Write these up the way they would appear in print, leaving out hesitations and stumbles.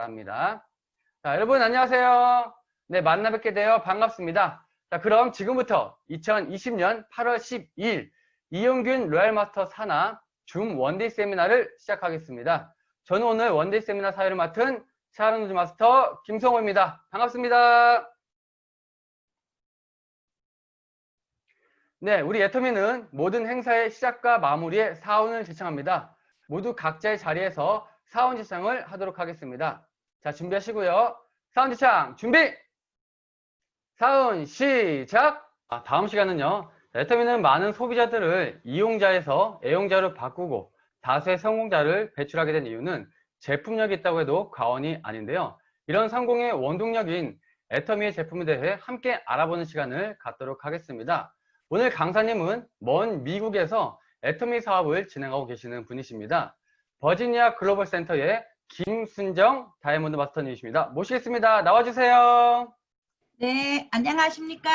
바랍니다. 자, 여러분 안녕하세요. 네, 만나 뵙게 되어 반갑습니다. 자, 그럼 지금부터 2020년 8월 12일 이용균 로얄마스터 산하 줌 원데이 세미나를 시작하겠습니다. 저는 오늘 원데이 세미나 사회를 맡은 샤론즈 마스터 김성호입니다. 반갑습니다. 네, 우리 애터미는 모든 행사의 시작과 마무리에 사운을 지창합니다. 모두 각자의 자리에서 사운 지창을 하도록 하겠습니다. 자, 준비하시고요. 사운 지창 준비! 사운 시작! 다음 시간은요. 애터미는 많은 소비자들을 이용자에서 애용자로 바꾸고 다수의 성공자를 배출하게 된 이유는 제품력이 있다고 해도 과언이 아닌데요. 이런 성공의 원동력인 애터미의 제품에 대해 함께 알아보는 시간을 갖도록 하겠습니다. 오늘 강사님은 먼 미국에서 애터미 사업을 진행하고 계시는 분이십니다. 버지니아 글로벌 센터의 김순정 다이아몬드 마스터님이십니다. 모시겠습니다. 나와주세요. 네, 안녕하십니까.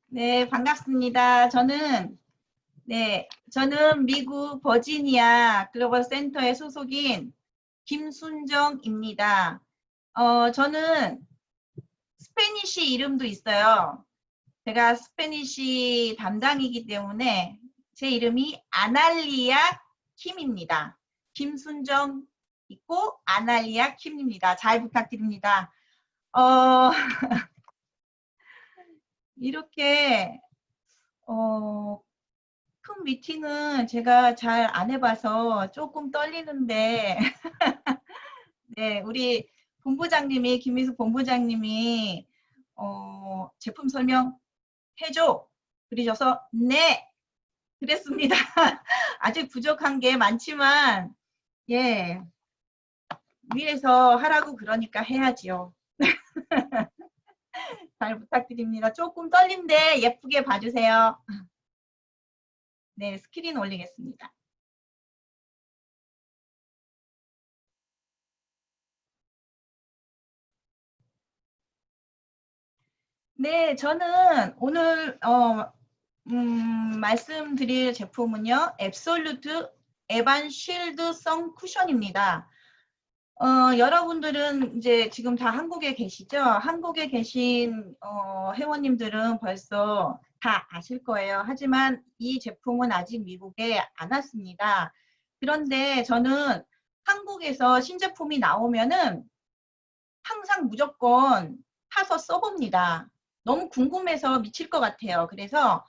네, 반갑습니다. 저는 미국 버지니아 글로벌 센터의 소속인 김순정입니다. 저는 스페니쉬 이름도 있어요. 제가 스페니쉬 담당이기 때문에 제 이름이 아날리아 킴입니다. 김순정 있고 아날리아 킴입니다. 잘 부탁드립니다. 이렇게 큰 미팅은 제가 잘 안 해봐서 조금 떨리는데 네, 우리 본부장님이 김미숙 본부장님이 제품 설명 해줘 그러셔서 네 그랬습니다. 아직 부족한 게 많지만 예 위에서 하라고 그러니까 해야지요. 잘 부탁드립니다. 조금 떨린데 예쁘게 봐주세요. 네, 스크린 올리겠습니다. 네, 저는 오늘 말씀드릴 제품은요. 앱솔루트 에반 쉴드 선 쿠션입니다. 여러분들은 이제 지금 다 한국에 계시죠? 한국에 계신 회원님들은 벌써 다 아실 거예요. 하지만 이 제품은 아직 미국에 안 왔습니다. 그런데 저는 한국에서 신제품이 나오면은 항상 무조건 사서 써봅니다. 너무 궁금해서 미칠 것 같아요. 그래서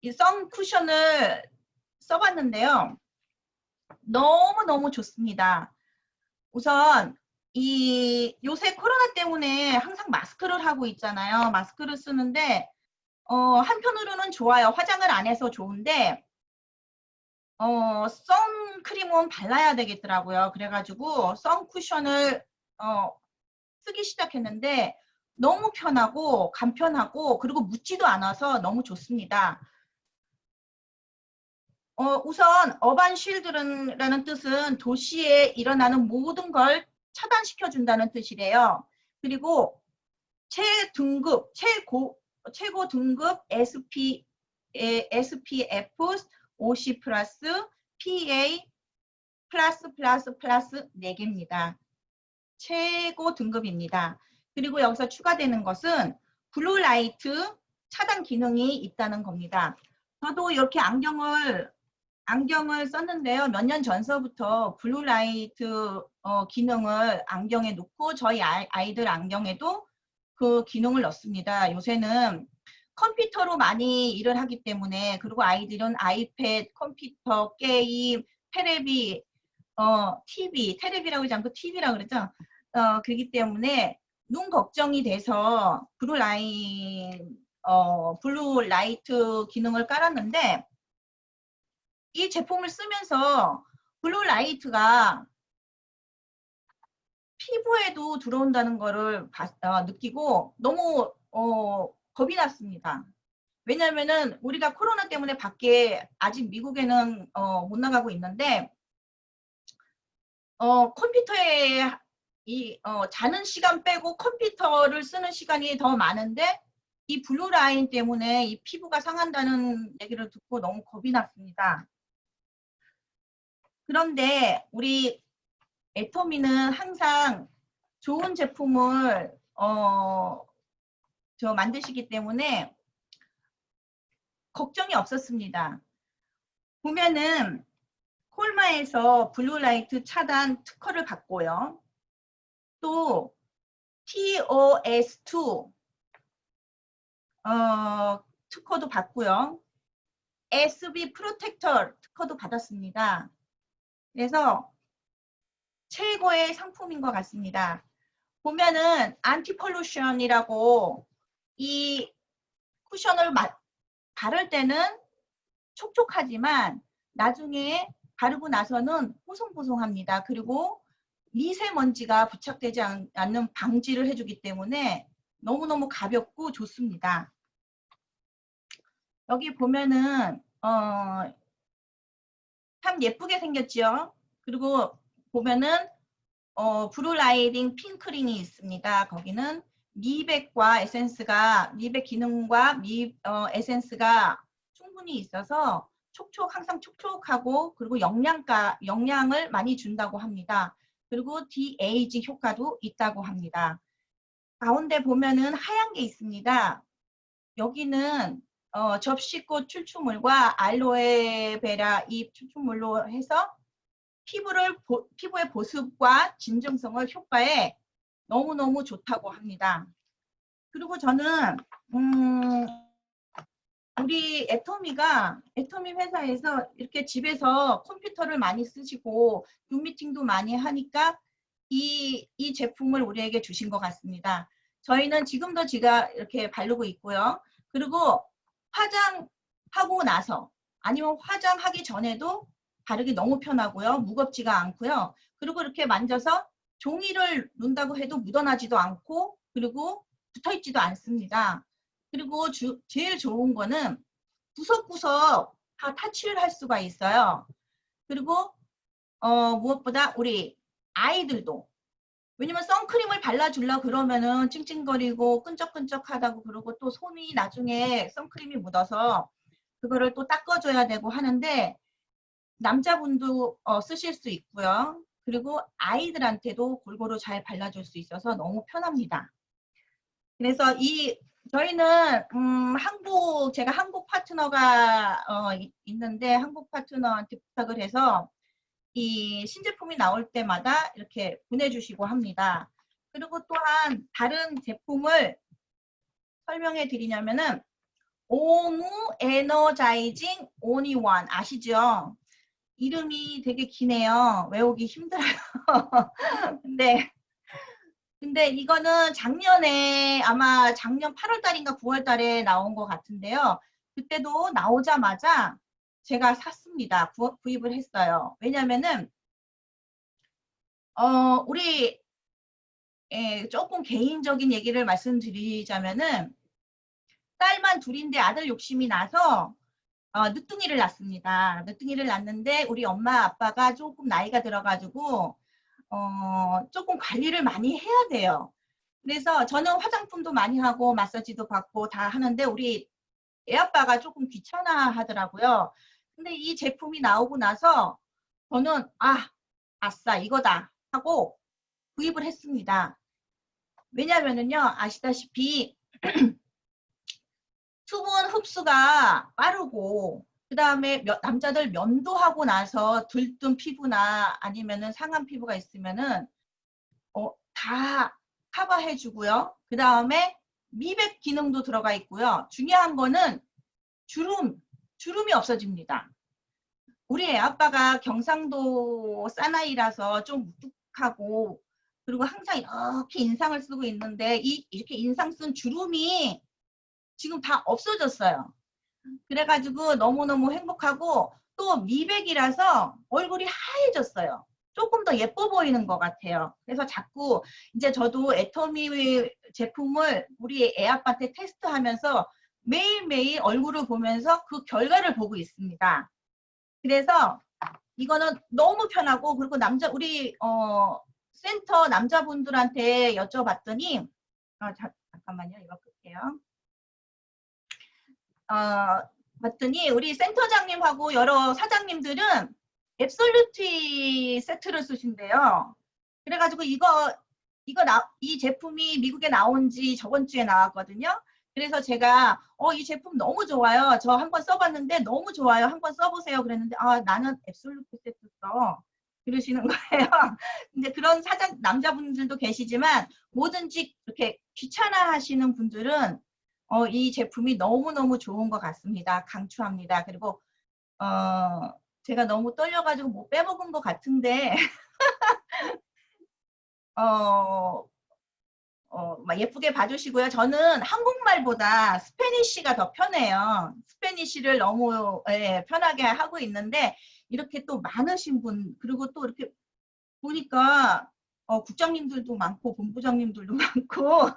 이 선 쿠션을 써봤는데요. 너무너무 좋습니다. 우선 요새 코로나 때문에 항상 마스크를 하고 있잖아요. 마스크를 쓰는데 한편으로는 좋아요. 화장을 안 해서 좋은데 선크림은 발라야 되겠더라고요. 그래가지고 선쿠션을 쓰기 시작했는데 너무 편하고 간편하고 그리고 묻지도 않아서 너무 좋습니다. 우선 어반 쉴드라는 뜻은 도시에 일어나는 모든 걸 차단시켜준다는 뜻이래요. 그리고 최고 등급 SPF 50 플러스 PA 플러스 4개입니다. 최고 등급입니다. 그리고 여기서 추가되는 것은 블루라이트 차단 기능이 있다는 겁니다. 저도 이렇게 안경을 썼는데요. 몇 년 전서부터 블루라이트 기능을 안경에 놓고 저희 아이들 안경에도 그 기능을 넣습니다. 요새는 컴퓨터로 많이 일을 하기 때문에 그리고 아이들은 아이패드, 컴퓨터, 게임, 테레비, TV, 테레비라고 하지 않고 TV라고 그러죠. 그렇기 때문에 눈 걱정이 돼서 블루라이트 기능을 깔았는데 이 제품을 쓰면서 블루라이트가 피부에도 들어온다는 거를 느끼고 너무 겁이 났습니다. 왜냐하면은 우리가 코로나 때문에 밖에 아직 미국에는 못 나가고 있는데 컴퓨터에 자는 시간 빼고 컴퓨터를 쓰는 시간이 더 많은데 이 블루라인 때문에 이 피부가 상한다는 얘기를 듣고 너무 겁이 났습니다. 그런데 우리 애터미는 항상 좋은 제품을 만드시기 때문에 걱정이 없었습니다. 보면은 콜마에서 블루라이트 차단 특허를 받고요. 또 TOS2 특허도 받고요. SB 프로텍터 특허도 받았습니다. 그래서 최고의 상품인 것 같습니다. 보면은 안티폴루션이라고 이 쿠션을 바를 때는 촉촉하지만 나중에 바르고 나서는 보송보송합니다. 그리고 미세먼지가 부착되지 않는 방지를 해주기 때문에 너무너무 가볍고 좋습니다. 여기 보면은 참 예쁘게 생겼죠. 그리고 보면은 브루라이딩 핑크링이 있습니다. 거기는 미백과 에센스가 미백 기능과 에센스가 충분히 있어서 항상 촉촉하고 그리고 영양을 많이 준다고 합니다. 그리고 디에이징 효과도 있다고 합니다. 가운데 보면은 하얀 게 있습니다. 여기는 접시꽃 추출물과 알로에베라 잎 추출물로 해서 피부의 보습과 진정성을 효과에 너무너무 좋다고 합니다. 그리고 저는 우리 애터미 회사에서 이렇게 집에서 컴퓨터를 많이 쓰시고 줌 미팅도 많이 하니까 이 제품을 우리에게 주신 것 같습니다. 저희는 지금도 제가 이렇게 바르고 있고요. 그리고 화장하고 나서 아니면 화장하기 전에도 바르기 너무 편하고요. 무겁지가 않고요. 그리고 이렇게 만져서 종이를 눈다고 해도 묻어나지도 않고 그리고 붙어있지도 않습니다. 그리고 제일 좋은 거는 구석구석 다 타치를 할 수가 있어요. 그리고 무엇보다 우리 아이들도 왜냐면 선크림을 발라주려고 그러면은 찡찡거리고 끈적끈적하다고 그러고 또 손이 나중에 선크림이 묻어서 그거를 또 닦아줘야 되고 하는데 남자분도 쓰실 수 있고요. 그리고 아이들한테도 골고루 잘 발라줄 수 있어서 너무 편합니다. 그래서 저희는 제가 한국 파트너가 있는데 한국 파트너한테 부탁을 해서 이 신제품이 나올 때마다 이렇게 보내주시고 합니다. 그리고 또한 다른 제품을 설명해 드리냐면은 오무 에너자이징 오니원 아시죠? 이름이 되게 기네요. 외우기 힘들어요. 근데 이거는 아마 작년 8월 달인가 9월 달에 나온 것 같은데요. 그때도 나오자마자 제가 샀습니다. 구입을 했어요. 왜냐면은 우리 조금 개인적인 얘기를 말씀드리자면은 딸만 둘인데 아들 욕심이 나서 늦둥이를 낳습니다. 늦둥이를 낳는데 우리 엄마 아빠가 조금 나이가 들어가지고 조금 관리를 많이 해야 돼요. 그래서 저는 화장품도 많이 하고 마사지도 받고 다 하는데 우리 애아빠가 조금 귀찮아 하더라고요. 근데 이 제품이 나오고 나서 저는 아싸 이거다 하고 구입을 했습니다. 왜냐면은요 아시다시피 수분 흡수가 빠르고 그 다음에 남자들 면도하고 나서 들뜬 피부나 아니면은 상한 피부가 있으면은 다 커버해 주고요. 그 다음에 미백 기능도 들어가 있고요. 중요한 거는 주름이 없어집니다. 우리 애아빠가 경상도 사나이라서 좀 무뚝하고 그리고 항상 이렇게 인상을 쓰고 있는데 이렇게 인상 쓴 주름이 지금 다 없어졌어요. 그래가지고 너무너무 행복하고 또 미백이라서 얼굴이 하얘졌어요. 조금 더 예뻐 보이는 것 같아요. 그래서 자꾸 이제 저도 애터미 제품을 우리 애아빠한테 테스트하면서 매일매일 얼굴을 보면서 그 결과를 보고 있습니다. 그래서 이거는 너무 편하고 그리고 우리 센터 남자분들한테 여쭤봤더니 잠깐만요. 이거 끌게요. 봤더니 우리 센터장님하고 여러 사장님들은 앱솔루티 세트를 쓰신대요. 그래가지고 이 제품이 미국에 나온 지 저번 주에 나왔거든요. 그래서 제가 이 제품 너무 좋아요. 저 한번 써봤는데 너무 좋아요. 한번 써보세요. 그랬는데 나는 앱솔루트 세트 써. 그러시는 거예요. 근데 그런 남자분들도 계시지만 뭐든지 이렇게 귀찮아 하시는 분들은 이 제품이 너무너무 좋은 것 같습니다. 강추합니다. 그리고 제가 너무 떨려가지고 못 빼먹은 것 같은데 막 예쁘게 봐주시고요. 저는 한국말보다 스페니쉬가 더 편해요. 스페니쉬를 너무 편하게 하고 있는데 이렇게 또 많으신 분, 그리고 또 이렇게 보니까 국장님들도 많고 본부장님들도 많고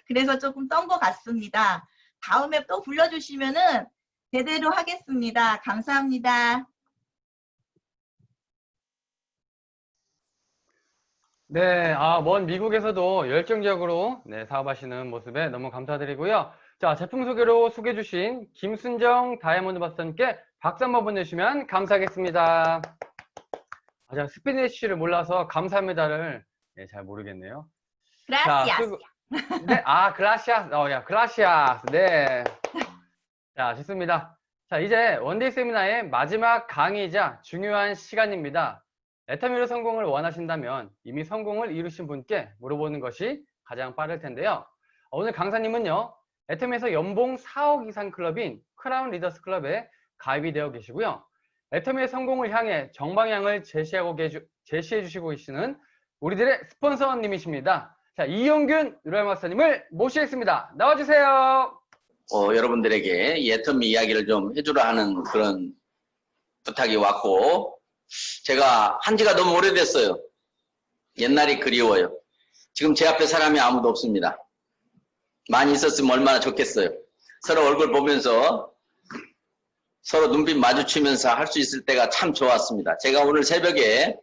그래서 조금 떤 것 같습니다. 다음에 또 불러주시면은 제대로 하겠습니다. 감사합니다. 네, 먼 미국에서도 열정적으로 사업하시는 모습에 너무 감사드리고요. 자, 제품 소개로 소개해주신 김순정 다이아몬드 마스터님께 박수 한번 보내주시면 감사하겠습니다. 제가 스피니쉬를 몰라서 감사합니다를 잘 모르겠네요. 그라시아스. 네, 글라시아스. 글라시아스. 네. 자, 좋습니다. 자, 이제 원데이 세미나의 마지막 강의이자 중요한 시간입니다. 애터미로 성공을 원하신다면 이미 성공을 이루신 분께 물어보는 것이 가장 빠를 텐데요. 오늘 강사님은요, 애터미에서 연봉 4억 이상 클럽인 크라운 리더스 클럽에 가입이 되어 계시고요. 애터미의 성공을 향해 정방향을 제시해 주시고 계시는 우리들의 스폰서님이십니다. 자, 이용균 유라이 마스터님을 모시겠습니다. 나와주세요. 여러분들에게 애터미 이야기를 좀 해주라 하는 그런 부탁이 왔고, 제가 한 지가 너무 오래됐어요. 옛날이 그리워요. 지금 제 앞에 사람이 아무도 없습니다. 많이 있었으면 얼마나 좋겠어요. 서로 얼굴 보면서 서로 눈빛 마주치면서 할 수 있을 때가 참 좋았습니다. 제가 오늘 새벽에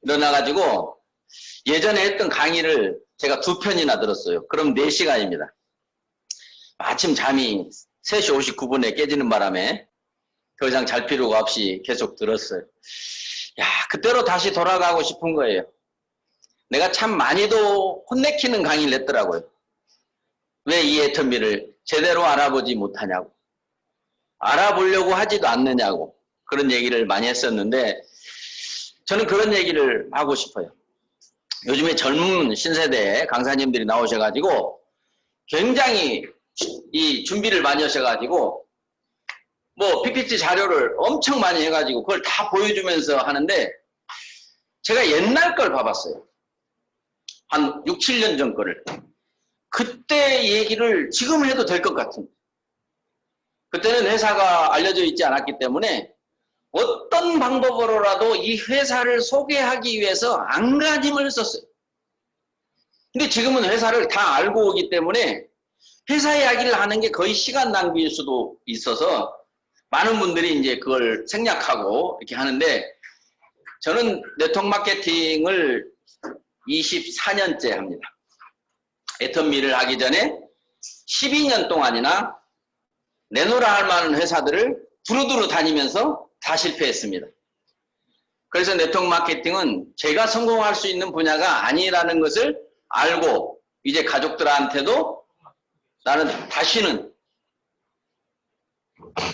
일어나가지고 예전에 했던 강의를 제가 2편이나 들었어요. 그럼 4시간입니다. 아침 잠이 3시 59분에 깨지는 바람에 더 이상 잘 필요가 없이 계속 들었어요. 그때로 다시 돌아가고 싶은 거예요. 내가 참 많이도 혼내키는 강의를 했더라고요. 왜 이 애터미를 제대로 알아보지 못하냐고. 알아보려고 하지도 않느냐고. 그런 얘기를 많이 했었는데 저는 그런 얘기를 하고 싶어요. 요즘에 젊은 신세대 강사님들이 나오셔가지고 굉장히 이 준비를 많이 하셔가지고 PPT 자료를 엄청 많이 해가지고 그걸 다 보여주면서 하는데 제가 옛날 걸 봐봤어요. 한 6, 7년 전 거를. 그때 얘기를 지금 해도 될 것 같은. 그때는 회사가 알려져 있지 않았기 때문에 어떤 방법으로라도 이 회사를 소개하기 위해서 안간힘을 썼어요. 근데 지금은 회사를 다 알고 오기 때문에 회사 이야기를 하는 게 거의 시간 낭비일 수도 있어서 많은 분들이 이제 그걸 생략하고 이렇게 하는데 저는 네트워크 마케팅을 24년째 합니다. 애터미를 하기 전에 12년 동안이나 내놓으라 할 만한 회사들을 두루두루 다니면서 다 실패했습니다. 그래서 네트워크 마케팅은 제가 성공할 수 있는 분야가 아니라는 것을 알고 이제 가족들한테도 나는 다시는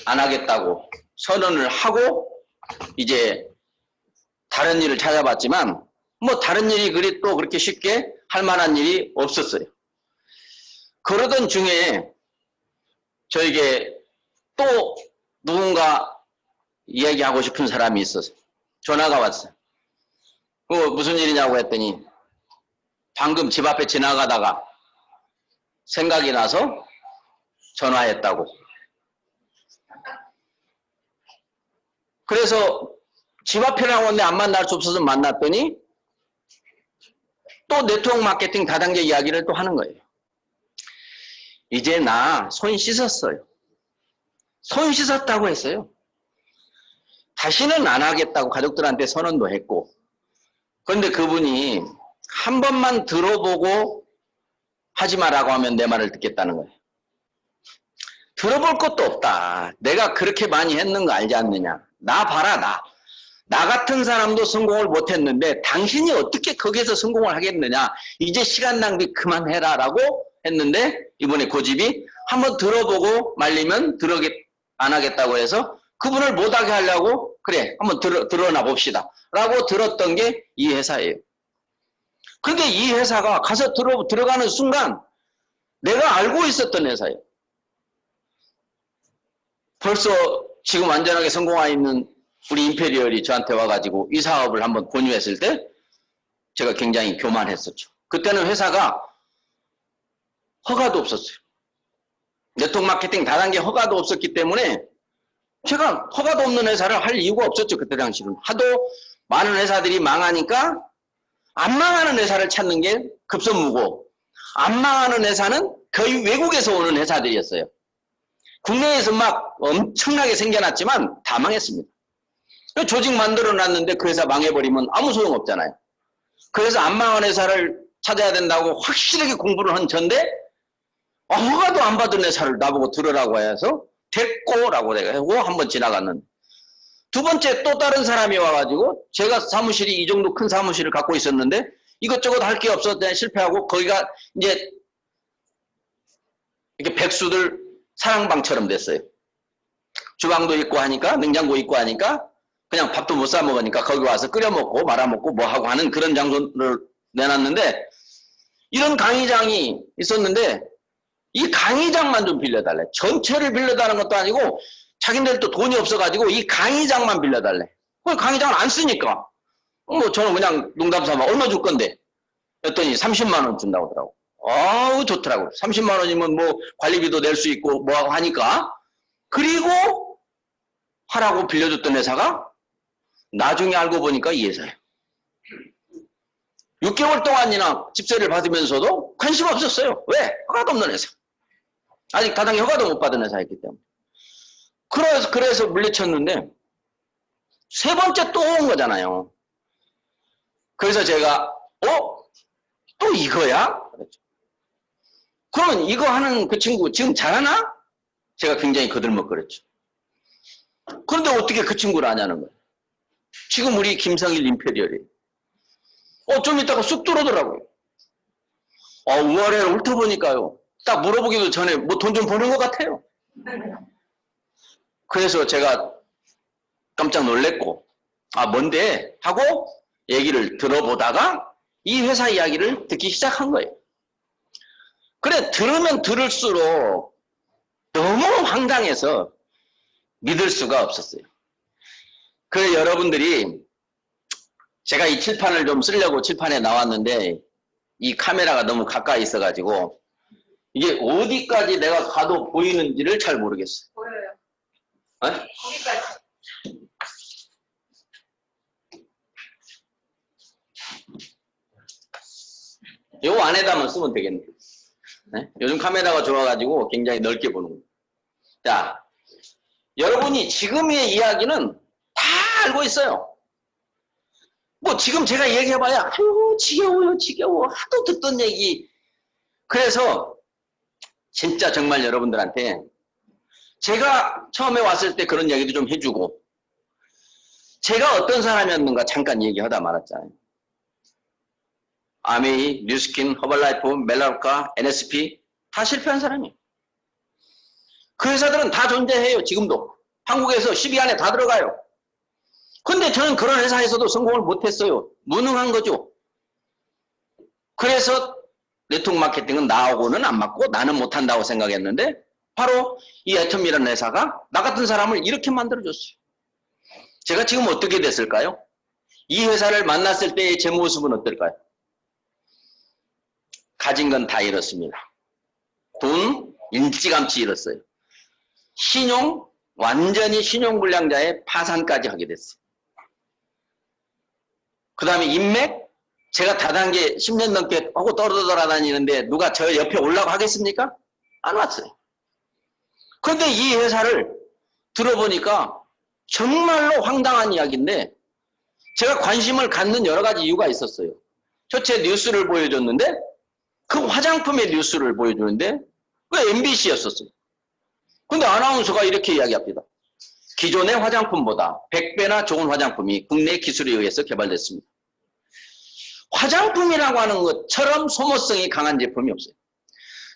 안 하겠다고 선언을 하고 이제 다른 일을 찾아봤지만 다른 일이 또 그렇게 쉽게 할 만한 일이 없었어요. 그러던 중에 저에게 또 누군가 이야기하고 싶은 사람이 있어서 전화가 왔어요. 무슨 일이냐고 했더니 방금 집 앞에 지나가다가 생각이 나서 전화했다고. 그래서 집 앞이라고 하는데 안 만날 수 없어서 만났더니 또 네트워크 마케팅 다단계 이야기를 또 하는 거예요. 이제 나 손 씻었어요. 손 씻었다고 했어요. 다시는 안 하겠다고 가족들한테 선언도 했고. 그런데 그분이 한 번만 들어보고 하지 마라고 하면 내 말을 듣겠다는 거예요. 들어볼 것도 없다. 내가 그렇게 많이 했는 거 알지 않느냐. 나 봐라, 나. 나 같은 사람도 성공을 못했는데 당신이 어떻게 거기에서 성공을 하겠느냐. 이제 시간 낭비 그만해라 라고 했는데 이번에 고집이 한번 들어보고 말리면 안 하겠다고 해서 그분을 못하게 하려고 그래 한번 들어나 봅시다 라고 들었던 게 이 회사예요. 그런데 이 회사가 가서 들어가는 순간 내가 알고 있었던 회사예요. 벌써 지금 완전하게 성공하고 있는 우리 임페리얼이 저한테 와가지고 이 사업을 한번 권유했을 때 제가 굉장히 교만했었죠. 그때는 회사가 허가도 없었어요. 네트워크 마케팅 다단계 허가도 없었기 때문에 제가 허가도 없는 회사를 할 이유가 없었죠. 그때 당시는. 하도 많은 회사들이 망하니까 안 망하는 회사를 찾는 게 급선무고 안 망하는 회사는 거의 외국에서 오는 회사들이었어요. 국내에서 막 엄청나게 생겨났지만 다 망했습니다. 조직 만들어 놨는데 그 회사 망해버리면 아무 소용 없잖아요. 그래서 안 망한 회사를 찾아야 된다고 확실하게 공부를 한 전데 허가도 안 받은 회사를 나보고 들으라고 해서 됐고라고 내가 하고 한번 지나갔는데 두 번째 또 다른 사람이 와가지고 제가 사무실이 이 정도 큰 사무실을 갖고 있었는데 이것저것 할 게 없어서 실패하고 거기가 이제 이렇게 백수들 사랑방처럼 됐어요. 주방도 있고 하니까 냉장고 있고 하니까 그냥 밥도 못 사 먹으니까 거기 와서 끓여 먹고 말아 먹고 뭐 하고 하는 그런 장소를 내놨는데 이런 강의장이 있었는데 이 강의장만 좀 빌려달래. 전체를 빌려달라는 것도 아니고 자기네들도 돈이 없어가지고 이 강의장만 빌려달래. 그 강의장을 안 쓰니까 뭐 저는 그냥 농담삼아 얼마 줄 건데 했더니 30만 원 준다고 하더라고. 아우 좋더라고. 30만 원이면 뭐 관리비도 낼 수 있고 뭐하고 하니까. 그리고 하라고 빌려줬던 회사가 나중에 알고 보니까 이 회사예요. 6개월 동안이나 집세를 받으면서도 관심 없었어요. 왜? 허가도 없는 회사. 아직 다단계 허가도 못 받은 회사였기 때문에. 그래서 물리쳤는데 세 번째 또 온 거잖아요. 그래서 제가 또 이거야? 그랬죠. 그러면 이거 하는 그 친구 지금 잘하나? 제가 굉장히 거들먹거렸죠. 그런데 어떻게 그 친구를 아냐는 거예요. 지금 우리 김성일 임페리얼이 좀 이따가 쑥 들어오더라고요. 우아래를 훑어보니까요. 딱 물어보기도 전에 뭐 돈 좀 버는 것 같아요. 그래서 제가 깜짝 놀랬고 뭔데? 하고 얘기를 들어보다가 이 회사 이야기를 듣기 시작한 거예요. 그래 들으면 들을수록 너무 황당해서 믿을 수가 없었어요. 그래 여러분들이 제가 이 칠판을 좀 쓰려고 칠판에 나왔는데 이 카메라가 너무 가까이 있어가지고 이게 어디까지 내가 가도 보이는지를 잘 모르겠어요. 보여요. 거기까지. 요 안에다만 쓰면 되겠네요. 네? 요즘 카메라가 좋아가지고 굉장히 넓게 보는 거예요. 자, 여러분이 지금의 이야기는 다 알고 있어요. 뭐 지금 제가 얘기해봐야 아유 지겨워요 지겨워 하도 듣던 얘기. 그래서 진짜 정말 여러분들한테 제가 처음에 왔을 때 그런 얘기도 좀 해주고 제가 어떤 사람이었는가 잠깐 얘기하다 말았잖아요. 아메이, 뉴스킨, 허벌라이프, 멜라루카, NSP 다 실패한 사람이에요. 그 회사들은 다 존재해요. 지금도. 한국에서 10위 안에 다 들어가요. 근데 저는 그런 회사에서도 성공을 못했어요. 무능한 거죠. 그래서 네트워크 마케팅은 나하고는 안 맞고 나는 못한다고 생각했는데 바로 이 애텀이라는 회사가 나 같은 사람을 이렇게 만들어줬어요. 제가 지금 어떻게 됐을까요? 이 회사를 만났을 때의 제 모습은 어떨까요? 가진 건 다 잃었습니다. 돈 일찌감치 잃었어요. 신용 완전히 신용불량자의 파산까지 하게 됐어요. 그 다음에 인맥 제가 다단계 10년 넘게 하고 떠돌아다니는데 누가 저 옆에 오려고 하겠습니까? 안 왔어요. 그런데 이 회사를 들어보니까 정말로 황당한 이야기인데 제가 관심을 갖는 여러 가지 이유가 있었어요. 첫째 뉴스를 보여줬는데 그 화장품의 뉴스를 보여주는데 그 MBC였었어요. 근데 아나운서가 이렇게 이야기합니다. 기존의 화장품보다 100배나 좋은 화장품이 국내 기술에 의해서 개발됐습니다. 화장품이라고 하는 것처럼 소모성이 강한 제품이 없어요.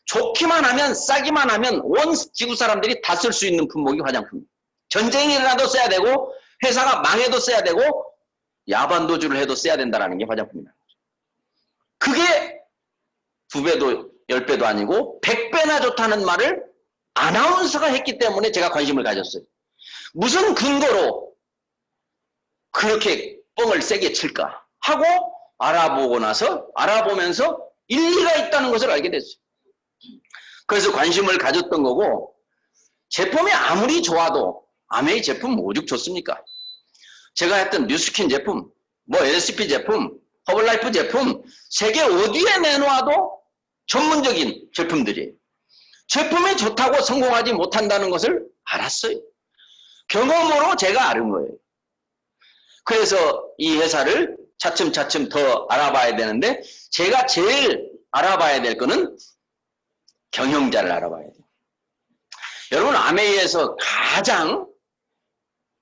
좋기만 하면, 싸기만 하면 온 지구 사람들이 다 쓸 수 있는 품목이 화장품입니다. 전쟁이 일어나도 써야 되고, 회사가 망해도 써야 되고, 야반도주를 해도 써야 된다는 게 화장품이라는 거죠. 그게 2배도 10배도 아니고 100배나 좋다는 말을 아나운서가 했기 때문에 제가 관심을 가졌어요. 무슨 근거로 그렇게 뻥을 세게 칠까 하고 알아보면서 일리가 있다는 것을 알게 됐어요. 그래서 관심을 가졌던 거고, 제품이 아무리 좋아도 아메이 제품 오죽 좋습니까? 제가 했던 뉴스킨 제품, LSP 제품, 허블라이프 제품, 세계 어디에 내놓아도 전문적인 제품들이에요. 제품이 좋다고 성공하지 못한다는 것을 알았어요. 경험으로 제가 아는 거예요. 그래서 이 회사를 차츰차츰 더 알아봐야 되는데, 제가 제일 알아봐야 될 거는 경영자를 알아봐야 돼요. 여러분, 아메이에서 가장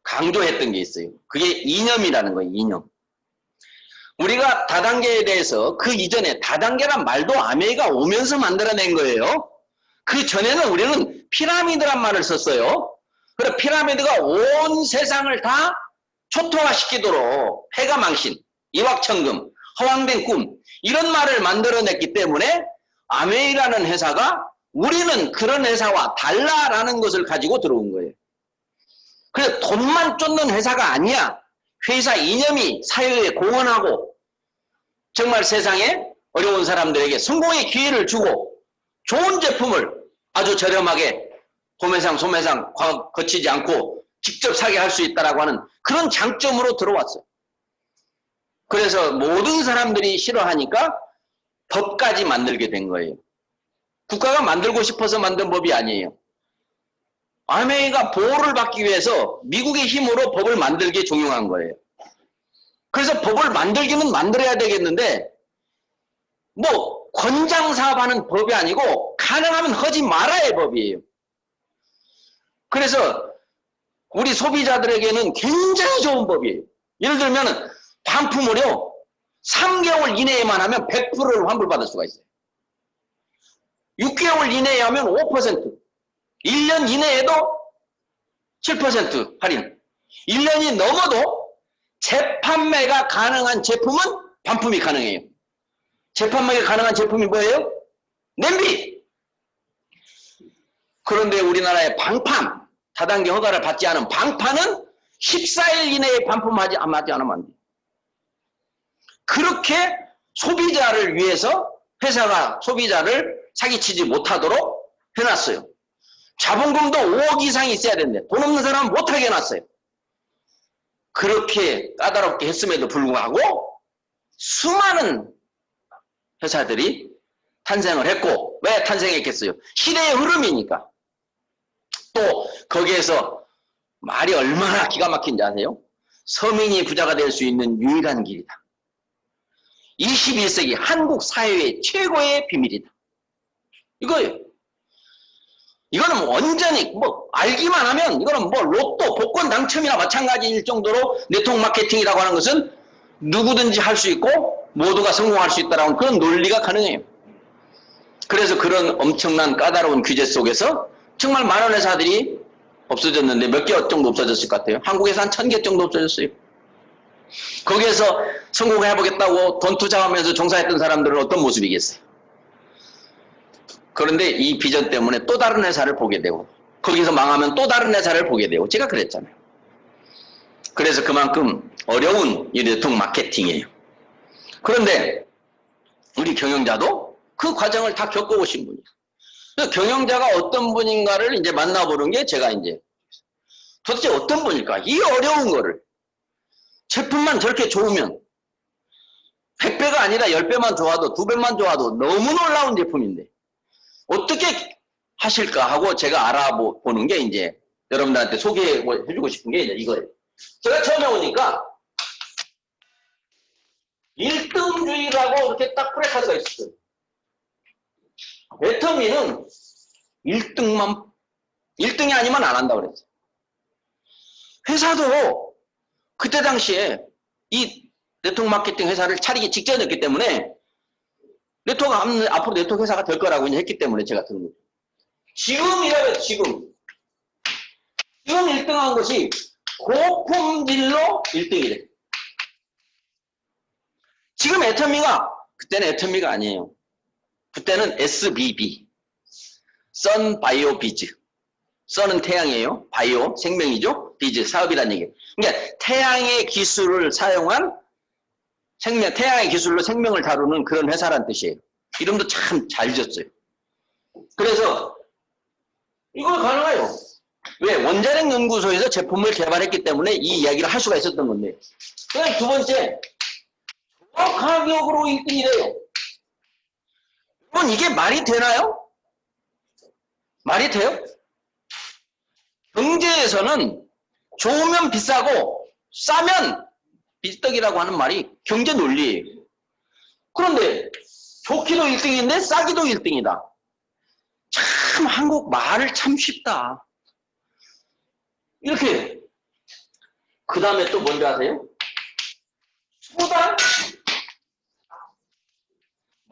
강조했던 게 있어요. 그게 이념이라는 거예요. 이념. 우리가 다단계에 대해서 그 이전에 다단계란 말도 아메이가 오면서 만들어낸 거예요. 그 전에는 우리는 피라미드란 말을 썼어요. 그래서 피라미드가 온 세상을 다 초토화시키도록 폐가망신, 이왁천금, 허황된 꿈, 이런 말을 만들어냈기 때문에 아메이라는 회사가 우리는 그런 회사와 달라라는 것을 가지고 들어온 거예요. 그래서 돈만 쫓는 회사가 아니야. 회사 이념이 사회에 공헌하고 정말 세상에 어려운 사람들에게 성공의 기회를 주고 좋은 제품을 아주 저렴하게 도매상, 소매상 거치지 않고 직접 사게 할 수 있다라고 하는 그런 장점으로 들어왔어요. 그래서 모든 사람들이 싫어하니까 법까지 만들게 된 거예요. 국가가 만들고 싶어서 만든 법이 아니에요. 아메이가 보호를 받기 위해서 미국의 힘으로 법을 만들게 종용한 거예요. 그래서 법을 만들기는 만들어야 되겠는데, 권장사업하는 법이 아니고 가능하면 하지 말아야 법이에요. 그래서 우리 소비자들에게는 굉장히 좋은 법이에요. 예를 들면 반품을요 3개월 이내에만 하면 100%를 환불받을 수가 있어요. 6개월 이내에 하면 5%, 1년 이내에도 7% 할인, 1년이 넘어도 재판매가 가능한 제품은 반품이 가능해요. 재판매가 가능한 제품이 뭐예요? 냄비! 그런데 우리나라의 방판, 다단계 허가를 받지 않은 방판은 14일 이내에 반품하지 않으면 안 돼요. 그렇게 소비자를 위해서 회사가 소비자를 사기치지 못하도록 해놨어요. 자본금도 5억 이상이 있어야 되는데 돈 없는 사람은 못하게 해놨어요. 그렇게 까다롭게 했음에도 불구하고 수많은 회사들이 탄생을 했고, 왜 탄생했겠어요? 시대의 흐름이니까. 또 거기에서 말이 얼마나 기가 막힌지 아세요? 서민이 부자가 될 수 있는 유일한 길이다. 21세기 한국 사회의 최고의 비밀이다. 이거예요. 이거는 완전히 알기만 하면 이거는 로또 복권 당첨이나 마찬가지일 정도로 네트워크 마케팅이라고 하는 것은 누구든지 할 수 있고 모두가 성공할 수 있다라는 그런 논리가 가능해요. 그래서 그런 엄청난 까다로운 규제 속에서 정말 많은 회사들이 없어졌는데 몇 개 정도 없어졌을 것 같아요. 한국에서 한 1000개 정도 없어졌어요. 거기에서 성공해보겠다고 돈 투자하면서 종사했던 사람들은 어떤 모습이겠어요? 그런데 이 비전 때문에 또 다른 회사를 보게 되고, 거기서 망하면 또 다른 회사를 보게 되고, 제가 그랬잖아요. 그래서 그만큼 어려운 이 네트워크 마케팅이에요. 그런데 우리 경영자도 그 과정을 다 겪어오신 분이에요. 그래서 경영자가 어떤 분인가를 이제 만나보는 게 제가 이제 도대체 어떤 분일까? 이 어려운 거를 제품만 저렇게 좋으면 100배가 아니라 10배만 좋아도 2배만 좋아도 너무 놀라운 제품인데 어떻게 하실까 하고 제가 알아보는 게 이제 여러분들한테 소개해주고 싶은 게 이제 이거예요. 제가 처음에 오니까 1등주의라고 이렇게 딱 프레카드가 있었어요. 애터미는 1등이 아니면 안 한다고 그랬어요. 회사도 그때 당시에 이 네트워크 마케팅 회사를 차리기 직전이었기 때문에 앞으로 네트워크 회사가 될 거라고 했기 때문에 제가 들은 거죠. 지금이라면 지금 1등한 것이 고품질로 1등이래. 지금 애터미가 그때는 애터미가 아니에요. 그때는 SBB, 선 바이오 비즈. 선은 태양이에요. 바이오 생명이죠. 비즈 사업이란 얘기예요. 그러니까 태양의 기술을 사용한 태양의 기술로 생명을 다루는 그런 회사란 뜻이에요. 이름도 참 잘 지었어요. 그래서 이거 가능해요. 왜? 원자력 연구소에서 제품을 개발했기 때문에 이 이야기를 할 수가 있었던 건데. 그다음 두 번째, 가격으로 1등이래요. 여러분 이게 말이 되나요? 말이 돼요? 경제에서는 좋으면 비싸고 싸면 비떡이라고 하는 말이 경제 논리예요. 그런데 좋기도 1등인데 싸기도 1등이다. 참 한국 말을 참 쉽다. 이렇게. 그 다음에 또 뭔지 아세요? 수당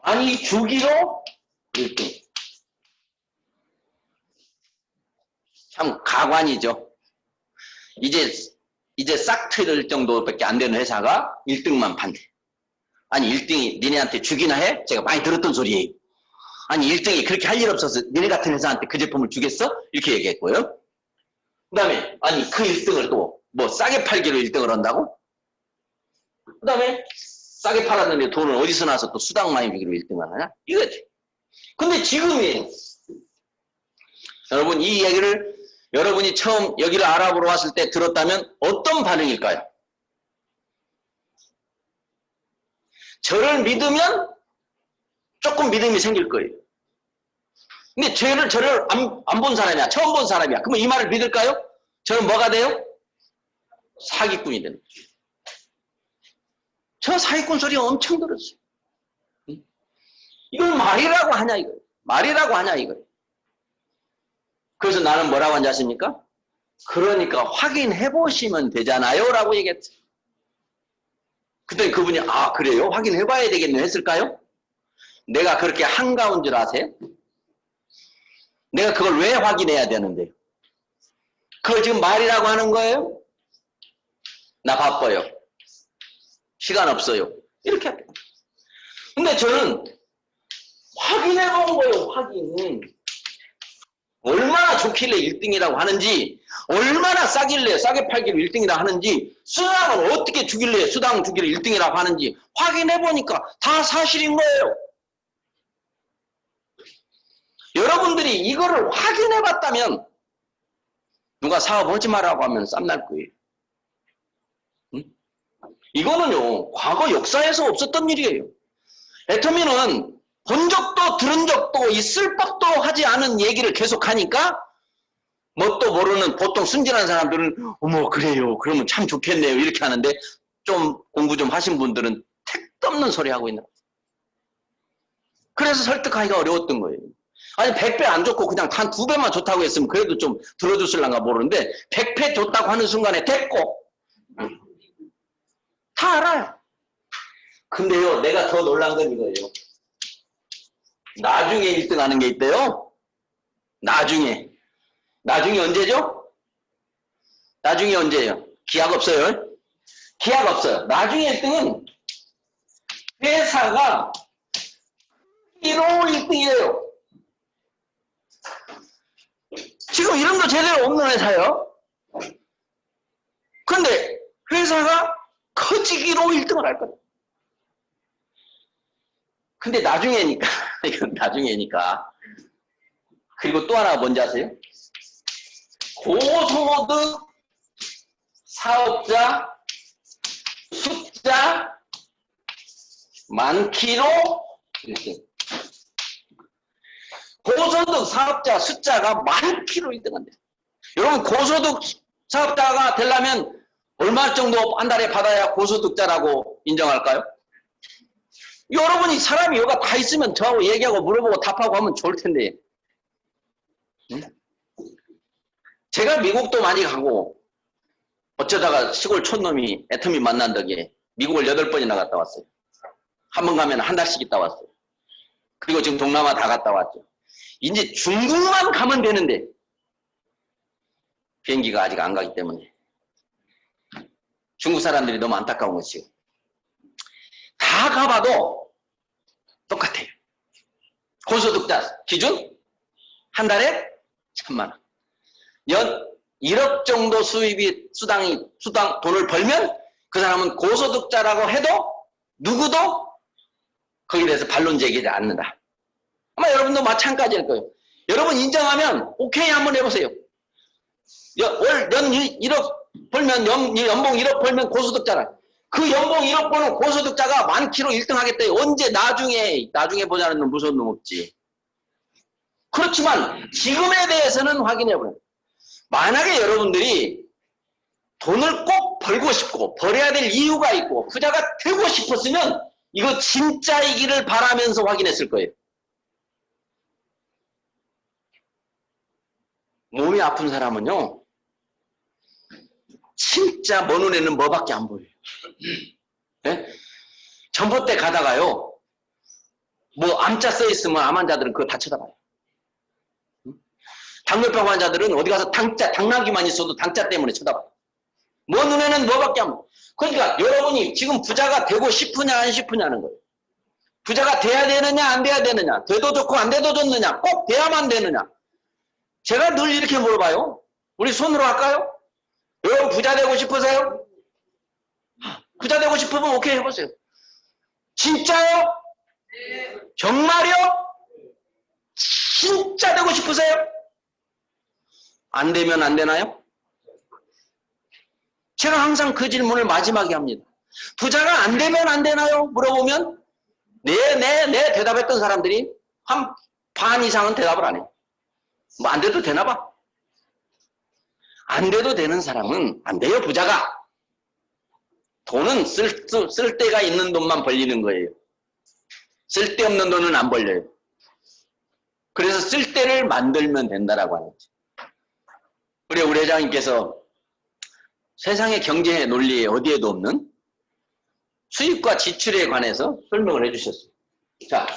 많이 주기로 1등. 참 가관이죠. 이제 싹 트일 정도밖에 안 되는 회사가 1등만 판대. 아니 1등이 니네한테 주기나 해? 제가 많이 들었던 소리예요. 아니 1등이 그렇게 할 일 없어서 니네 같은 회사한테 그 제품을 주겠어? 이렇게 얘기했고요. 그 다음에 아니 그 1등을 또 뭐 싸게 팔기로 1등을 한다고? 그 다음에 싸게 팔았는데 돈을 어디서 나서 또 수당 많이 주기로 1등을 하냐? 이거지. 근데 지금이에요. 여러분 이 얘기를 여러분이 처음 여기를 알아보러 왔을 때 들었다면 어떤 반응일까요? 저를 믿으면 조금 믿음이 생길 거예요. 근데 저를 안 본 사람이야. 처음 본 사람이야. 그러면 이 말을 믿을까요? 저는 뭐가 돼요? 사기꾼이 되는 거죠. 저 사기꾼 소리 엄청 들었어요. 이걸 말이라고 하냐 이거예요. 말이라고 하냐 이거예요. 그래서 나는 뭐라고 한지 아십니까? 그러니까 확인해 보시면 되잖아요 라고 얘기했어요. 그때 그분이 아 그래요? 확인해 봐야 되겠네 했을까요? 내가 그렇게 한가운 줄 아세요? 내가 그걸 왜 확인해야 되는데요? 그걸 지금 말이라고 하는 거예요? 나 바빠요. 시간 없어요. 이렇게 할게요. 근데 저는 확인해 본 거예요. 확인. 얼마나 좋길래 1등이라고 하는지, 얼마나 싸길래 싸게 팔기로 1등이라 하는지, 수당을 어떻게 주길래 수당 주기로 1등이라고 하는지 확인해 보니까 다 사실인 거예요. 여러분들이 이거를 확인해 봤다면 누가 사업하지 마라고 하면 쌈날 거예요. 응? 이거는요 과거 역사에서 없었던 일이에요. 애터미는 본 적도 들은 적도 있을 법도 하지 않은 얘기를 계속 하니까 뭣도 모르는 보통 순진한 사람들은 어머 그래요 그러면 참 좋겠네요 이렇게 하는데 좀 공부 좀 하신 분들은 택도 없는 소리 하고 있는 거예요. 그래서 설득하기가 어려웠던 거예요. 아니 100배 안 좋고 그냥 단 2배만 좋다고 했으면 그래도 좀 들어줬을란가 모르는데 100배 좋다고 하는 순간에 됐고 다 알아요. 근데요 내가 더 놀란 건 이거예요. 나중에 1등 하는 게 있대요. 나중에 언제죠? 나중에 언제예요? 기약 없어요. 기약 없어요. 나중에 1등은 회사가 1호 1등이에요. 지금 이름도 제대로 없는 회사예요. 근데 회사가 커지기로 1등을 할 거예요. 근데 나중에니까 이건 나중에니까. 그리고 또 하나 뭔지 아세요? 고소득 사업자 숫자 많기로 1등. 고소득 사업자 숫자가 많기로 1등한대. 여러분 고소득 사업자가 되려면 얼마 정도 한 달에 받아야 고소득자라고 인정할까요? 여러분이 사람이 여가 다 있으면 저하고 얘기하고 물어보고 답하고 하면 좋을 텐데. 응? 제가 미국도 많이 가고 어쩌다가 시골 촌놈이 애터미 만난 덕에 미국을 8번이나 갔다 왔어요. 한 번 가면 한 달씩 있다 왔어요. 그리고 지금 동남아 다 갔다 왔죠. 이제 중국만 가면 되는데 비행기가 아직 안 가기 때문에 중국 사람들이 너무 안타까운 것이요. 다 가봐도 똑같아요. 고소득자 기준 한 달에 1,000만 원. 연 1억 정도 수입이 수당 돈을 벌면 그 사람은 고소득자라고 해도 누구도 거기에 대해서 반론 제기하지 않는다. 아마 여러분도 마찬가지일 거예요. 여러분 인정하면 오케이 한번 해보세요. 월 연 1억 벌면 연봉 1억 벌면 고소득자라. 그 연봉 1억 버는 고소득자가 많기로 1등 하겠다. 언제 나중에 보자는 놈 무서운 놈 없지. 그렇지만 지금에 대해서는 확인해보세요. 만약에 여러분들이 돈을 꼭 벌고 싶고 벌어야 될 이유가 있고 부자가 되고 싶었으면 이거 진짜이기를 바라면서 확인했을 거예요. 몸이 아픈 사람은요. 진짜 먼 눈에는 뭐밖에 안 보여요. 네? 전봇대 가다가요. 뭐 암자 써있으면 암 환자들은 그거 다 쳐다봐요. 당뇨병 환자들은 어디 가서 당나귀만 있어도 당자 때문에 쳐다봐요. 먼 눈에는 뭐밖에 안 보여요. 그러니까 여러분이 지금 부자가 되고 싶으냐 안 싶으냐는 거예요. 부자가 돼야 되느냐 안 돼야 되느냐, 돼도 좋고 안 돼도 좋느냐, 꼭 돼야만 되느냐. 제가 늘 이렇게 물어봐요. 우리 손으로 할까요? 여러분 부자 되고 싶으세요? 부자 되고 싶으면 오케이 해보세요. 진짜요? 네. 정말요? 진짜 되고 싶으세요? 안 되면 안 되나요? 제가 항상 그 질문을 마지막에 합니다. 부자가 안 되면 안 되나요? 물어보면 네 대답했던 사람들이 한 반 이상은 대답을 안 해요. 뭐 안 돼도 되나 봐. 안 돼도 되는 사람은 안 돼요, 부자가. 돈은 쓸 데가 있는 돈만 벌리는 거예요. 쓸데없는 돈은 안 벌려요. 그래서 쓸 데를 만들면 된다라고 하는 거죠. 우리 회장님께서 세상의 경제 논리에 어디에도 없는 수입과 지출에 관해서 설명을 해주셨어요. 자,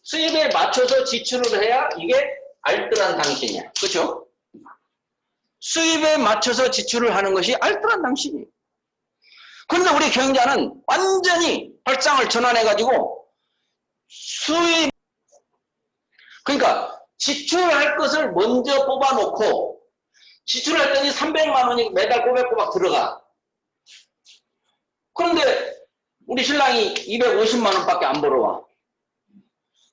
수입에 맞춰서 지출을 해야 이게 알뜰한 당신이야. 그렇죠? 수입에 맞춰서 지출을 하는 것이 알뜰한 당신이에요. 그런데 우리 경영자는 완전히 발상을 전환해가지고 그러니까 지출할 것을 먼저 뽑아놓고 지출할 때니 300만 원이 매달 꼬박꼬박 들어가. 그런데 우리 신랑이 250만 원밖에 안 벌어와.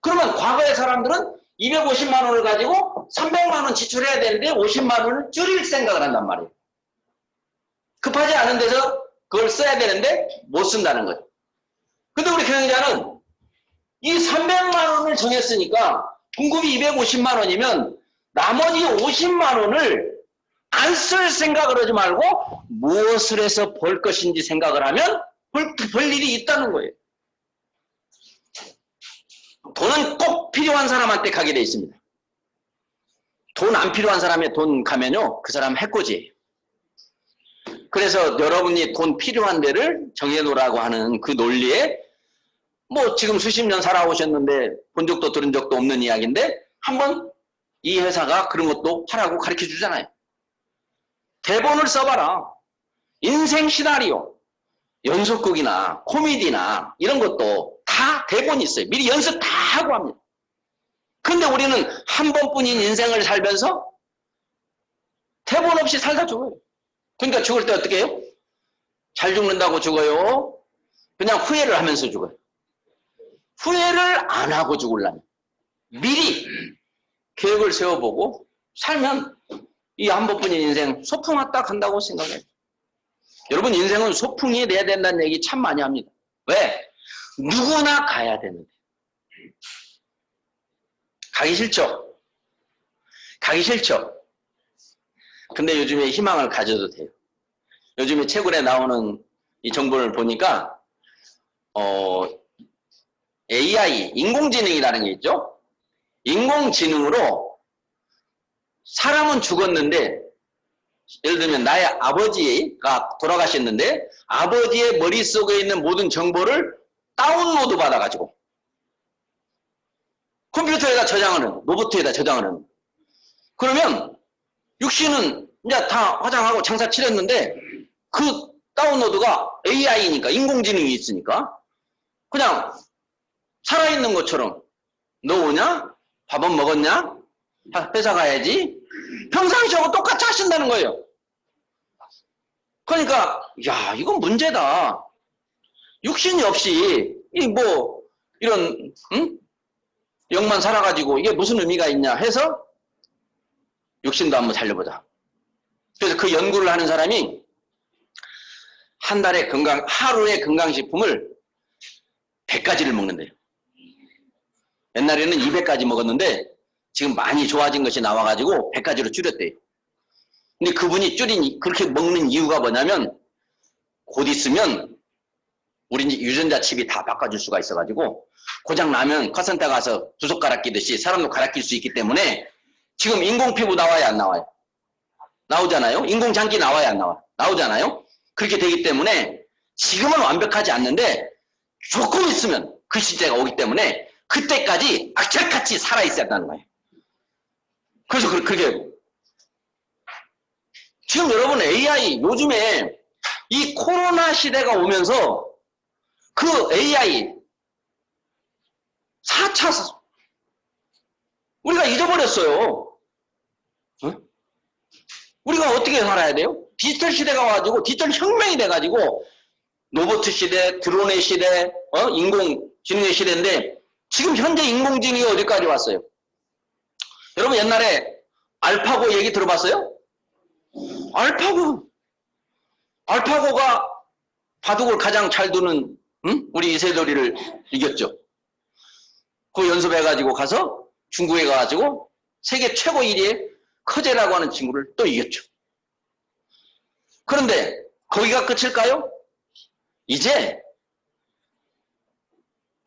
그러면 과거의 사람들은 250만 원을 가지고 300만 원 지출해야 되는데 50만 원을 줄일 생각을 한단 말이에요. 급하지 않은 데서 그걸 써야 되는데 못 쓴다는 거예요. 근데 우리 경영자는 이 300만 원을 정했으니까 공급이 250만 원이면 나머지 50만 원을 안 쓸 생각을 하지 말고 무엇을 해서 벌 것인지 생각을 하면 벌 일이 있다는 거예요. 돈은 꼭 필요한 사람한테 가게 돼 있습니다. 돈 안 필요한 사람의 돈 가면요, 그 사람 해코지예요. 그래서 여러분이 돈 필요한 데를 정해놓으라고 하는 그 논리에 뭐 지금 수십 년 살아오셨는데 본 적도 들은 적도 없는 이야기인데 한번 이 회사가 그런 것도 하라고 가르쳐 주잖아요. 대본을 써봐라. 인생 시나리오, 연속극이나 코미디나 이런 것도 다 대본이 있어요. 미리 연습 다 하고 합니다. 근데 우리는 한 번뿐인 인생을 살면서 대본 없이 살다 죽어요. 그러니까 죽을 때 어떻게 해요? 잘 죽는다고 죽어요? 그냥 후회를 하면서 죽어요. 후회를 안 하고 죽으려면 미리 계획을 세워보고 살면 이 한 번뿐인 인생 소풍 왔다 간다고 생각해요. 여러분 인생은 소풍이 돼야 된다는 얘기 참 많이 합니다. 왜? 누구나 가야 되는데. 가기 싫죠? 가기 싫죠? 근데 요즘에 희망을 가져도 돼요. 요즘에 최근에 나오는 이 정보를 보니까 AI, 인공지능이라는 게 있죠? 인공지능으로 사람은 죽었는데, 예를 들면 나의 아버지가 돌아가셨는데 아버지의 머릿속에 있는 모든 정보를 다운로드 받아가지고 컴퓨터에다 저장하는, 로봇에다 저장하는. 그러면 육신은 이제 다 화장하고 장사 치렀는데 그 다운로드가 AI니까, 인공지능이 있으니까 그냥 살아있는 것처럼, 너 오냐? 밥은 먹었냐? 회사 가야지. 평상시하고 똑같이 하신다는 거예요. 그러니까 야, 이건 문제다. 육신이 없이 이런 영만 살아가지고 이게 무슨 의미가 있냐 해서 육신도 한번 살려보자. 그래서 그 연구를 하는 사람이 한 달에 하루에 건강식품을 100가지를 먹는데요. 옛날에는 200가지 먹었는데 지금 많이 좋아진 것이 나와가지고 100가지로 줄였대요. 근데 그분이 그렇게 먹는 이유가 뭐냐면 곧 있으면 우리 이제 유전자 칩이 다 바꿔줄 수가 있어가지고 고장 나면 카센터 가서 주석 갈아 끼듯이 사람도 갈아 낄 수 있기 때문에 지금 인공 피부 나와야 안 나와요? 나오잖아요. 인공 장기 나와야 안 나와? 나오잖아요. 그렇게 되기 때문에 지금은 완벽하지 않는데 조금 있으면 그 시대가 오기 때문에 그때까지 악착같이 살아있어야 한다는 거예요. 그래서 그렇게 지금 여러분 AI 요즘에 이 코로나 시대가 오면서 그 AI 4차 우리가 잊어버렸어요. 우리가 어떻게 살아야 돼요? 디지털 시대가 와가지고 디지털 혁명이 돼가지고 로봇 시대, 드론의 시대, 인공지능의 시대인데 지금 현재 인공지능이 어디까지 왔어요? 여러분 옛날에 알파고 얘기 들어봤어요? 알파고가 바둑을 가장 잘 두는 우리 이세돌이를 이겼죠. 그 연습해가지고 가서 중국에 가가지고 세계 최고 1위의 커제라고 하는 친구를 또 이겼죠. 그런데 거기가 끝일까요? 이제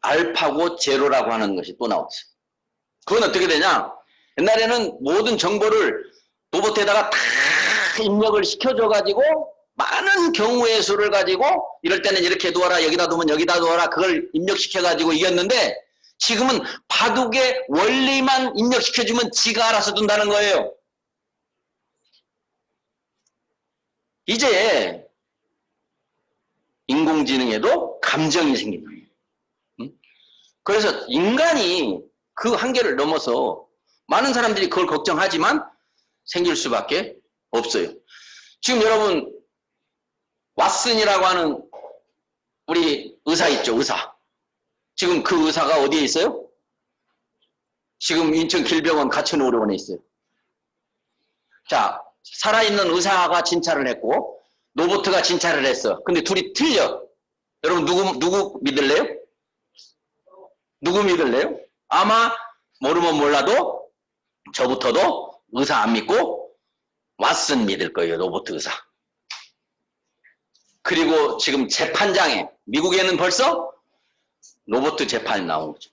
알파고 제로라고 하는 것이 또 나왔어요. 그건 어떻게 되냐? 옛날에는 모든 정보를 로봇에다가 다 입력을 시켜줘가지고 많은 경우의 수를 가지고 이럴 때는 이렇게 두어라, 여기다 두면 여기다 두어라, 그걸 입력시켜가지고 이겼는데 지금은 바둑의 원리만 입력시켜주면 지가 알아서 둔다는 거예요. 이제 인공지능에도 감정이 생긴다. 그래서 인간이 그 한계를 넘어서 많은 사람들이 그걸 걱정하지만 생길 수밖에 없어요. 지금 여러분 왓슨이라고 하는 우리 의사 있죠, 의사. 지금 그 의사가 어디에 있어요? 지금 인천 길병원 가천의료원에 있어요. 자, 살아있는 의사가 진찰을 했고 로봇가 진찰을 했어. 근데 둘이 틀려. 여러분 누구 믿을래요? 누구 믿을래요? 아마 모르면 몰라도 저부터도 의사 안 믿고 왓슨 믿을 거예요. 로봇 의사. 그리고 지금 재판장에 미국에는 벌써 로봇 재판이 나온 거죠.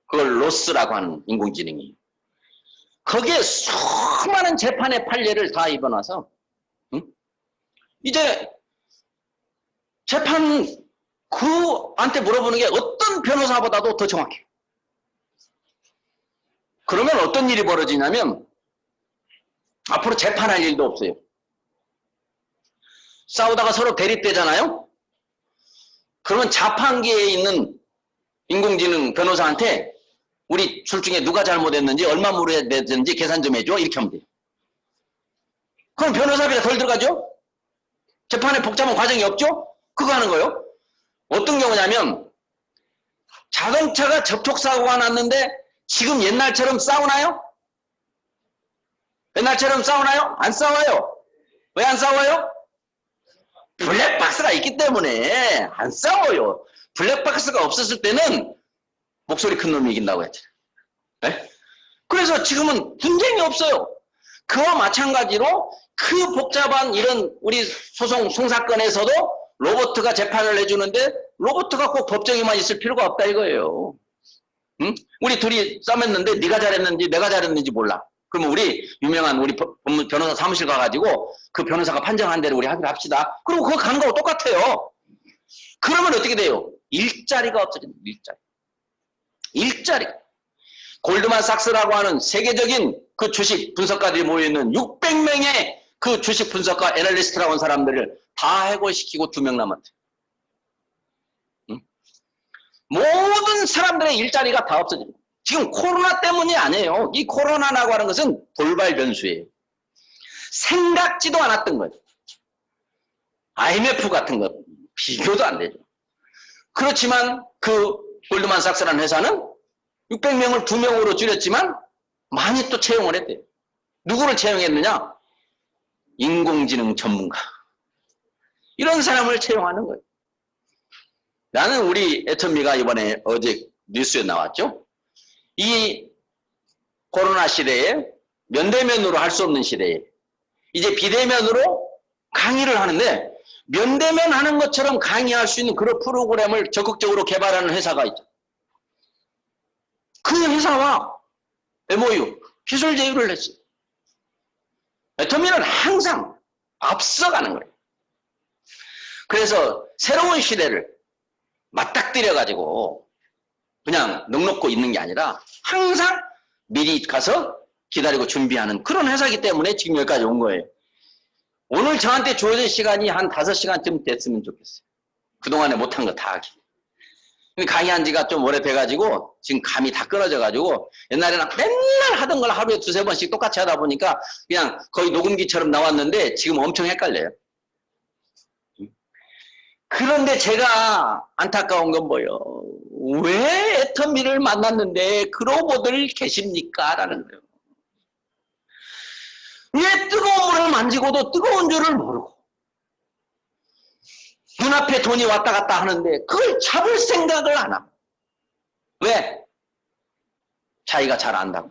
그걸 로스라고 하는 인공지능이에요. 거기에 수많은 재판의 판례를 다 입어놔서 이제 재판 그한테 물어보는 게 어떤 변호사보다도 더 정확해. 그러면 어떤 일이 벌어지냐면 앞으로 재판할 일도 없어요. 싸우다가 서로 대립되잖아요. 그러면 자판기에 있는 인공지능 변호사한테 우리 둘 중에 누가 잘못했는지 얼마 물어야 되는지 계산 좀 해줘 이렇게 하면 돼요. 그럼 변호사비가 덜 들어가죠? 재판에 복잡한 과정이 없죠? 그거 하는 거예요. 어떤 경우냐면 자동차가 접촉사고가 났는데 지금 옛날처럼 싸우나요? 옛날처럼 싸우나요? 안 싸워요. 왜 안 싸워요? 블랙박스가 있기 때문에 안 싸워요. 블랙박스가 없었을 때는 목소리 큰 놈이 이긴다고 했죠. 네? 그래서 지금은 분쟁이 없어요. 그와 마찬가지로 그 복잡한 이런 우리 송사건에서도 로봇가 재판을 해주는데 로봇가 꼭 법정에만 있을 필요가 없다 이거예요. 응? 우리 둘이 싸맸는데 네가 잘했는지 내가 잘했는지 몰라. 그러면 우리 유명한 우리 변호사 사무실 가가지고 그 변호사가 판정한 대로 우리 하기로 합시다. 그리고 그거 가는 거하고 똑같아요. 그러면 어떻게 돼요? 일자리가 없어진다. 일자리. 골드만삭스라고 하는 세계적인 그 주식 분석가들이 모여있는 600명의 그 주식 분석가 애널리스트라고 하는 사람들을 다 해고시키고 2명 남았대요. 응? 모든 사람들의 일자리가 다 없어집니다. 지금 코로나 때문이 아니에요. 이 코로나라고 하는 것은 돌발 변수예요. 생각지도 않았던 거예요. IMF 같은 거 비교도 안 되죠. 그렇지만 그 골드만삭스라는 회사는 600명을 2명으로 줄였지만 많이 또 채용을 했대요. 누구를 채용했느냐? 인공지능 전문가. 이런 사람을 채용하는 거예요. 나는 우리 애천미가 이번에 어제 뉴스에 나왔죠. 이 코로나 시대에 면대면으로 할 수 없는 시대에 이제 비대면으로 강의를 하는데 면대면 하는 것처럼 강의할 수 있는 그런 프로그램을 적극적으로 개발하는 회사가 있죠. 그 회사와 MOU, 기술 제휴를 했어요. 애터미는 항상 앞서가는 거예요. 그래서 새로운 시대를 맞닥뜨려가지고 그냥 넉넉고 있는 게 아니라 항상 미리 가서 기다리고 준비하는 그런 회사이기 때문에 지금 여기까지 온 거예요. 오늘 저한테 주어진 시간이 한 5시간쯤 됐으면 좋겠어요. 그동안에 못한 거 다 하기. 강의한 지가 좀 오래돼가지고 지금 감이 다 끊어져가지고 옛날에는 맨날 하던 걸 하루에 2-3번씩 똑같이 하다 보니까 그냥 거의 녹음기처럼 나왔는데 지금 엄청 헷갈려요. 그런데 제가 안타까운 건 뭐예요? 왜 애터미를 만났는데 그로보들 계십니까? 라는 거예요. 왜 뜨거운 물을 만지고도 뜨거운 줄을 모르고 눈앞에 돈이 왔다 갔다 하는데 그걸 잡을 생각을 안 하고. 왜? 자기가 잘 안다고.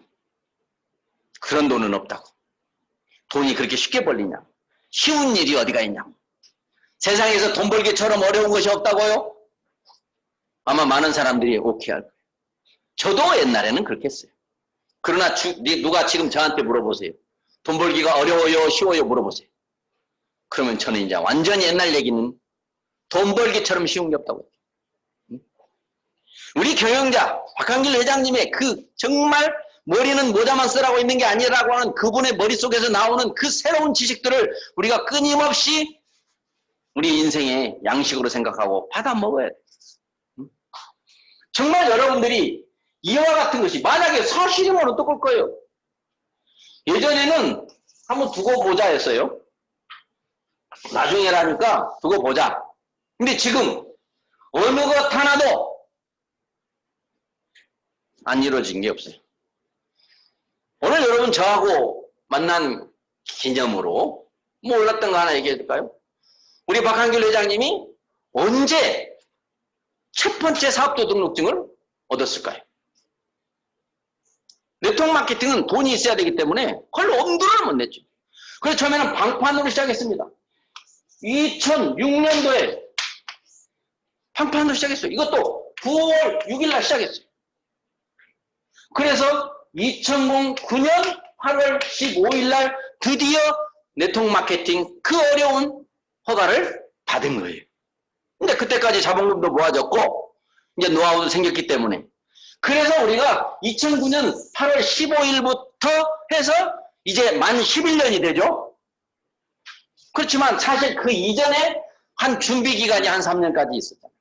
그런 돈은 없다고. 돈이 그렇게 쉽게 벌리냐. 쉬운 일이 어디가 있냐고. 세상에서 돈 벌기처럼 어려운 것이 없다고요? 아마 많은 사람들이 오케이 할 거예요. 저도 옛날에는 그렇게 했어요. 그러나 누가 지금 저한테 물어보세요. 돈 벌기가 어려워요, 쉬워요 물어보세요. 그러면 저는 이제 완전히 옛날 얘기는 돈 벌기처럼 쉬운 게 없다고. 우리 경영자 박한길 회장님의 그 정말 머리는 모자만 쓰라고 있는 게 아니라고 하는 그분의 머릿속에서 나오는 그 새로운 지식들을 우리가 끊임없이 우리 인생의 양식으로 생각하고 받아 먹어야 돼. 정말 여러분들이 이와 같은 것이 만약에 사실이면 어떡할 거예요? 예전에는 한번 두고 보자 했어요. 나중에라니까 두고 보자. 근데 지금 어느 것 하나도 안 이루어진 게 없어요. 오늘 여러분 저하고 만난 기념으로 뭐 올랐던 거 하나 얘기해 줄까요? 우리 박한길 회장님이 언제 첫 번째 사업도 등록증을 얻었을까요? 네트워크 마케팅은 돈이 있어야 되기 때문에 그걸 엄두를 못 냈죠. 그래서 처음에는 방판으로 시작했습니다. 2006년도에 방판으로 시작했어요. 이것도 9월 6일 날 시작했어요. 그래서 2009년 8월 15일 날 드디어 네트워크 마케팅 그 어려운 허가를 받은 거예요. 근데 그때까지 자본금도 모아졌고 이제 노하우도 생겼기 때문에 그래서 우리가 2009년 8월 15일부터 해서 이제 만 11년이 되죠. 그렇지만 사실 그 이전에 한 준비 기간이 한 3년까지 있었잖아요.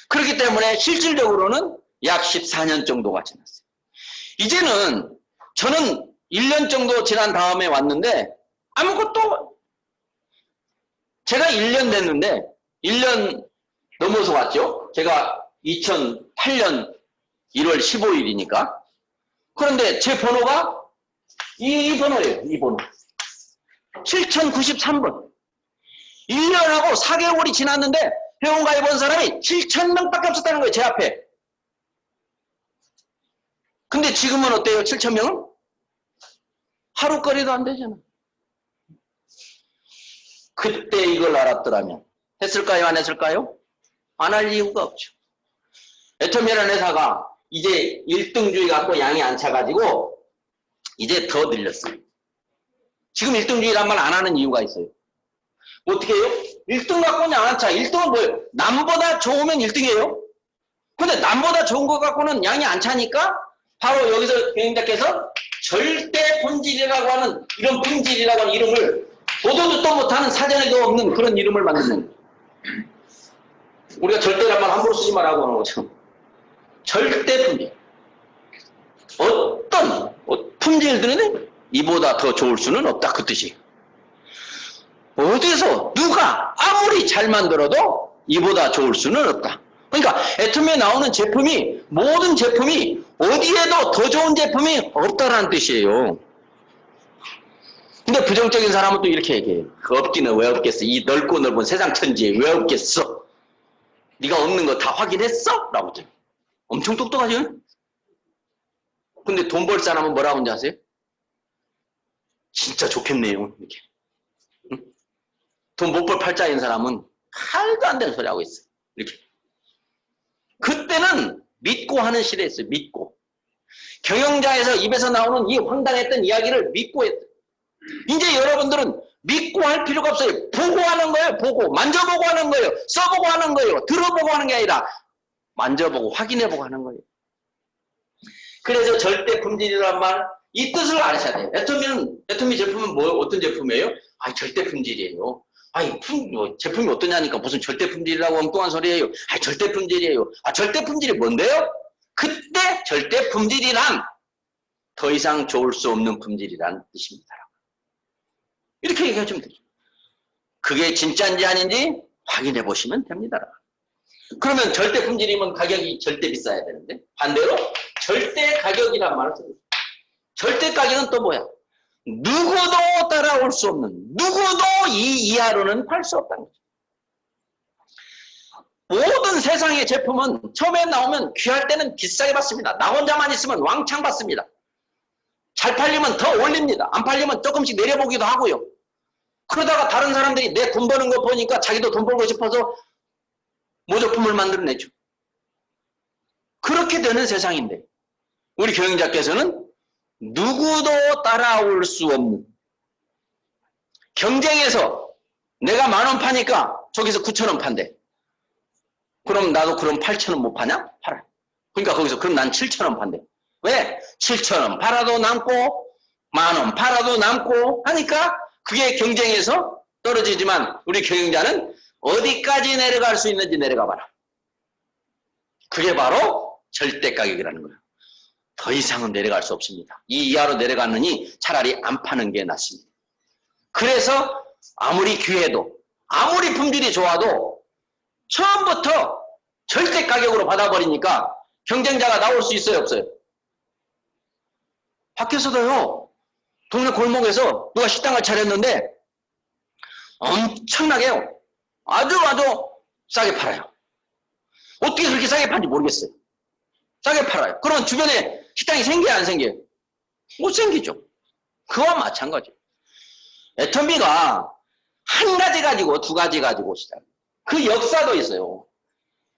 그렇기 때문에 실질적으로는 약 14년 정도가 지났어요. 이제는 저는 1년 정도 지난 다음에 왔는데 아무것도 제가 1년 됐는데 1년 넘어서 왔죠. 제가 2008년 1월 15일이니까. 그런데 제 번호가 이 번호예요. 이 번호. 7093번. 1년하고 4개월이 지났는데 회원가입한 사람이 7,000명밖에 없었다는 거예요. 제 앞에. 근데 지금은 어때요? 7,000명은? 하루거리도 안 되잖아. 그때 이걸 알았더라면 했을까요? 안 했을까요? 안 할 이유가 없죠. 애터미라는 회사가 이제 1등주의 갖고 양이 안 차가지고 이제 더 늘렸어요. 지금 1등주의란 말 안 하는 이유가 있어요. 어떻게 해요? 1등 갖고는 양 안 차. 1등은 뭐예요? 남보다 좋으면 1등이에요. 근데 남보다 좋은 거 갖고는 양이 안 차니까 바로 여기서 경영자께서 절대 품질이라고 하는 이런 품질이라고 하는 이름을 보도 듣도 못하는 사전에도 없는 그런 이름을 만드는 거예요. 우리가 절대란 말 함부로 쓰지 말라고 하는 거죠. 절대 품질. 어떤 품질들은 이보다 더 좋을 수는 없다 그 뜻이에요. 어디서 누가 아무리 잘 만들어도 이보다 좋을 수는 없다. 그러니까 애터미에 나오는 제품이 모든 제품이 어디에도 더 좋은 제품이 없다라는 뜻이에요. 근데 부정적인 사람은 또 이렇게 얘기해요. 그 없기는 왜 없겠어? 이 넓고 넓은 세상 천지에 왜 없겠어? 네가 없는 거 다 확인했어? 라고 하죠. 엄청 똑똑하죠? 근데 돈 벌 사람은 뭐라고 하는지 아세요? 진짜 좋겠네요. 이렇게. 돈 못 벌 팔자인 사람은 말도 안 되는 소리 하고 있어. 이렇게. 그때는 믿고 하는 시대였어요. 믿고. 경영자에서 입에서 나오는 이 황당했던 이야기를 믿고 했어요. 이제 여러분들은 믿고 할 필요가 없어요. 보고 하는 거예요. 보고. 만져보고 하는 거예요. 써보고 하는 거예요. 들어보고 하는 게 아니라 만져보고 확인해보고 하는 거예요. 그래서 절대 품질이란 말, 이 뜻을 아셔야 돼요. 애터미 제품은 어떤 제품이에요? 절대 품질이에요. 제품이 어떠냐니까 무슨 절대 품질이라고 엉뚱한 소리예요. 절대 품질이에요. 절대 품질이 뭔데요? 그때 절대 품질이란 더 이상 좋을 수 없는 품질이란 뜻입니다. 이렇게 얘기하시면 되죠. 그게 진짜인지 아닌지 확인해 보시면 됩니다. 그러면 절대 품질이면 가격이 절대 비싸야 되는데 반대로 절대 가격이란 말을 써요. 절대 가격은 또 뭐야? 누구도 따라올 수 없는, 누구도 이 이하로는 팔 수 없다는 거죠. 모든 세상의 제품은 처음에 나오면 귀할 때는 비싸게 받습니다. 나 혼자만 있으면 왕창 받습니다. 잘 팔리면 더 올립니다. 안 팔리면 조금씩 내려보기도 하고요. 그러다가 다른 사람들이 내 돈 버는 거 보니까 자기도 돈 벌고 싶어서 모조품을 만들어내죠. 그렇게 되는 세상인데 우리 경영자께서는 누구도 따라올 수 없는 경쟁에서 내가 10,000원 파니까 저기서 9,000원 판대. 그럼 나도 그럼 8,000원 못 파냐? 팔아요. 그러니까 거기서 그럼 난 7,000원 판대. 왜? 7,000원 팔아도 남고 10,000원 팔아도 남고 하니까 그게 경쟁에서 떨어지지만 우리 경영자는 어디까지 내려갈 수 있는지 내려가 봐라. 그게 바로 절대 가격이라는 거예요. 더 이상은 내려갈 수 없습니다. 이 이하로 내려가느니 차라리 안 파는 게 낫습니다. 그래서 아무리 귀해도 아무리 품질이 좋아도 처음부터 절대 가격으로 받아버리니까 경쟁자가 나올 수 있어요, 없어요? 밖에서도요. 동네 골목에서 누가 식당을 차렸는데 엄청나게요. 아주 싸게 팔아요. 어떻게 그렇게 싸게 파는지 모르겠어요. 싸게 팔아요. 그러면 주변에 식당이 생겨요, 안 생겨요? 못 생기죠. 그와 마찬가지예요. 애터미가 한 가지 가지고 두 가지 가지고 시작. 그 역사도 있어요.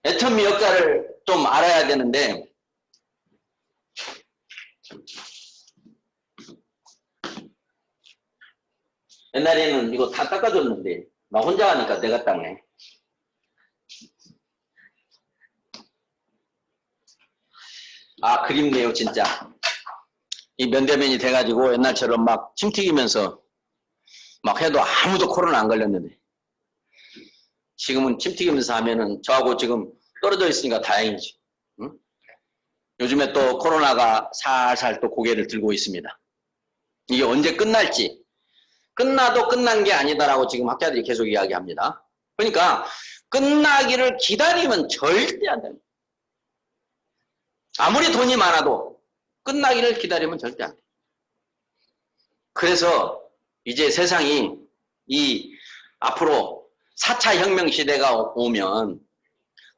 애터미 역사를 좀 알아야 되는데 옛날에는 이거 다 닦아줬는데 나 혼자 하니까 내가 닦네. 그립네요 진짜. 이 면대면이 돼가지고 옛날처럼 막 침 튀기면서 막 해도 아무도 코로나 안 걸렸는데 지금은 침 튀기면서 하면은 저하고 지금 떨어져 있으니까 다행이지. 응? 요즘에 또 코로나가 살살 또 고개를 들고 있습니다. 이게 언제 끝날지 끝나도 끝난 게 아니다라고 지금 학자들이 계속 이야기합니다. 그러니까 끝나기를 기다리면 절대 안 됩니다. 아무리 돈이 많아도 끝나기를 기다리면 절대 안 돼요. 그래서 이제 세상이 이 앞으로 4차 혁명 시대가 오면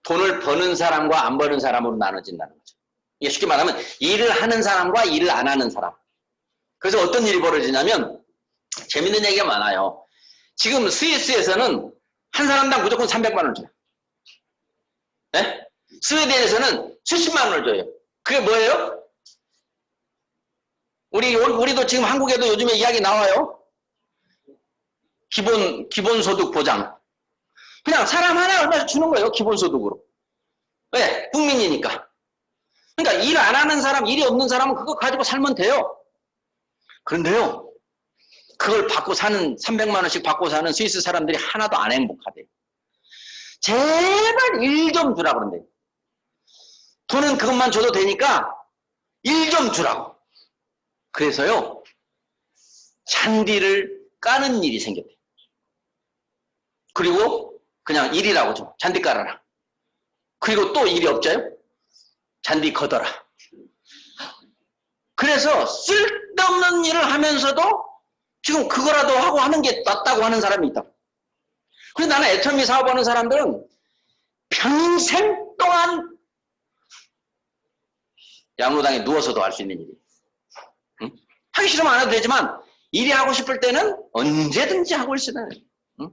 돈을 버는 사람과 안 버는 사람으로 나눠진다는 거죠. 이게 쉽게 말하면 일을 하는 사람과 일을 안 하는 사람. 그래서 어떤 일이 벌어지냐면 재밌는 얘기가 많아요. 지금 스위스에서는 한 사람당 무조건 300만 원 줘요. 네? 스웨덴에서는 수십만 원을 줘요. 그게 뭐예요? 우리도 지금 한국에도 요즘에 이야기 나와요. 기본소득 보장. 그냥 사람 하나에 얼마씩 주는 거예요. 기본소득으로. 왜? 국민이니까. 그러니까 일 안 하는 사람, 일이 없는 사람은 그거 가지고 살면 돼요. 그런데요. 그걸 받고 사는 300만 원씩 받고 사는 스위스 사람들이 하나도 안 행복하대. 제발 일 좀 주라 그런대. 돈은 그것만 줘도 되니까 일 좀 주라고. 그래서요. 잔디를 까는 일이 생겼대. 그리고 그냥 일이라고 좀 잔디 깔아라. 그리고 또 일이 없자요? 잔디 걷어라. 그래서 쓸데없는 일을 하면서도 지금 그거라도 하고 하는 게 낫다고 하는 사람이 있다. 그래서 나는 애터미 사업하는 사람들은 평생 동안 양로당에 누워서도 할 수 있는 일이에요. 응? 하기 싫으면 안 해도 되지만 일이 하고 싶을 때는 언제든지 하고 있어요. 응?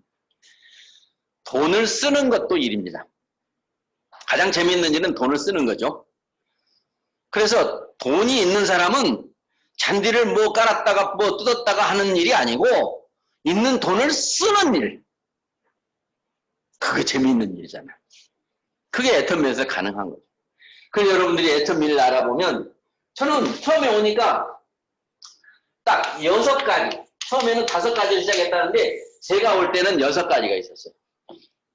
돈을 쓰는 것도 일입니다. 가장 재미있는 일은 돈을 쓰는 거죠. 그래서 돈이 있는 사람은 잔디를 뭐 깔았다가 뭐 뜯었다가 하는 일이 아니고 있는 돈을 쓰는 일. 그게 재미있는 일이잖아요. 그게 애터미에서 가능한 거죠. 그래서 여러분들이 애터미를 알아보면 저는 처음에 오니까 딱 6가지, 처음에는 5가지를 시작했다는데 제가 올 때는 6가지가 있었어요.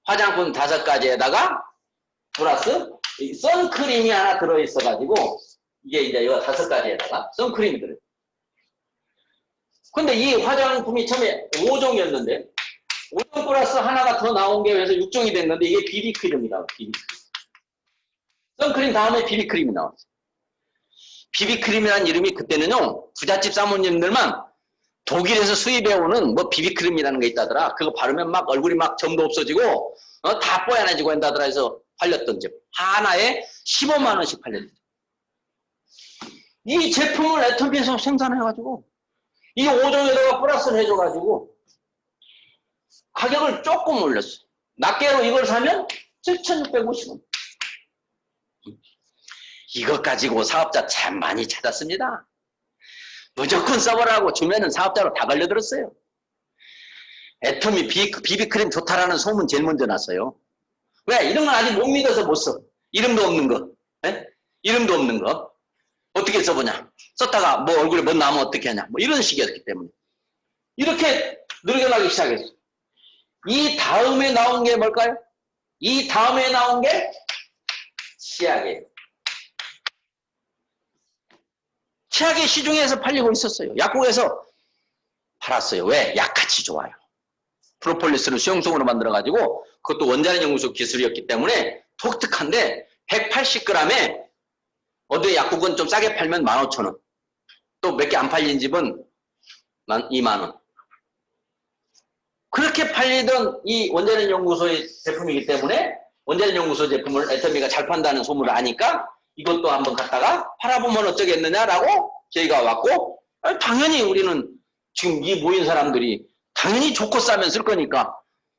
화장품 5가지에다가 플러스 선크림이 하나 들어있어가지고 이게 이제 이 5가지에다가 선크림이 들어요. 근데 이 화장품이 처음에 5종이었는데 5종 플러스 하나가 더 나온 게 그래서 6종이 됐는데 이게 비비크림이라고. 비비크림. 선크림 다음에 비비크림이 나왔어요. 비비크림이라는 이름이 그때는요 부잣집 사모님들만 독일에서 수입해오는 뭐 비비크림이라는 게 있다더라. 그거 바르면 막 얼굴이 막 점도 없어지고 다 뽀얀해지고 한다더라 해서 팔렸던 제품. 하나에 15만 원씩 팔렸죠. 이 제품을 애터미에서 생산해가지고 이 5종에다가 플러스를 해줘가지고 가격을 조금 올렸어요. 낱개로 이걸 사면 7,650원. 이것 가지고 사업자 참 많이 찾았습니다. 무조건 써보라고 주면은 사업자로 다 걸려들었어요. 애터미 비비크림 좋다라는 소문 제일 먼저 났어요. 왜? 이런 건 아직 못 믿어서 못 써. 이름도 없는 거. 네? 이름도 없는 거. 어떻게 써보냐. 썼다가 뭐 얼굴에 뭐 나면 어떻게 하냐. 뭐 이런 식이었기 때문에. 이렇게 늘어나기 시작했어요. 이 다음에 나온 게 뭘까요? 이 다음에 나온 게 치약이에요. 치약이 시중에서 팔리고 있었어요. 약국에서 팔았어요. 왜? 약같이 좋아요. 프로폴리스를 수용성으로 만들어가지고 그것도 원자력 연구소 기술이었기 때문에 독특한데 180g에 어디 약국은 좀 싸게 팔면 15,000원. 또 몇 개 안 팔린 집은 20,000원. 그렇게 팔리던 이 원자력 연구소의 제품이기 때문에 원자력 연구소 제품을 애터미가 잘 판다는 소문을 아니까 이것도 한번 갖다가 팔아보면 어쩌겠느냐라고 저희가 왔고 당연히 우리는 지금 이 모인 사람들이 당연히 좋고 싸면 쓸 거니까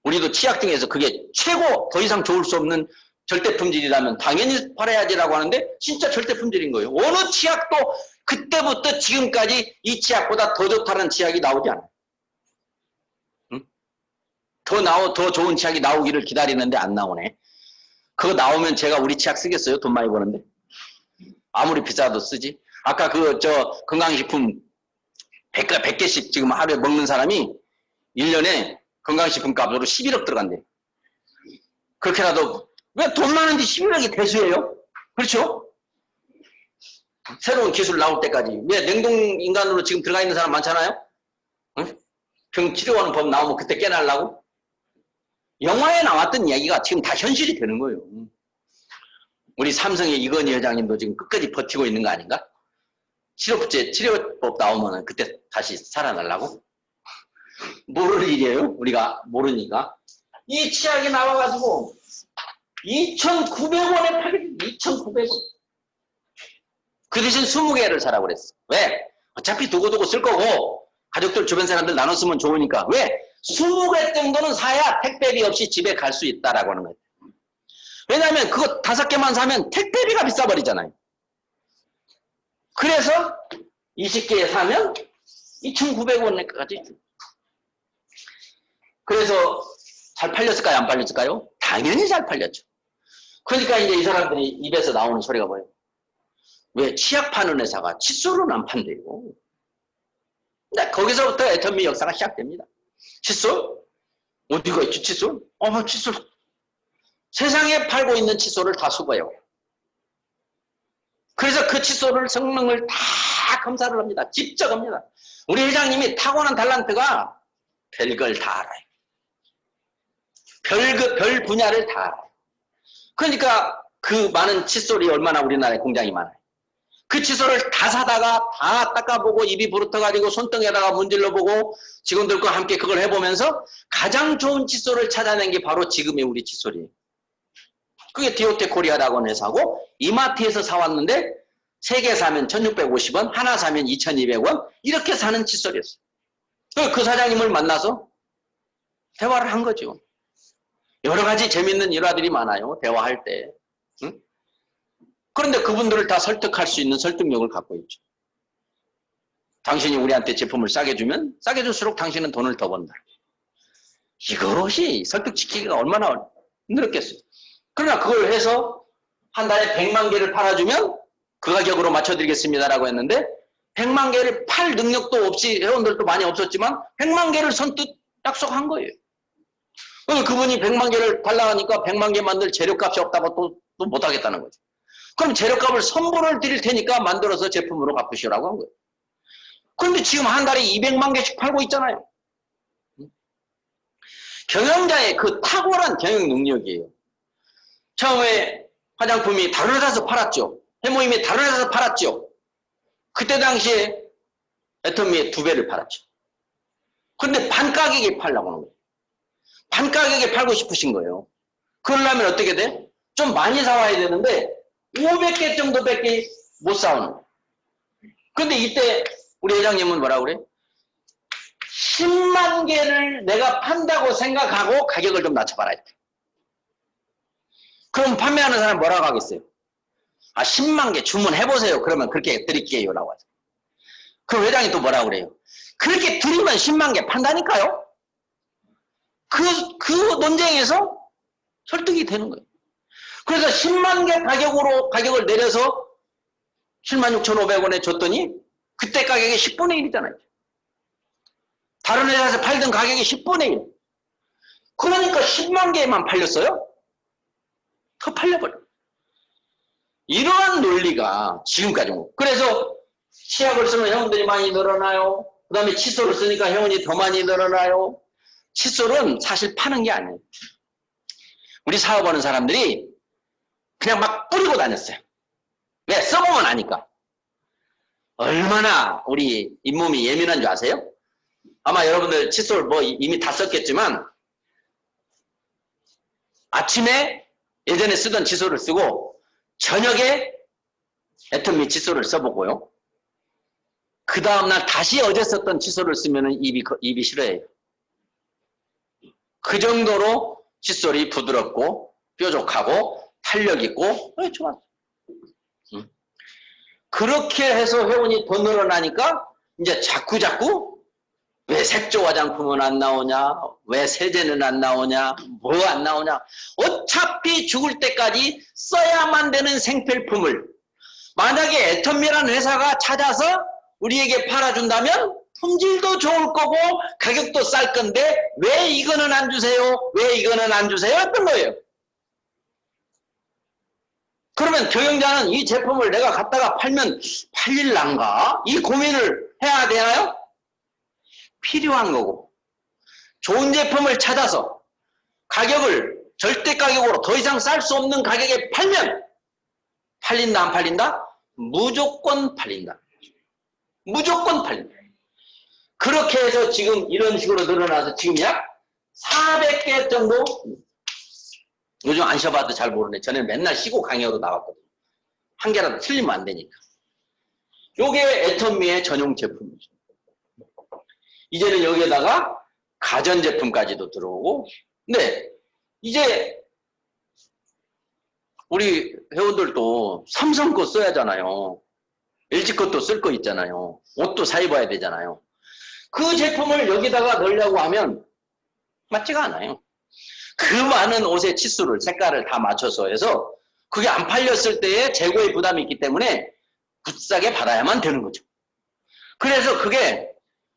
우리도 치약 중에서 그게 최고 더 이상 좋을 수 없는 절대 품질이라면 당연히 팔아야지라고 하는데 진짜 절대 품질인 거예요. 어느 치약도 그때부터 지금까지 이 치약보다 더 좋다는 치약이 나오지 않아요. 응? 더 좋은 치약이 나오기를 기다리는데 안 나오네. 그거 나오면 제가 우리 치약 쓰겠어요? 돈 많이 버는데. 아무리 비싸도 쓰지. 아까 건강식품 100개씩 지금 하루에 먹는 사람이 1년에 건강식품 값으로 11억 들어간대. 그렇게라도 왜 돈 많은데 11억이 대수예요? 그렇죠? 새로운 기술 나올 때까지. 왜 냉동인간으로 지금 들어가 있는 사람 많잖아요? 응? 병 치료하는 법 나오면 그때 깨달라고? 영화에 나왔던 이야기가 지금 다 현실이 되는 거예요. 우리 삼성의 이건희 회장님도 지금 끝까지 버티고 있는 거 아닌가? 치료법 나오면 그때 다시 살아나려고? 모를 일이에요. 우리가 모르니까. 이 치약이 나와가지고 2,900원에 팔겠지. 2,900원. 그 대신 20개를 사라고 그랬어. 왜? 어차피 두고두고 쓸 거고 가족들 주변 사람들 나눠 쓰면 좋으니까. 왜? 20개 정도는 사야 택배비 없이 집에 갈 수 있다라고 하는 거예요. 왜냐하면 그거 5개만 사면 택배비가 비싸버리잖아요. 그래서 20개 사면 2,900원까지. 그래서 잘 팔렸을까요? 안 팔렸을까요? 당연히 잘 팔렸죠. 그러니까 이제 이 사람들이 입에서 나오는 소리가 뭐예요? 왜 치약 파는 회사가 칫솔은 안 판대요? 거기서부터 애터미 역사가 시작됩니다. 칫솔? 어디가 있지, 칫솔? 칫솔. 세상에 팔고 있는 칫솔을 다 수거해요. 그래서 그 칫솔을 성능을 다 검사를 합니다. 직접 합니다. 우리 회장님이 타고난 달란트가 별걸 다 알아요. 별 분야를 다 알아요. 그러니까 그 많은 칫솔이 얼마나 우리나라에 공장이 많아요. 그 칫솔을 다 사다가 다 닦아보고 입이 부르터가지고 손등에다가 문질러보고 직원들과 함께 그걸 해보면서 가장 좋은 칫솔을 찾아낸 게 바로 지금의 우리 칫솔이에요. 그게 디오테 코리아라고 하는 회사고 이마트에서 사왔는데 3개 사면 1,650원, 하나 사면 2,200원 이렇게 사는 칫솔이었어요. 그 사장님을 만나서 대화를 한 거죠. 여러 가지 재밌는 일화들이 많아요. 대화할 때. 응? 그런데 그분들을 다 설득할 수 있는 설득력을 갖고 있죠. 당신이 우리한테 제품을 싸게 주면 싸게 줄수록 당신은 돈을 더 번다. 이것이 설득시키기가 얼마나 힘들었겠어요. 그러나 그걸 해서 한 달에 100만 개를 팔아주면 그 가격으로 맞춰드리겠습니다라고 했는데 100만 개를 팔 능력도 없이 회원들도 많이 없었지만 100만 개를 선뜻 약속한 거예요. 그분이 100만 개를 달라 하니까 100만 개 만들 재료값이 없다고 또 못하겠다는 거죠. 그럼 재료값을 선불을 드릴 테니까 만들어서 제품으로 갚으시라고 한 거예요. 그런데 지금 한 달에 200만 개씩 팔고 있잖아요. 경영자의 그 탁월한 경영 능력이에요. 처음에 화장품이 다른 회사에서 팔았죠. 해모임이 다른 회사에서 팔았죠. 그때 당시에 애터미의 2배를 팔았죠. 그런데 반 가격에 팔려고 하는 거예요. 반 가격에 팔고 싶으신 거예요. 그러려면 어떻게 돼? 좀 많이 사와야 되는데 500개 정도밖에 못 사오는 거예요. 그런데 이때 우리 회장님은 뭐라고 그래? 10만 개를 내가 판다고 생각하고 가격을 좀 낮춰봐라. 그럼 판매하는 사람 뭐라고 하겠어요? 10만 개 주문해보세요. 그러면 그렇게 드릴게요. 라고 하죠. 그럼 회장이 또 뭐라고 그래요? 그렇게 드리면 10만 개 판다니까요? 그 논쟁에서 설득이 되는 거예요. 그래서 10만 개 가격을 내려서 76,500원에 줬더니 그때 가격이 10분의 1이잖아요. 다른 회사에서 팔던 가격이 10분의 1. 그러니까 10만 개만 팔렸어요. 더 팔려버려. 이러한 논리가 지금까지 오고. 그래서 치약을 쓰는 회원들이 많이 늘어나요. 그 다음에 칫솔을 쓰니까 회원이 더 많이 늘어나요. 칫솔은 사실 파는 게 아니에요. 우리 사업하는 사람들이 그냥 막 뿌리고 다녔어요. 왜? 써보면 아니까. 얼마나 우리 잇몸이 예민한 줄 아세요? 아마 여러분들 칫솔 뭐 이미 다 썼겠지만 아침에 예전에 쓰던 칫솔을 쓰고 저녁에 애터미 칫솔을 써보고요. 그 다음날 다시 어제 썼던 칫솔을 쓰면 입이 싫어해요. 그 정도로 칫솔이 부드럽고 뾰족하고 탄력 있고 좋아. 그렇게 해서 회원이 더 늘어나니까 이제 자꾸 왜 색조 화장품은 안 나오냐, 왜 세제는 안 나오냐, 뭐 안 나오냐. 어차피 죽을 때까지 써야만 되는 생필품을 만약에 애터미라는 회사가 찾아서 우리에게 팔아준다면 품질도 좋을 거고 가격도 쌀 건데 왜 이거는 안 주세요? 왜 이거는 안 주세요? 했던 거예요. 그러면 경영자는 이 제품을 내가 갖다가 팔면 팔릴란가? 이 고민을 해야 되나요? 필요한 거고 좋은 제품을 찾아서 가격을 절대 가격으로 더 이상 쌀 수 없는 가격에 팔면 팔린다 안 팔린다? 무조건 팔린다. 무조건 팔린다. 그렇게 해서 지금 이런 식으로 늘어나서 지금 약 400개 정도 요즘 안 쉬어봐도 잘 모르네. 전에 맨날 쉬고 강의하러 나왔거든요. 한 개라도 틀리면 안 되니까. 요게 애터미의 전용 제품이죠. 이제는 여기에다가 가전제품까지도 들어오고 근데 이제 우리 회원들도 삼성 거 써야 하잖아요. LG 것도 쓸 거 있잖아요. 옷도 사 입어야 되잖아요. 그 제품을 여기다가 넣으려고 하면 맞지가 않아요. 그 많은 옷의 치수를, 색깔을 다 맞춰서 해서 그게 안 팔렸을 때에 재고의 부담이 있기 때문에 굿싸게 받아야만 되는 거죠. 그래서 그게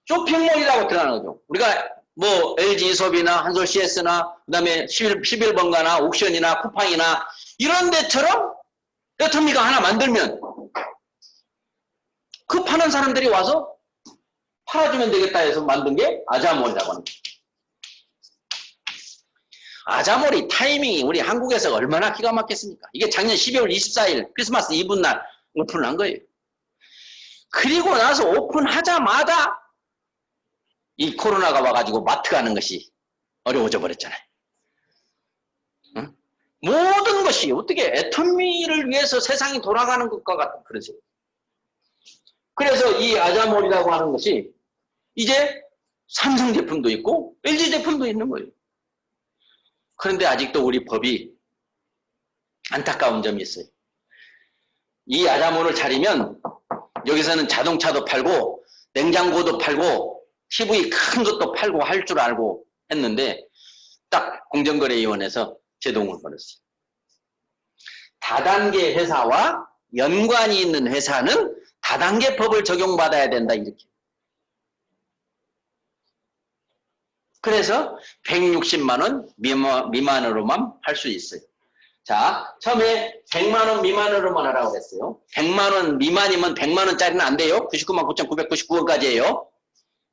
쇼핑몰이라고 들어가는 거죠. 우리가 뭐 LG 이솝이나 한솔 CS나 그다음에 11번가나 옥션이나 쿠팡이나 이런 데처럼 애터미가 하나 만들면 그 파는 사람들이 와서 팔아주면 되겠다 해서 만든 게 아자몰이라고 하는 거예요. 아자몰이 타이밍이 우리 한국에서 얼마나 기가 막혔습니까? 이게 작년 12월 24일 크리스마스 이브 날 오픈을 한 거예요. 그리고 나서 오픈하자마자 이 코로나가 와가지고 마트 가는 것이 어려워져 버렸잖아요. 응? 모든 것이 어떻게 애터미를 위해서 세상이 돌아가는 것과 같은 그러죠. 그래서 이 아자몰이라고 하는 것이 이제 삼성 제품도 있고 LG 제품도 있는 거예요. 그런데 아직도 우리 법이 안타까운 점이 있어요. 이 아자몰을 차리면 여기서는 자동차도 팔고 냉장고도 팔고 TV 큰 것도 팔고 할 줄 알고 했는데 딱 공정거래위원회에서 제동을 걸었어요. 다단계 회사와 연관이 있는 회사는 다단계 법을 적용받아야 된다 이렇게. 그래서 160만 원 미만으로만 할 수 있어요. 자, 처음에 100만 원 미만으로만 하라고 했어요. 100만 원 미만이면 100만 원짜리는 안 돼요. 99만 9,999원까지예요.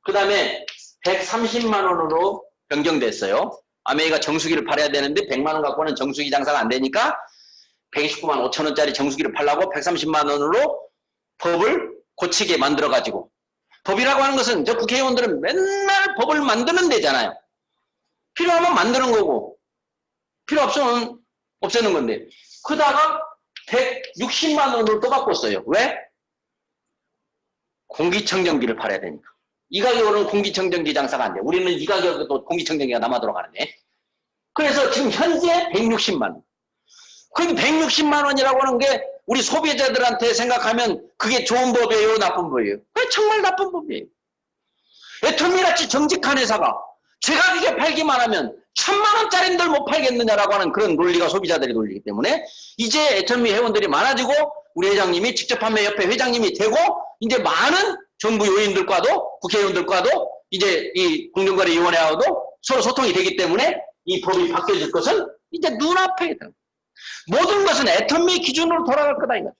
그 다음에 130만 원으로 변경됐어요. 아메이가 정수기를 팔아야 되는데 100만 원 갖고는 정수기 장사가 안 되니까 129만 5천 원짜리 정수기를 팔라고 130만 원으로 법을 고치게 만들어가지고, 법이라고 하는 것은 저 국회의원들은 맨날 법을 만드는 데잖아요. 필요하면 만드는 거고 필요 없으면 없애는 건데, 그러다가 160만 원으로 또 바꿨어요. 왜? 공기청정기를 팔아야 되니까. 이 가격으로는 공기청정기 장사가 안 돼. 우리는 이 가격에도 공기청정기가 남아 들어가는데. 그래서 지금 현재 160만 원. 그럼 160만 원이라고 하는 게 우리 소비자들한테 생각하면 그게 좋은 법이에요, 나쁜 법이에요? 그게 정말 나쁜 법이에요. 애터미같이 정직한 회사가 제 가격에 팔기만 하면 1000만 원짜리인들 못 팔겠느냐라고 하는 그런 논리가 소비자들의 논리이기 때문에 이제 애터미 회원들이 많아지고 우리 회장님이 직접 판매협회 회장님이 되고 이제 많은 정부 요인들과도 국회의원들과도 이제 이 공정거래위원회하고도 서로 소통이 되기 때문에 이 법이 바뀌어질 것은 이제 눈앞에 있다. 모든 것은 애터미 기준으로 돌아갈 거다 이거죠.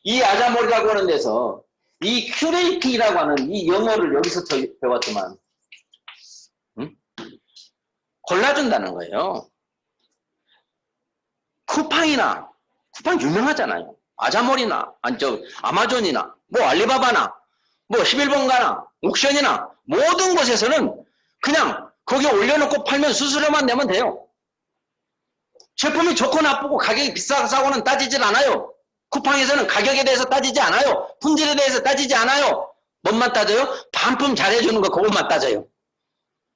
이 아자몰이라고 하는 데서 이 큐레이팅이라고 하는 이 영어를 여기서 배웠지만 골라준다는 거예요. 쿠팡 유명하잖아요. 아자몰이나 아마존이나 뭐 알리바바나 뭐 11번가나 옥션이나 모든 곳에서는 그냥 거기에 올려놓고 팔면 수수료만 내면 돼요. 제품이 좋고 나쁘고 가격이 비싸고는 따지질 않아요. 쿠팡에서는 가격에 대해서 따지지 않아요. 품질에 대해서 따지지 않아요. 뭔만 따져요? 반품 잘해주는 거 그것만 따져요.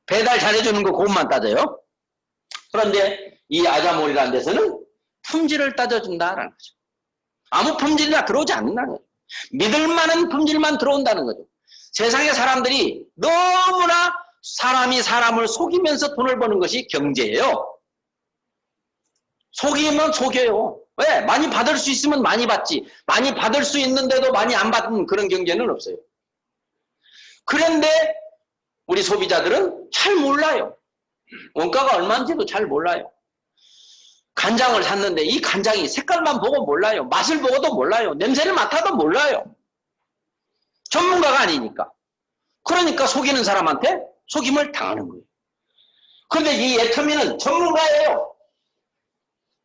배달 잘해주는 거 그것만 따져요. 그런데 이 아자몰이라는 데서는 품질을 따져준다라는 거죠. 아무 품질이나 들어오지 않는다는 거죠. 믿을 만한 품질만 들어온다는 거죠. 세상의 사람들이 너무나 사람이 사람을 속이면서 돈을 버는 것이 경제예요. 속이면 속여요. 왜? 많이 받을 수 있으면 많이 받지. 많이 받을 수 있는데도 많이 안 받는 그런 경제는 없어요. 그런데 우리 소비자들은 잘 몰라요. 원가가 얼마인지도 잘 몰라요. 간장을 샀는데 이 간장이 색깔만 보고 몰라요. 맛을 보고도 몰라요. 냄새를 맡아도 몰라요. 전문가가 아니니까. 그러니까 속이는 사람한테 속임을 당하는 거예요. 그런데 이 애터미는 전문가예요.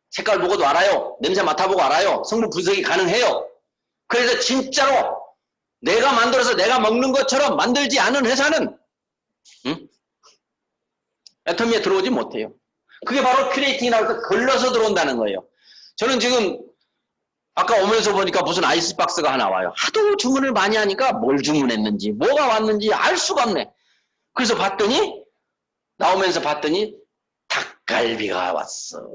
색깔 보고도 알아요. 냄새 맡아보고 알아요. 성분 분석이 가능해요. 그래서 진짜로 내가 만들어서 내가 먹는 것처럼 만들지 않은 회사는 애터미에 들어오지 못해요. 그게 바로 큐레이팅이라고 해서 걸러서 들어온다는 거예요. 저는 지금 아까 오면서 보니까 무슨 아이스박스가 하나 와요. 하도 주문을 많이 하니까 뭘 주문했는지 뭐가 왔는지 알 수가 없네. 그래서 나오면서 봤더니 닭갈비가 왔어.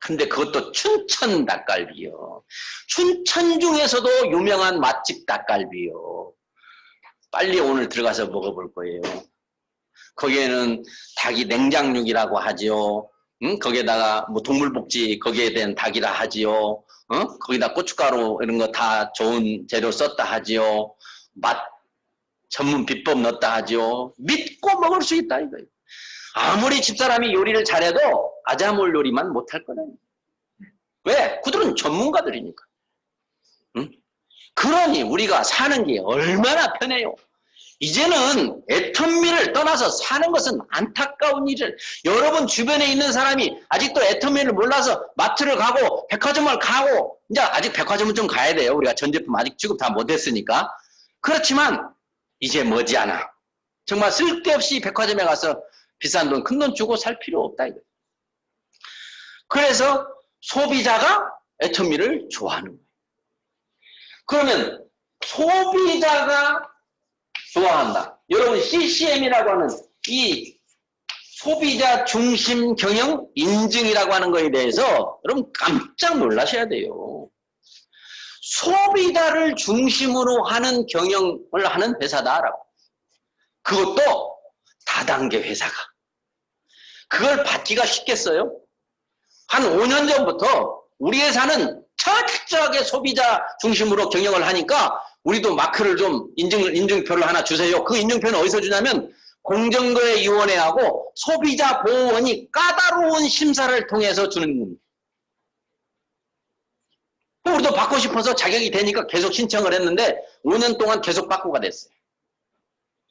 근데 그것도 춘천 닭갈비요. 춘천 중에서도 유명한 맛집 닭갈비요. 빨리 오늘 들어가서 먹어볼 거예요. 거기에는 닭이 냉장육이라고 하지요. 응? 거기에다가 뭐 동물복지 거기에 대한 닭이라 하지요. 거기다 고춧가루 이런 거 다 좋은 재료 썼다 하지요. 맛 전문 비법 넣었다 하지요. 믿고 먹을 수 있다 이거예요. 아무리 집사람이 요리를 잘해도 아자몰 요리만 못할 거라니. 왜? 그들은 전문가들이니까. 응? 그러니 우리가 사는 게 얼마나 편해요. 이제는 애터미를 떠나서 사는 것은 안타까운 일을. 여러분 주변에 있는 사람이 아직도 애터미를 몰라서 마트를 가고 백화점을 가고, 이제 아직 백화점은 좀 가야 돼요. 우리가 전 제품 아직 취급 다 못했으니까. 그렇지만 이제 머지않아 정말 쓸데없이 백화점에 가서 비싼 돈, 큰 돈 주고 살 필요 없다 이거예요. 그래서 소비자가 애터미를 좋아하는 거예요. 그러면 소비자가 좋아한다. 여러분 CCM이라고 하는 이 소비자 중심 경영 인증이라고 하는 거에 대해서 여러분 깜짝 놀라셔야 돼요. 소비자를 중심으로 하는 경영을 하는 회사다라고. 그것도 다단계 회사가. 그걸 받기가 쉽겠어요? 한 5년 전부터 우리 회사는 철저하게 소비자 중심으로 경영을 하니까 우리도 마크를 좀 인증표를 하나 주세요. 그 인증표는 어디서 주냐면 공정거래위원회하고 소비자보호원이 까다로운 심사를 통해서 주는 겁니다. 우리도 받고 싶어서 자격이 되니까 계속 신청을 했는데 5년 동안 계속 받고가 됐어요.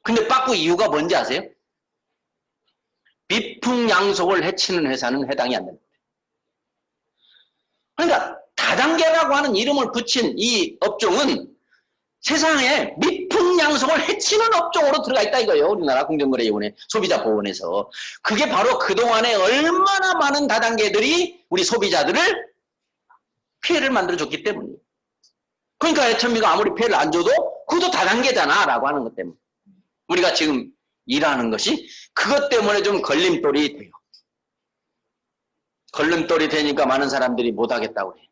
근데 받고 이유가 뭔지 아세요? 미풍양속을 해치는 회사는 해당이 안 됩니다. 그러니까 다단계라고 하는 이름을 붙인 이 업종은 세상에 미풍양속을 해치는 업종으로 들어가 있다 이거예요. 우리나라 공정거래위원회 소비자보호원에서. 그게 바로 그동안에 얼마나 많은 다단계들이 우리 소비자들을 피해를 만들어줬기 때문이에요. 그러니까 애터미가 아무리 피해를 안 줘도 그것도 다단계잖아 라고 하는 것 때문에 우리가 지금 일하는 것이 그것 때문에 좀 걸림돌이 돼요. 걸림돌이 되니까 많은 사람들이 못하겠다고 해요.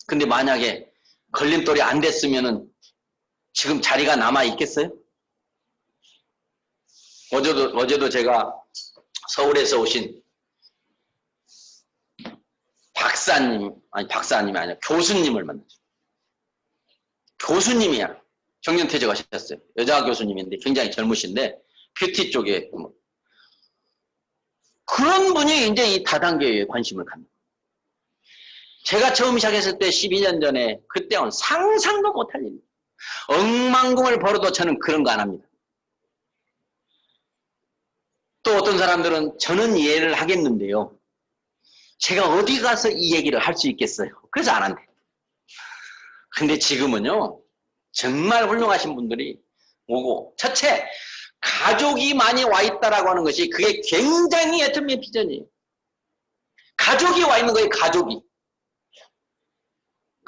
근데 만약에 걸림돌이 안 됐으면은 지금 자리가 남아 있겠어요? 어제도 제가 서울에서 오신 박사님이 아니라 교수님을 만났어요. 교수님이야. 정년퇴직하셨어요. 여자 교수님인데 굉장히 젊으신데 뷰티 쪽에 그런 분이 이제 이 다단계에 관심을 갖는 거예요. 제가 처음 시작했을 때 12년 전에 그때는 상상도 못할 일이에요. 억만금을 벌어도 저는 그런 거 안 합니다. 또 어떤 사람들은 저는 이해를 하겠는데요. 제가 어디 가서 이 얘기를 할 수 있겠어요. 그래서 안 한대. 근데 지금은요. 정말 훌륭하신 분들이 오고 첫째, 가족이 많이 와 있다라고 하는 것이 그게 굉장히 애터미의 비전이에요. 가족이 와 있는 거예요. 가족이.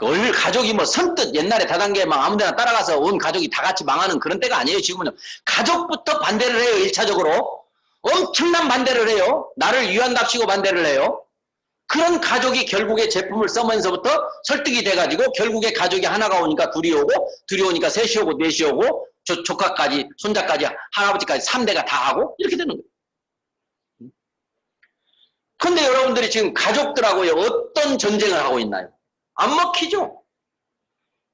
원래 가족이 뭐 선뜻 옛날에 다단계 막 아무데나 따라가서 온 가족이 다 같이 망하는 그런 때가 아니에요. 지금은요. 가족부터 반대를 해요. 1차적으로. 엄청난 반대를 해요. 나를 위한답시고 반대를 해요. 그런 가족이 결국에 제품을 써면서부터 설득이 돼가지고 결국에 가족이 하나가 오니까 둘이 오니까 셋이 오고 넷이 오고 조카까지 손자까지 할아버지까지 3대가 다 하고 이렇게 되는 거예요. 그런데 여러분들이 지금 가족들하고요 어떤 전쟁을 하고 있나요? 안 먹히죠?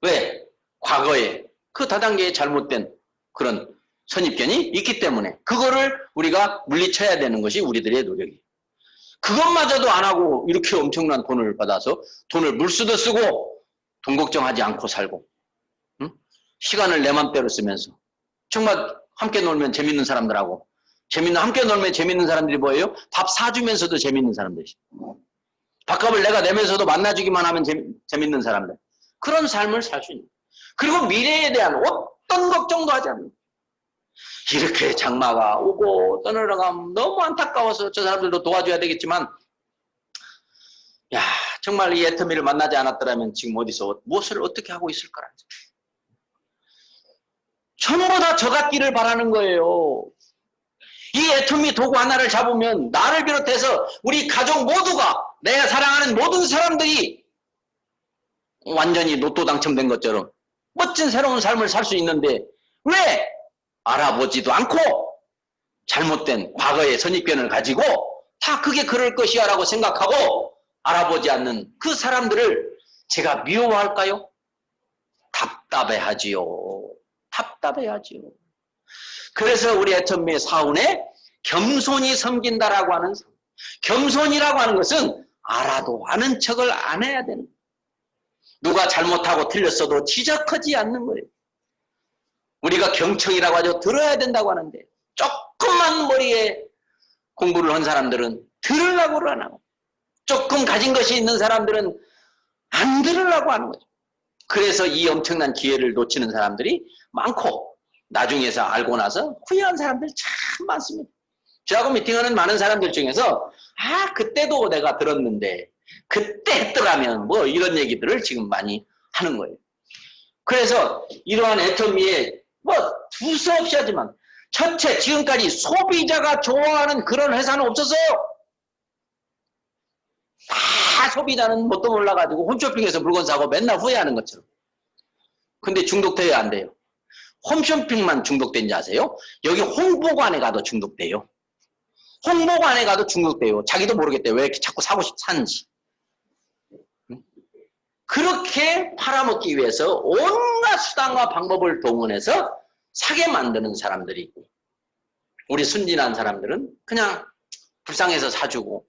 왜? 과거에 그 다단계에 잘못된 그런 선입견이 있기 때문에 그거를 우리가 물리쳐야 되는 것이 우리들의 노력이에요. 그것마저도 안 하고 이렇게 엄청난 돈을 받아서 돈을 물쓰듯 쓰고 돈 걱정하지 않고 살고 응? 시간을 내 맘대로 쓰면서 정말 함께 놀면 재밌는 사람들하고 함께 놀면 재밌는 사람들이 뭐예요? 밥 사주면서도 재밌는 사람들이죠. 밥값을 내가 내면서도 만나주기만 하면 재밌는 사람들. 그런 삶을 살 수 있는. 그리고 미래에 대한 어떤 걱정도 하지 않는. 이렇게 장마가 오고 떠내려가면 너무 안타까워서 저 사람들도 도와줘야 되겠지만 야 정말 이 애터미를 만나지 않았더라면 지금 어디서 무엇을 어떻게 하고 있을 거라. 전부 다 저 같기를 바라는 거예요. 이 애터미 도구 하나를 잡으면 나를 비롯해서 우리 가족 모두가, 내가 사랑하는 모든 사람들이 완전히 로또 당첨된 것처럼 멋진 새로운 삶을 살 수 있는데 왜 알아보지도 않고 잘못된 과거의 선입견을 가지고 다 그게 그럴 것이야 라고 생각하고 알아보지 않는 그 사람들을 제가 미워할까요? 답답해하지요. 답답해하지요. 그래서 우리 애터미의 사운에 겸손히 섬긴다라고 하는, 겸손이라고 하는 것은 알아도 아는 척을 안 해야 되는 거예요. 누가 잘못하고 틀렸어도 지적하지 않는 거예요. 우리가 경청이라고 하죠. 들어야 된다고 하는데 조금만 머리에 공부를 한 사람들은 들으려고를 안 하고, 조금 가진 것이 있는 사람들은 안 들으려고 하는 거죠. 그래서 이 엄청난 기회를 놓치는 사람들이 많고 나중에서 알고 나서 후회한 사람들 참 많습니다. 저하고 미팅하는 많은 사람들 중에서 그때도 내가 들었는데 그때 했더라면 뭐 이런 얘기들을 지금 많이 하는 거예요. 그래서 이러한 애터미에 뭐 두서없이 하지만 첫째, 지금까지 소비자가 좋아하는 그런 회사는 없었어요. 다 소비자는 뭣도 몰라가지고 홈쇼핑에서 물건 사고 맨날 후회하는 것처럼. 근데 중독돼야 안 돼요. 홈쇼핑만 중독된지 아세요? 여기 홍보관에 가도 중독돼요. 홍보관에 가도 중독돼요. 자기도 모르겠대요. 왜 이렇게 자꾸 사는지. 그렇게 팔아먹기 위해서 온갖 수단과 방법을 동원해서 사게 만드는 사람들이 있고, 우리 순진한 사람들은 그냥 불쌍해서 사주고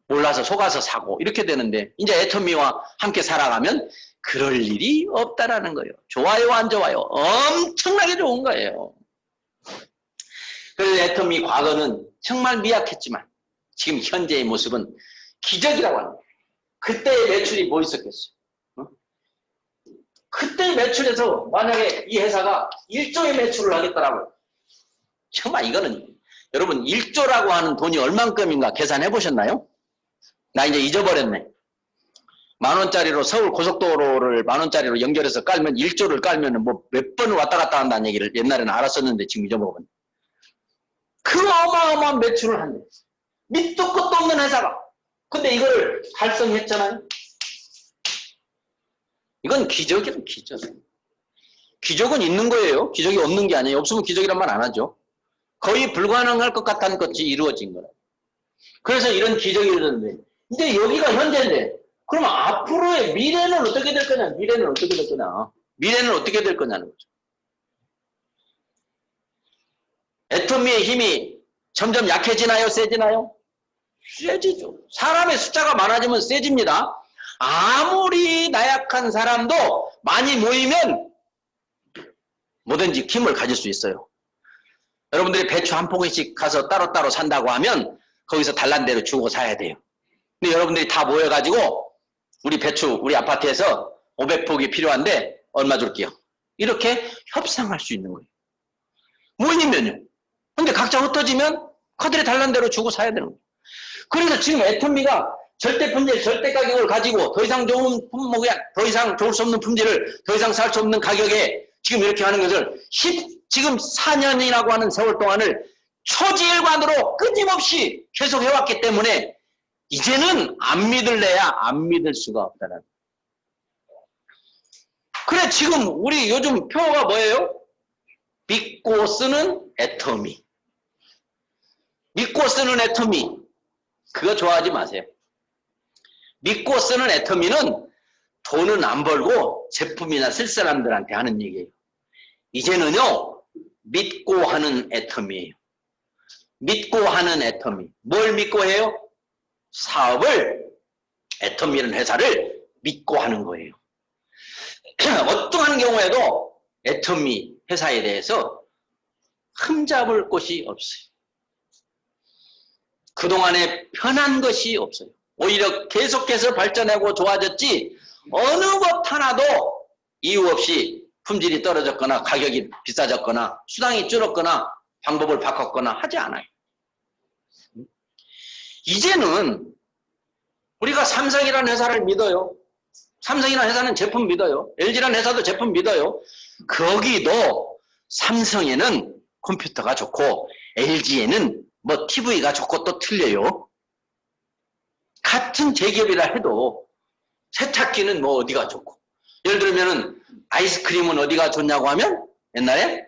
몰라서 속아서 사고 이렇게 되는데, 이제 애터미와 함께 살아가면 그럴 일이 없다라는 거예요. 좋아요 안 좋아요? 엄청나게 좋은 거예요. 그래서 애터미 과거는 정말 미약했지만 지금 현재의 모습은 기적이라고 합니다. 그때의 매출이 뭐 있었겠어요? 그때 매출에서 만약에 이 회사가 1조의 매출을 하겠다라고, 정말 이거는 여러분 1조라고 하는 돈이 얼만큼인가 계산해 보셨나요? 나 이제 잊어버렸네. 10,000원짜리로 서울 고속도로를 10,000원짜리로 연결해서 깔면 1조를 깔면 뭐 몇 번을 왔다 갔다 한다는 얘기를 옛날에는 알았었는데 지금 잊어먹었네. 그 어마어마한 매출을 한대. 밑도 끝도 없는 회사가. 근데 이걸 달성했잖아요. 이건 기적이에요, 기적. 기적은 있는 거예요. 기적이 없는 게 아니에요. 없으면 기적이란 말 안 하죠. 거의 불가능할 것 같다는 것이 이루어진 거예요. 그래서 이런 기적이 일어났는데, 이제 여기가 현재인데, 그러면 앞으로의 미래는 어떻게 될 거냐? 미래는 어떻게 될 거냐? 미래는 어떻게 될 거냐는 거죠. 애터미의 힘이 점점 약해지나요? 세지나요? 세지죠. 사람의 숫자가 많아지면 세집니다. 아무리 나약한 사람도 많이 모이면 뭐든지 힘을 가질 수 있어요. 여러분들이 배추 한 포기씩 가서 따로따로 산다고 하면 거기서 달란 대로 주고 사야 돼요. 근데 여러분들이 다 모여가지고 우리 배추, 우리 아파트에서 500포기 필요한데 얼마 줄게요. 이렇게 협상할 수 있는 거예요. 모이면요. 근데 각자 흩어지면 그들이 달란 대로 주고 사야 되는 거예요. 그래서 지금 애터미가 절대 품질, 절대 가격을 가지고 더 이상 좋은 품목이, 더 이상 좋을 수 없는 품질을 더 이상 살 수 없는 가격에 지금 이렇게 하는 것을 지금 4년이라고 하는 세월 동안을 초지일관으로 끊임없이 계속 해왔기 때문에 이제는 안 믿을래야 안 믿을 수가 없다는 거예요. 그래, 지금 우리 요즘 표어가 뭐예요? 믿고 쓰는 애터미. 믿고 쓰는 애터미. 그거 좋아하지 마세요. 믿고 쓰는 애터미는 돈은 안 벌고 제품이나 쓸 사람들한테 하는 얘기예요. 이제는요, 믿고 하는 애터미예요. 믿고 하는 애터미. 뭘 믿고 해요? 사업을, 애터미라는 회사를 믿고 하는 거예요. 어떠한 경우에도 애터미 회사에 대해서 흠잡을 곳이 없어요. 그동안에 편한 것이 없어요. 오히려 계속해서 발전하고 좋아졌지 어느 것 하나도 이유 없이 품질이 떨어졌거나 가격이 비싸졌거나 수당이 줄었거나 방법을 바꿨거나 하지 않아요. 이제는 우리가 삼성이라는 회사를 믿어요. 삼성이라는 회사는 제품 믿어요. LG라는 회사도 제품 믿어요. 거기도 삼성에는 컴퓨터가 좋고 LG에는 뭐 TV가 좋고 또 틀려요. 같은 대기업이라 해도 세탁기는 뭐 어디가 좋고, 예를 들면은 아이스크림은 어디가 좋냐고 하면 옛날에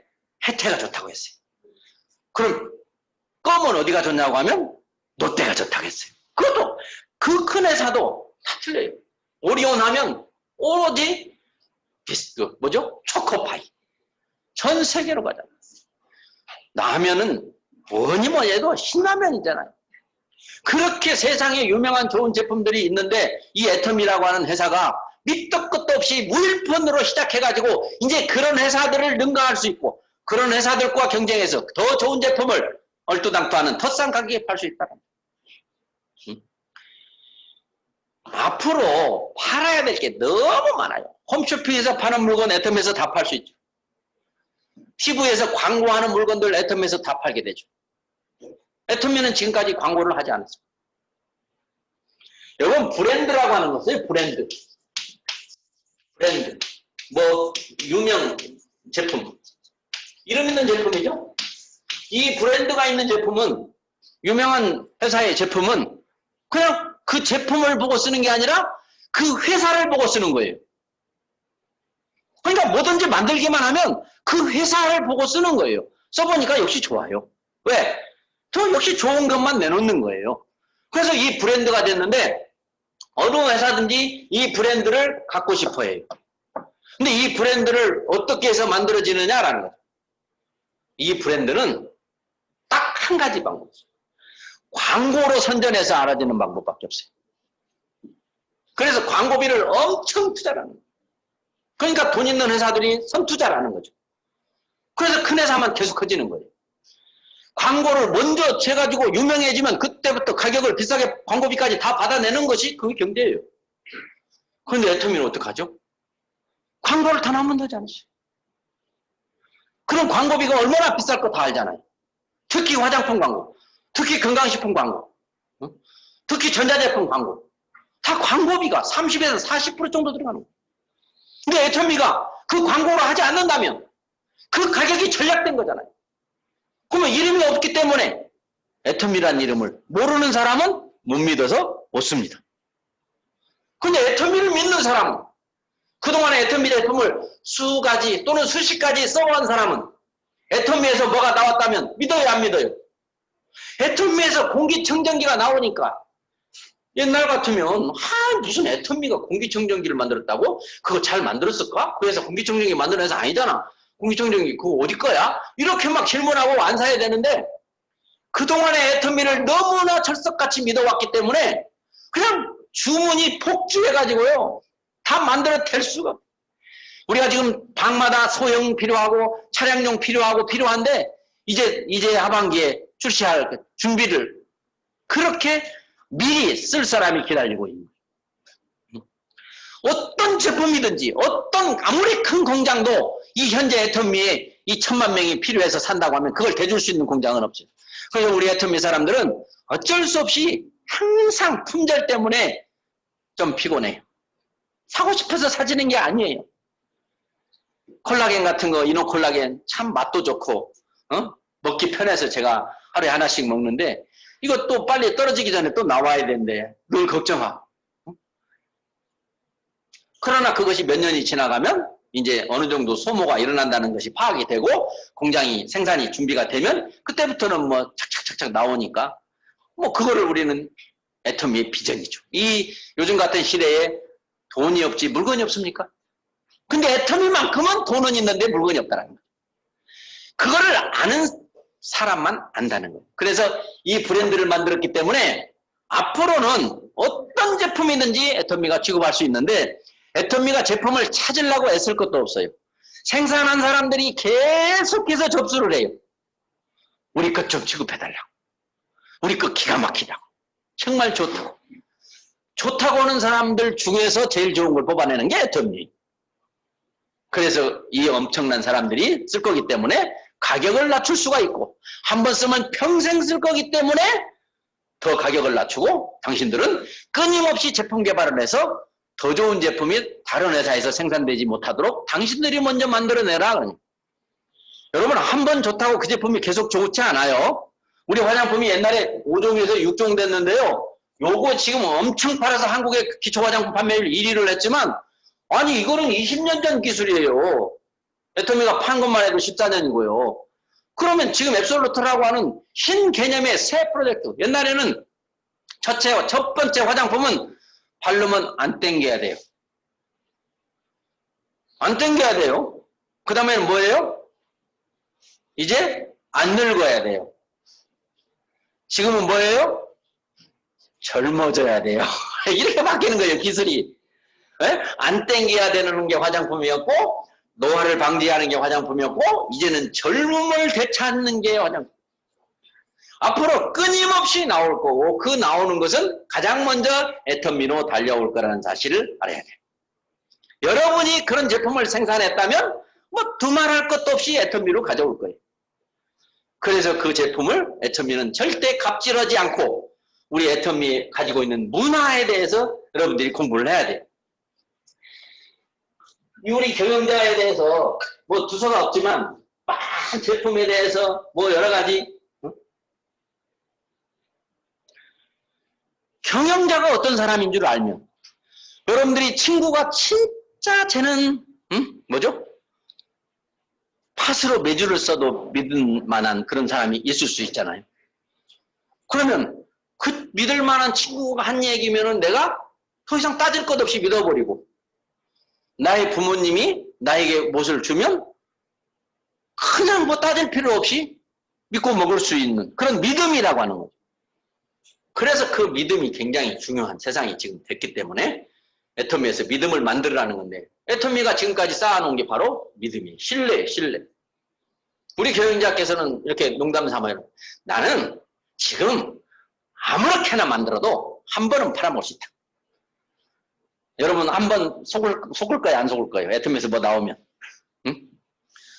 혜태가 좋다고 했어요. 그럼 껌은 어디가 좋냐고 하면 롯데가 좋다고 했어요. 그것도 그 큰 회사도 다 틀려요. 오리온 하면 오로지 뭐죠? 초코파이. 전 세계로 가잖아요. 라면은 뭐니 뭐니 해도 신라면이잖아요. 그렇게 세상에 유명한 좋은 제품들이 있는데 이 애텀이라고 하는 회사가 밑도 끝도 없이 무일푼으로 시작해가지고 이제 그런 회사들을 능가할 수 있고 그런 회사들과 경쟁해서 더 좋은 제품을 얼토당토하는 더 싼 가격에 팔 수 있다는 거예요. 앞으로 팔아야 될 게 너무 많아요. 홈쇼핑에서 파는 물건 애텀에서 다 팔 수 있죠. TV에서 광고하는 물건들 애텀에서 다 팔게 되죠. 애텀에는 지금까지 광고를 하지 않았어요. 여러분 브랜드라고 하는 것은 브랜드. 뭐 유명 제품. 이름 있는 제품이죠. 이 브랜드가 있는 제품은 유명한 회사의 제품은 그냥 그 제품을 보고 쓰는 게 아니라 그 회사를 보고 쓰는 거예요. 그러니까 뭐든지 만들기만 하면 그 회사를 보고 쓰는 거예요. 써보니까 역시 좋아요. 왜? 저 역시 좋은 것만 내놓는 거예요. 그래서 이 브랜드가 됐는데 어느 회사든지 이 브랜드를 갖고 싶어 해요. 근데 이 브랜드를 어떻게 해서 만들어지느냐라는 거죠. 이 브랜드는 딱 한 가지 방법이죠. 광고로 선전해서 알아지는 방법밖에 없어요. 그래서 광고비를 엄청 투자를 하는 거예요. 그러니까 돈 있는 회사들이 선투자를 하는 거죠. 그래서 큰 회사만 계속 커지는 거예요. 광고를 먼저 쳐가지고 유명해지면 그때부터 가격을 비싸게 광고비까지 다 받아내는 것이 그게 경제예요. 그런데 애터미는 어떡하죠? 광고를 단 한 번도 하지 않았어요. 그럼 광고비가 얼마나 비쌀 거 다 알잖아요. 특히 화장품 광고, 특히 건강식품 광고, 특히 전자제품 광고. 다 광고비가 30에서 40% 정도 들어가는 거예요. 근데 애터미가 그 광고를 하지 않는다면 그 가격이 전략된 거잖아요. 그러면 이름이 없기 때문에 애터미란 이름을 모르는 사람은 못 믿어서 못 씁니다. 근데 애터미를 믿는 사람은 그동안에 애터미 제품을 수가지 또는 수십 가지 써온 사람은 애터미에서 뭐가 나왔다면 믿어요, 안 믿어요? 애터미에서 공기청정기가 나오니까 옛날 같으면 무슨 애터미가 공기청정기를 만들었다고? 그거 잘 만들었을까? 그래서 공기청정기 만드는 회사 아니잖아. 공기청정기 그거 어디 거야? 이렇게 막 질문하고 완사해야 되는데 그동안의 애터미를 너무나 철석같이 믿어왔기 때문에 그냥 주문이 폭주해가지고요. 다 만들어 댈 수가. 우리가 지금 방마다 소형 필요하고 차량용 필요한데 이제 하반기에 출시할 준비를 그렇게 미리 쓸 사람이 기다리고 있는 거예요. 어떤 제품이든지 어떤 아무리 큰 공장도 이 현재 애터미에 이 1000만 명이 필요해서 산다고 하면 그걸 대줄 수 있는 공장은 없죠. 그래서 우리 애터미 사람들은 어쩔 수 없이 항상 품절 때문에 좀 피곤해요. 사고 싶어서 사지는 게 아니에요. 콜라겐 같은 거, 이노콜라겐 참 맛도 좋고 먹기 편해서 제가 하루에 하나씩 먹는데 이거 또 빨리 떨어지기 전에 또 나와야 되는데 늘 걱정하고. 그러나 그것이 몇 년이 지나가면 이제 어느 정도 소모가 일어난다는 것이 파악이 되고 공장이 생산이 준비가 되면 그때부터는 뭐 착착착착 나오니까 뭐 그거를 우리는 애터미의 비전이죠. 이 요즘 같은 시대에 돈이 없지 물건이 없습니까? 근데 애터미만큼은 돈은 있는데 물건이 없다는 거예요. 그거를 아는 사람만 안다는 거예요. 그래서 이 브랜드를 만들었기 때문에 앞으로는 어떤 제품이든지 애터미가 취급할 수 있는데 애터미가 제품을 찾으려고 애쓸 것도 없어요. 생산한 사람들이 계속해서 접수를 해요. 우리 것 좀 취급해달라고. 우리 것 기가 막히다고. 정말 좋다고. 좋다고 하는 사람들 중에서 제일 좋은 걸 뽑아내는 게 애터미. 그래서 이 엄청난 사람들이 쓸 거기 때문에 가격을 낮출 수가 있고 한 번 쓰면 평생 쓸 거기 때문에 더 가격을 낮추고 당신들은 끊임없이 제품 개발을 해서 더 좋은 제품이 다른 회사에서 생산되지 못하도록 당신들이 먼저 만들어내라. 여러분, 한 번 좋다고 그 제품이 계속 좋지 않아요. 우리 화장품이 옛날에 5종에서 6종 됐는데요. 요거 지금 엄청 팔아서 한국의 기초 화장품 판매율 1위를 했지만, 아니, 이거는 20년 전 기술이에요. 애터미가 판 것만 해도 14년이고요. 그러면 지금 앱솔루트라고 하는 신 개념의 새 프로젝트. 옛날에는 첫 번째 화장품은 바르면 안 땡겨야 돼요. 안 땡겨야 돼요. 그 다음에는 뭐예요? 이제 안 늙어야 돼요. 지금은 뭐예요? 젊어져야 돼요. 이렇게 바뀌는 거예요, 기술이. 네? 안 땡겨야 되는 게 화장품이었고, 노화를 방지하는 게 화장품이었고, 이제는 젊음을 되찾는 게 화장품. 앞으로 끊임없이 나올 거고, 그 나오는 것은 가장 먼저 애터미로 달려올 거라는 사실을 알아야 돼요. 여러분이 그런 제품을 생산했다면 뭐 두말할 것도 없이 애터미로 가져올 거예요. 그래서 그 제품을 애터미는 절대 갑질하지 않고 우리 애터미 가지고 있는 문화에 대해서 여러분들이 공부를 해야 돼요. 우리 경영자에 대해서 뭐 두서가 없지만 많은 제품에 대해서 뭐 여러 가지 경영자가 어떤 사람인 줄 알면 여러분들이 친구가 진짜 쟤는 뭐죠? 팥으로 매주를 써도 믿을 만한 그런 사람이 있을 수 있잖아요. 그러면 그 믿을 만한 친구가 한 얘기면은 내가 더 이상 따질 것 없이 믿어버리고 나의 부모님이 나에게 무엇을 주면 그냥 뭐 따질 필요 없이 믿고 먹을 수 있는 그런 믿음이라고 하는 거죠. 그래서 그 믿음이 굉장히 중요한 세상이 지금 됐기 때문에 애터미에서 믿음을 만들어라는 건데 애터미가 지금까지 쌓아놓은 게 바로 믿음이에요. 신뢰. 우리 경영자께서는 이렇게 농담 삼아요. 나는 지금 아무렇게나 만들어도 한 번은 팔아먹을 수 있다. 여러분 한 번 속을 거예요? 안 속을 거예요? 애터미에서 뭐 나오면? 응?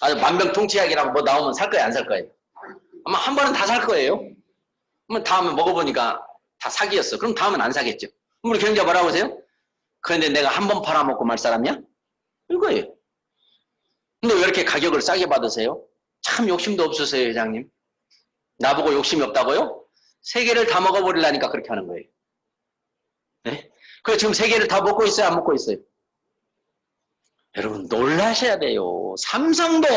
아주 만병통치약이라고 뭐 나오면 살 거예요? 안 살 거예요? 아마 한 번은 다 살 거예요. 그러면 다음에 먹어보니까 다 사기였어. 그럼 다음은 안 사겠죠. 그럼 우리 경영자 뭐라고 하세요? 그런데 내가 한 번 팔아먹고 말 사람이야? 이거예요. 근데 왜 이렇게 가격을 싸게 받으세요? 참 욕심도 없으세요, 회장님. 나보고 욕심이 없다고요? 세 개를 다 먹어버리려니까 그렇게 하는 거예요. 네? 그래서 지금 세 개를 다 먹고 있어요? 안 먹고 있어요? 여러분 놀라셔야 돼요. 삼성도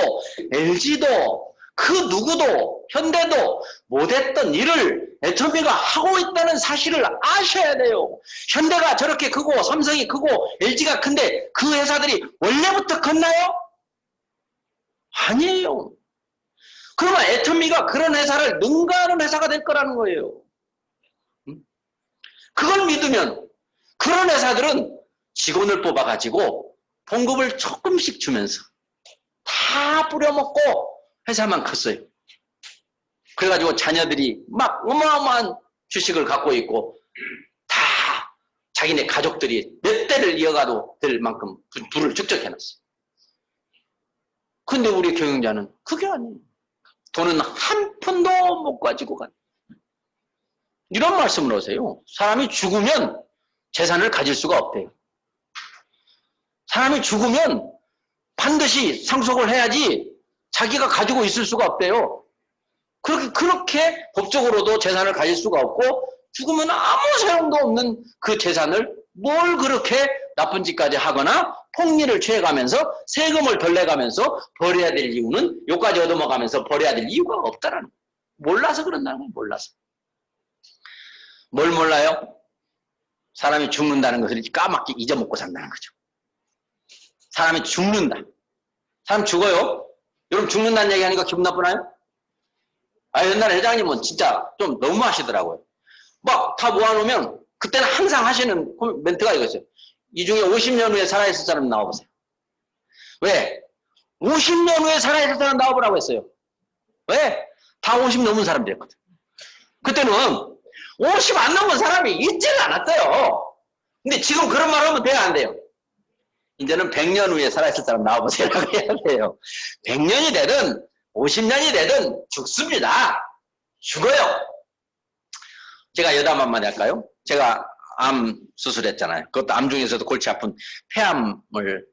LG도 그 누구도 현대도 못했던 일을 애터미가 하고 있다는 사실을 아셔야 돼요. 현대가 저렇게 크고 삼성이 크고 LG가 큰데 그 회사들이 원래부터 컸나요? 아니에요. 그러면 애터미가 그런 회사를 능가하는 회사가 될 거라는 거예요. 그걸 믿으면 그런 회사들은 직원을 뽑아가지고 봉급을 조금씩 주면서 다 뿌려먹고 회사만 컸어요. 그래가지고 자녀들이 막 어마어마한 주식을 갖고 있고 다 자기네 가족들이 몇 대를 이어가도 될 만큼 부를 축적해놨어요. 근데 우리 경영자는 그게 아니에요. 돈은 한 푼도 못 가지고 가. 이런 말씀을 하세요. 사람이 죽으면 재산을 가질 수가 없대요. 사람이 죽으면 반드시 상속을 해야지 자기가 가지고 있을 수가 없대요. 그렇게 법적으로도 재산을 가질 수가 없고 죽으면 아무 소용도 없는 그 재산을 뭘 그렇게 나쁜 짓까지 하거나 폭리를 취해가면서 세금을 덜 내가면서 버려야 될 이유는 요까지 얻어먹으면서 버려야 될 이유가 없다라는 거예요. 몰라서 그런다는 거예요. 몰라서. 뭘 몰라요? 사람이 죽는다는 것을 까맣게 잊어먹고 산다는 거죠. 사람이 죽는다. 사람 죽어요? 여러분 죽는다는 얘기하니까 기분 나쁘나요? 옛날에 회장님은 진짜 좀 너무 하시더라고요. 막 다 모아놓으면 그때는 항상 하시는 멘트가 이거죠. 이 중에 50년 후에 살아있을 사람 나와보세요. 왜? 50년 후에 살아있을 사람 나와보라고 했어요. 왜? 다 50 넘은 사람들이었거든. 그때는 50 안 넘은 사람이 있지는 않았어요. 근데 지금 그런 말 하면 돼요, 안 돼요? 이제는 100년 후에 살아있을 사람 나와보세요. 라고 해야 돼요. 100년이 되든 50년이 되든 죽습니다. 죽어요. 제가 여담 한마디 할까요? 제가 암 수술했잖아요. 그것도 암 중에서도 골치 아픈 폐암을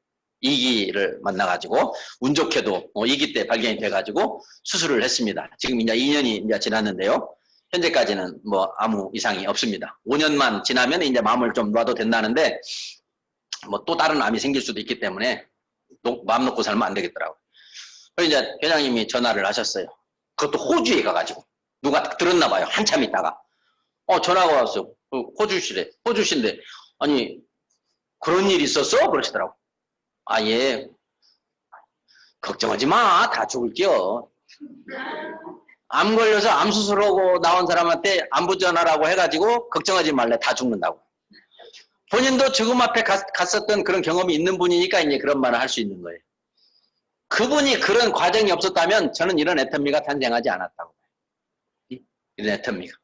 2기를 만나가지고 운 좋게도 2기 때 발견이 돼가지고 수술을 했습니다. 지금 이제 2년이 이제 지났는데요. 현재까지는 뭐 아무 이상이 없습니다. 5년만 지나면 이제 마음을 좀 놔도 된다는데 뭐 또 다른 암이 생길 수도 있기 때문에 마음 놓고 살면 안 되겠더라고요. 그래서 이제 회장님이 전화를 하셨어요. 그것도 호주에 가가지고 누가 들었나 봐요. 한참 있다가 전화가 왔어요. 호주신데 아니 그런 일 있었어? 그러시더라고. 아, 예. 걱정하지 마. 다 죽을게요. 암 걸려서 암 수술하고 나온 사람한테 안부 전화라고 해가지고 걱정하지 말래. 다 죽는다고. 본인도 죽음 앞에 갔었던 그런 경험이 있는 분이니까 이제 그런 말을 할 수 있는 거예요. 그분이 그런 과정이 없었다면 저는 이런 애터미가 탄생하지 않았다고. 이런 애터미가.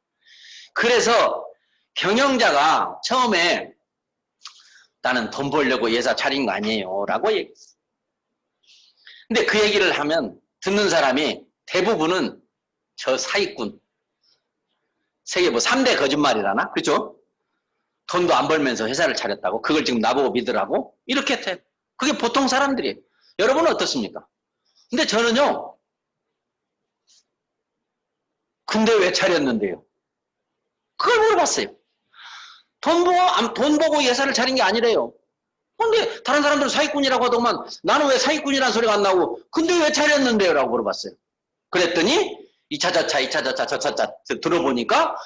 그래서 경영자가 처음에 나는 돈 벌려고 예사 차린 거 아니에요 라고 얘기했어요. 근데 그 얘기를 하면 듣는 사람이 대부분은 저 사기꾼, 세계 뭐 3대 거짓말이라나? 그죠? 돈도 안 벌면서 회사를 차렸다고? 그걸 지금 나보고 믿으라고? 이렇게 해. 그게 보통 사람들이에요. 여러분은 어떻습니까? 근데 저는요, 근데 왜 차렸는데요? 그걸 물어봤어요. 돈 보고 예사를 차린 게 아니래요. 근데 다른 사람들은 사기꾼이라고 하더만 나는 왜 사기꾼이라는 소리가 안 나오고 근데 왜 차렸는데요? 라고 물어봤어요. 그랬더니 2차 저차 들어보니까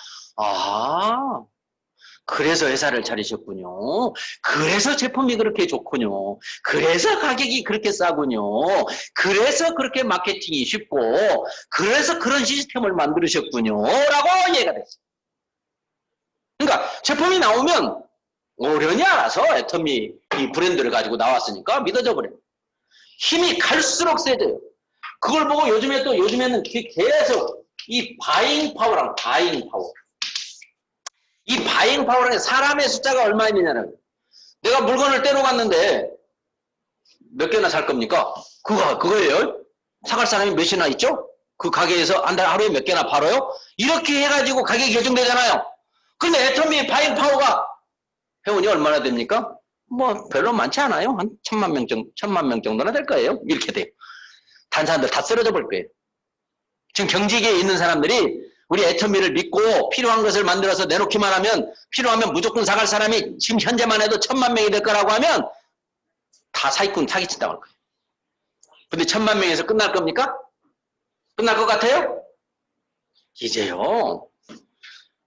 그래서 회사를 차리셨군요. 그래서 제품이 그렇게 좋군요. 그래서 가격이 그렇게 싸군요. 그래서 그렇게 마케팅이 쉽고 그래서 그런 시스템을 만드셨군요. 라고 얘기가 됐어요. 그러니까 제품이 나오면 어련히 알아서 애터미 이 브랜드를 가지고 나왔으니까 믿어져 버려요. 힘이 갈수록 세져요. 그걸 보고 요즘에는 계속 이 바잉 파워라는 바잉 파워. 이 바잉 파워라는 사람의 숫자가 얼마 있느냐는 내가 물건을 떼놓았는데 몇 개나 살 겁니까? 그거예요. 사갈 사람이 몇이나 있죠? 그 가게에서 하루에 몇 개나 팔아요? 이렇게 해가지고 가격이 결정되잖아요. 근데 애터미 바잉 파워가 회원이 얼마나 됩니까? 뭐 별로 많지 않아요. 한 1000만 명 정도나 될 거예요. 이렇게 돼요. 다른 사람들 다 쓰러져 볼 거예요. 지금 경직에 있는 사람들이 우리 애터미를 믿고 필요한 것을 만들어서 내놓기만 하면 필요하면 무조건 사갈 사람이 지금 현재만 해도 1000만 명이 될 거라고 하면 다 사기꾼 사기친다고 할 거예요. 근데 1000만 명에서 끝날 겁니까? 끝날 것 같아요? 이제요.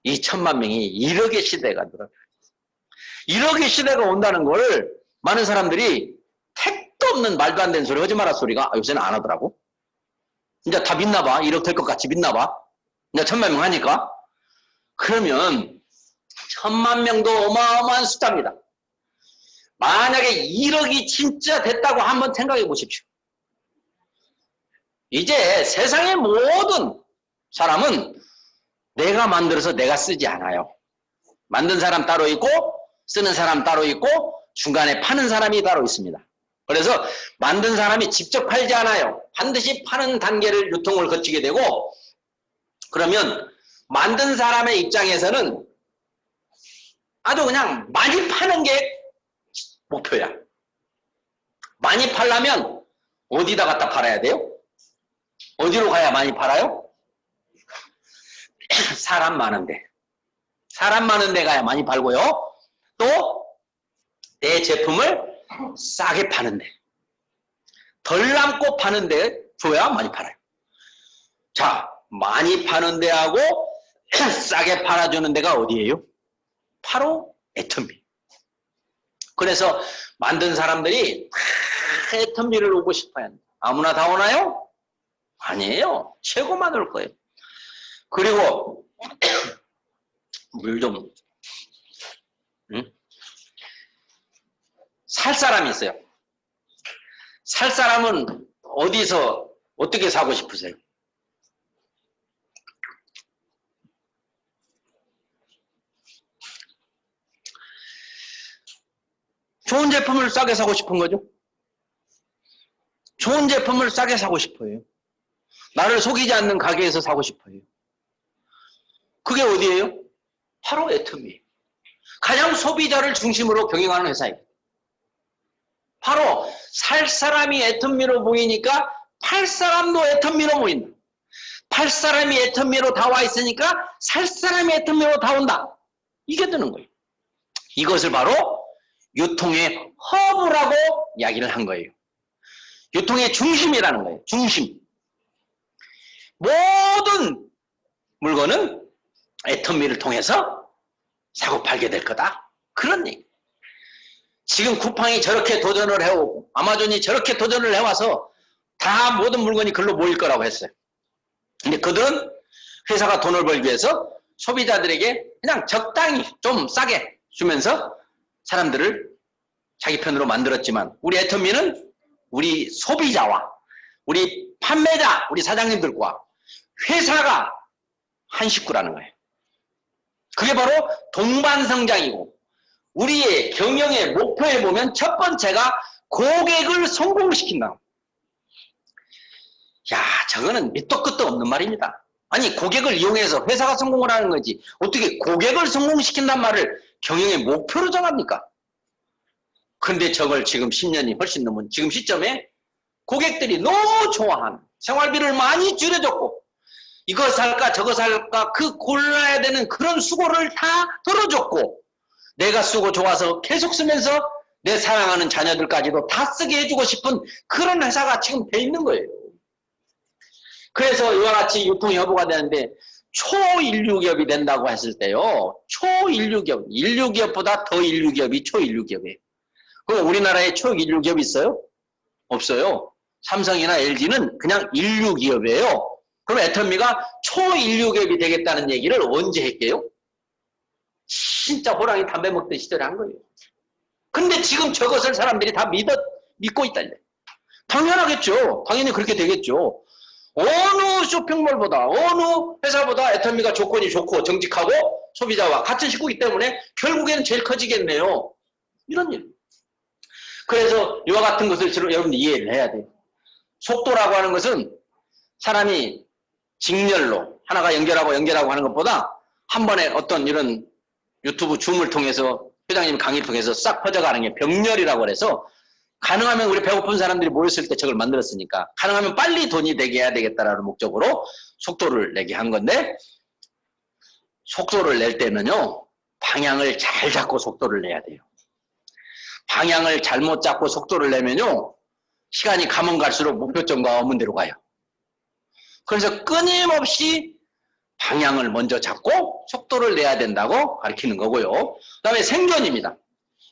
이 1000만 명이 1억의 시대가 늘어나요. 1억의 시대가 온다는 걸 많은 사람들이 택도 없는 말도 안 되는 소리 하지 마라 소리가 요새는 안 하더라고. 이제 다 믿나 봐. 1억 될 것 같이 믿나 봐. 이제 1000만 명 하니까. 그러면 1000만 명도 어마어마한 숫자입니다. 만약에 1억이 진짜 됐다고 한번 생각해 보십시오. 이제 세상의 모든 사람은 내가 만들어서 내가 쓰지 않아요. 만든 사람 따로 있고 쓰는 사람 따로 있고 중간에 파는 사람이 따로 있습니다. 그래서 만든 사람이 직접 팔지 않아요. 반드시 파는 단계를 유통을 거치게 되고 그러면 만든 사람의 입장에서는 아주 그냥 많이 파는 게 목표야. 많이 팔려면 어디다 갖다 팔아야 돼요? 어디로 가야 많이 팔아요? 사람 많은데. 사람 많은데 가야 많이 팔고요. 또 내 제품을 싸게 파는데 덜 남고 파는데 줘야 많이 팔아요. 자, 많이 파는 데하고 싸게 팔아주는 데가 어디예요? 바로 애터미. 그래서 만든 사람들이 다 애터미를 오고 싶어요. 아무나 다 오나요? 아니에요. 최고만 올 거예요. 그리고 물 좀 살 사람이 있어요. 살 사람은 어디서 어떻게 사고 싶으세요? 좋은 제품을 싸게 사고 싶은 거죠. 좋은 제품을 싸게 사고 싶어요. 나를 속이지 않는 가게에서 사고 싶어요. 그게 어디예요? 바로 애터미. 가장 소비자를 중심으로 경영하는 회사예요. 바로 살 사람이 애터미로 모이니까 팔 사람도 애터미로 모인다. 팔 사람이 애터미로 다 와 있으니까 살 사람이 애터미로 다 온다. 이게 되는 거예요. 이것을 바로 유통의 허브라고 이야기를 한 거예요. 유통의 중심이라는 거예요. 중심. 모든 물건은 애터미를 통해서 사고 팔게 될 거다. 그런 얘기. 지금 쿠팡이 저렇게 도전을 해오고 아마존이 저렇게 도전을 해와서 다 모든 물건이 글로 모일 거라고 했어요. 근데 그들은 회사가 돈을 벌기 위해서 소비자들에게 그냥 적당히 좀 싸게 주면서 사람들을 자기 편으로 만들었지만 우리 애터미는 우리 소비자와 우리 판매자, 우리 사장님들과 회사가 한 식구라는 거예요. 그게 바로 동반성장이고 우리의 경영의 목표에 보면 첫 번째가 고객을 성공시킨다. 야, 저거는 밑도 끝도 없는 말입니다. 아니, 고객을 이용해서 회사가 성공을 하는 거지 어떻게 고객을 성공시킨단 말을 경영의 목표로 정합니까? 그런데 저걸 지금 10년이 훨씬 넘은 지금 시점에 고객들이 너무 좋아하는 생활비를 많이 줄여줬고 이거 살까 저거 살까 그 골라야 되는 그런 수고를 다 덜어줬고 내가 쓰고 좋아서 계속 쓰면서 내 사랑하는 자녀들까지도 다 쓰게 해주고 싶은 그런 회사가 지금 돼 있는 거예요. 그래서 이와 같이 유통여부가 되는데 초인류기업이 된다고 했을 때요. 초인류기업, 인류기업보다 더 인류기업이 초인류기업이에요. 그럼 우리나라에 초인류기업이 있어요? 없어요. 삼성이나 LG는 그냥 인류기업이에요. 그럼 애터미가 초인류기업이 되겠다는 얘기를 언제 했게요? 진짜 호랑이 담배 먹던 시절에 한 거예요. 근데 지금 저것을 사람들이 다 믿고 있다니. 당연하겠죠. 당연히 그렇게 되겠죠. 어느 쇼핑몰보다 어느 회사보다 애터미가 조건이 좋고 정직하고 소비자와 같은 식구이기 때문에 결국에는 제일 커지겠네요. 이런 일. 그래서 이와 같은 것을 여러분들 이해를 해야 돼요. 속도라고 하는 것은 사람이 직렬로 하나가 연결하고 하는 것보다 한 번에 어떤 이런 유튜브 줌을 통해서 회장님 강의 통해서 싹 퍼져가는 게 병렬이라고 그래서 가능하면 우리 배고픈 사람들이 모였을 때 저걸 만들었으니까 가능하면 빨리 돈이 되게 해야 되겠다라는 목적으로 속도를 내게 한 건데 속도를 낼 때는요 방향을 잘 잡고 속도를 내야 돼요. 방향을 잘못 잡고 속도를 내면요 시간이 가면 갈수록 목표점과 없는 데로 가요. 그래서 끊임없이 방향을 먼저 잡고 속도를 내야 된다고 가르치는 거고요. 그 다음에 생존입니다.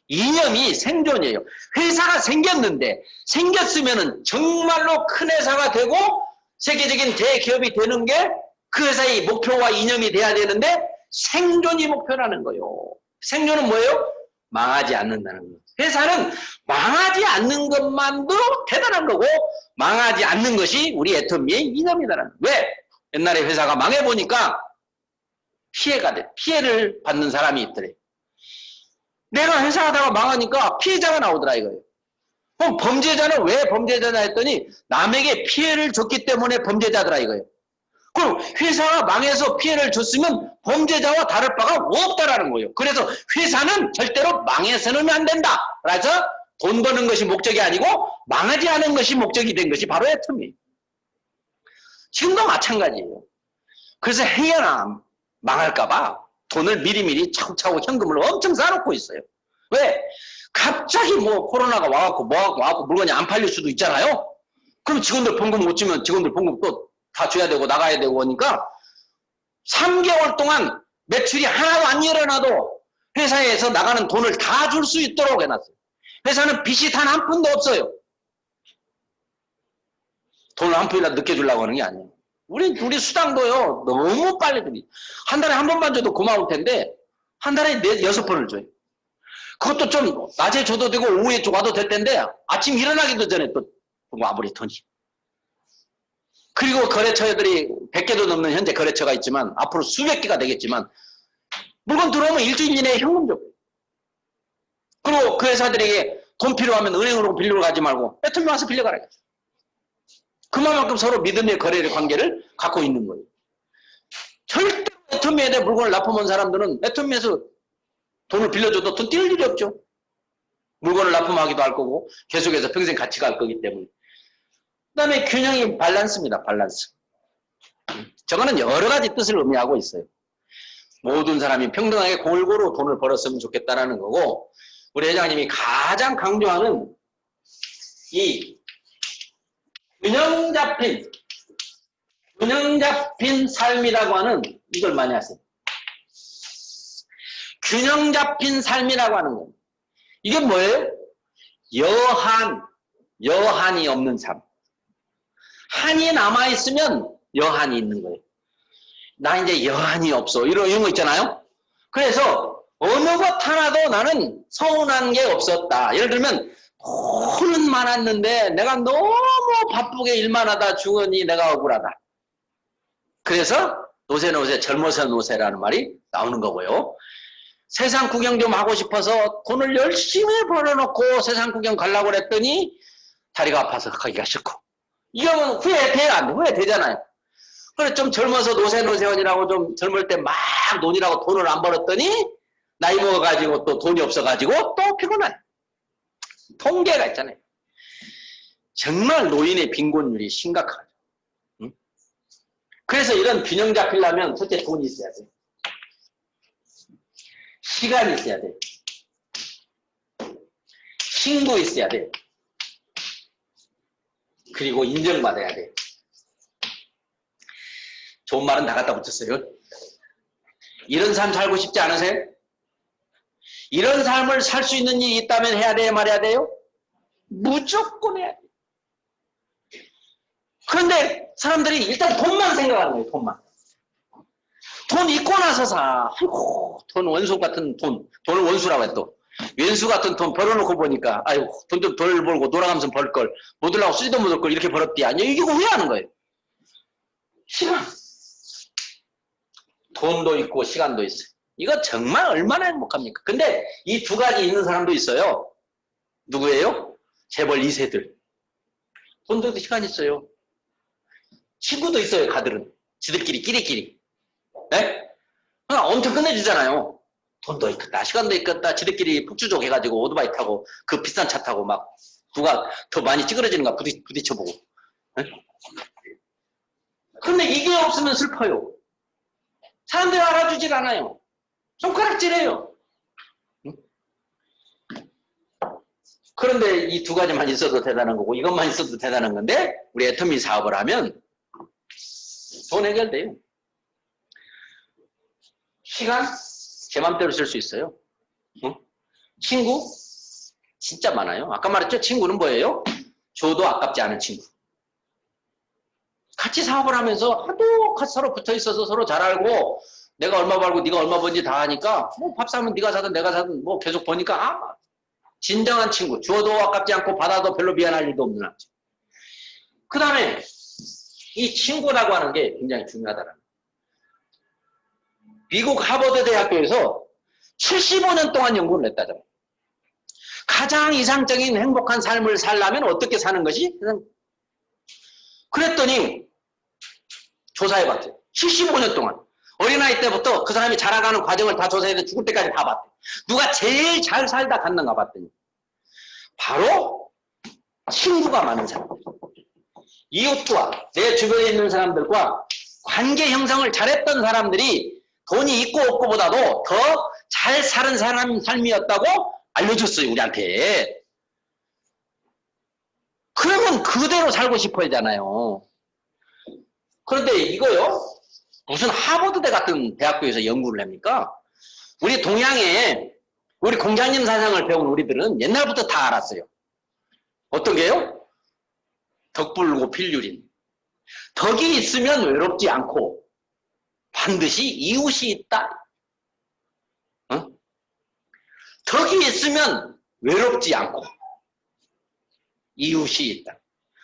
이념이 생존이에요. 회사가 생겼는데 생겼으면은 정말로 큰 회사가 되고 세계적인 대기업이 되는 게 그 회사의 목표와 이념이 돼야 되는데 생존이 목표라는 거예요. 생존은 뭐예요? 망하지 않는다는 거예요. 회사는 망하지 않는 것만도 대단한 거고 망하지 않는 것이 우리 애터미의 이념이다라는 거예요. 왜? 옛날에 회사가 망해보니까 피해가 돼. 피해를 받는 사람이 있더래. 내가 회사 하다가 망하니까 피해자가 나오더라 이거예요. 그럼 범죄자는 왜 범죄자냐 했더니 남에게 피해를 줬기 때문에 범죄자더라 이거예요. 그럼 회사가 망해서 피해를 줬으면 범죄자와 다를 바가 없다라는 거예요. 그래서 회사는 절대로 망해서는 안 된다. 그래서 돈 버는 것이 목적이 아니고 망하지 않은 것이 목적이 된 것이 바로 애터미예요. 지금도 마찬가지예요. 그래서 행여나 망할까봐 돈을 미리미리 차곡차곡 현금을 엄청 쌓아놓고 있어요. 왜? 갑자기 뭐 코로나가 와갖고 물건이 안 팔릴 수도 있잖아요. 그럼 직원들 봉급 못 주면 직원들 봉급 또 다 줘야 되고 나가야 되고 하니까 3개월 동안 매출이 하나도 안 일어나도 회사에서 나가는 돈을 다 줄 수 있도록 해놨어요. 회사는 빚이 단 한 푼도 없어요. 돈을 한 푼이라도 늦게 주려고 하는 게 아니에요. 우리 수당도요 너무 빨리 드리. 한 달에 한 번만 줘도 고마울 텐데 한 달에 6번을 줘요. 그것도 좀 낮에 줘도 되고 오후에 와도 될 텐데 아침 일어나기도 전에 또 와버리 돈이. 그리고 거래처들이 100개도 넘는 현재 거래처가 있지만 앞으로 수백 개가 되겠지만 물건 들어오면 일주일 이내에 현금 줘. 그리고 그 회사들에게 돈 필요하면 은행으로 빌리러 가지 말고 애터미 와서 빌려가라. 그만큼 서로 믿음의 거래 관계를 갖고 있는 거예요. 절대 애터미에 대해 물건을 납품한 사람들은 애터미에서 돈을 빌려줘도 돈 뛸 일이 없죠. 물건을 납품하기도 할 거고 계속해서 평생 같이 갈 거기 때문에. 그 다음에 균형이 밸런스입니다. 밸런스. 저거는 여러 가지 뜻을 의미하고 있어요. 모든 사람이 평등하게 골고루 돈을 벌었으면 좋겠다라는 거고, 우리 회장님이 가장 강조하는 이 균형 잡힌 삶이라고 하는 이걸 많이 하세요. 균형 잡힌 삶이라고 하는 거. 이게 뭐예요? 여한이 없는 삶. 한이 남아있으면 여한이 있는 거예요. 나 이제 여한이 없어. 이런 거 있잖아요. 그래서 어느 것 하나도 나는 서운한 게 없었다. 예를 들면 돈은 많았는데 내가 너무 바쁘게 일만 하다 죽으니 내가 억울하다. 그래서 노세 젊어서 노세라는 말이 나오는 거고요. 세상 구경 좀 하고 싶어서 돈을 열심히 벌어놓고 세상 구경 가려고 그랬더니 다리가 아파서 가기가 싫고. 이거는 후회돼야 안 돼. 후회되잖아요. 그래 좀 젊어서 노세원이라고 좀 젊을 때 막 논이라고 돈을 안 벌었더니 나이 먹어가지고 또 돈이 없어가지고 또 피곤해. 통계가 있잖아요. 정말 노인의 빈곤율이 심각하죠. 응? 그래서 이런 균형 잡히려면 첫째 돈이 있어야 돼. 시간이 있어야 돼. 친구 있어야 돼. 그리고 인정받아야 돼. 좋은 말은 다 갖다 붙였어요. 이런 삶 살고 싶지 않으세요? 이런 삶을 살 수 있는 일이 있다면 해야 돼요? 말해야 돼요? 무조건 해야 돼요. 그런데 사람들이 일단 돈만 생각하는 거예요. 돈 있고 나서 사. 아이고, 돈 원수 같은 돈. 돈을 원수라고 해 또. 왼수 같은 돈 벌어놓고 보니까 아이고 돈 좀 덜 벌고 돌아가면서 벌걸. 못 들라고 쓰지도 못할 걸 이렇게 벌었디. 아니 이게 후회하는 거예요. 시간. 돈도 있고 시간도 있어요. 이거 정말 얼마나 행복합니까? 근데 이 두 가지 있는 사람도 있어요. 누구예요? 재벌 2세들. 돈도 있고 시간 있어요. 친구도 있어요. 가들은. 지들끼리 끼리끼리. 네? 엄청 끝내주잖아요. 돈도 있겠다. 시간도 있겠다. 지들끼리 폭주족 해가지고 오토바이 타고 그 비싼 차 타고 막 누가 더 많이 찌그러지는가 부딪혀보고. 네? 근데 이게 없으면 슬퍼요. 사람들이 알아주질 않아요. 손가락질해요. 응? 그런데 이 두 가지만 있어도 대단한 거고 이것만 있어도 대단한 건데 우리 애터미 사업을 하면 돈 해결돼요. 시간 제 맘대로 쓸 수 있어요. 응? 친구 진짜 많아요. 아까 말했죠? 친구는 뭐예요? 줘도 아깝지 않은 친구. 같이 사업을 하면서 하도 같이 서로 붙어 있어서 서로 잘 알고 내가 얼마 벌고 네가 얼마 번지 다 하니까 뭐 밥 사면 네가 사든 내가 사든 뭐 계속 버니까 진정한 친구. 주어도 아깝지 않고 받아도 별로 미안할 일도 없는 남자. 그 다음에 이 친구라고 하는 게 굉장히 중요하다는 거예요. 미국 하버드 대학교에서 75년 동안 연구를 했다잖아요. 가장 이상적인 행복한 삶을 살려면 어떻게 사는 것이? 그랬더니 조사해봤대요. 75년 동안. 어린아이 때부터 그 사람이 자라가는 과정을 다 조사해서 죽을 때까지 다 봤대요. 누가 제일 잘 살다 갔는가 봤더니 바로 친구가 많은 사람들. 이웃과 내 주변에 있는 사람들과 관계 형성을 잘했던 사람들이 돈이 있고 없고보다도 더 잘 사는 사람 삶이었다고 알려줬어요. 우리한테. 그러면 그대로 살고 싶어야 하잖아요. 그런데 이거요. 무슨 하버드대 같은 대학교에서 연구를 합니까? 우리 동양에 우리 공자님 사상을 배운 우리들은 옛날부터 다 알았어요. 어떤 게요? 덕불고 필률인. 덕이 있으면 외롭지 않고 반드시 이웃이 있다. 어? 덕이 있으면 외롭지 않고 이웃이 있다.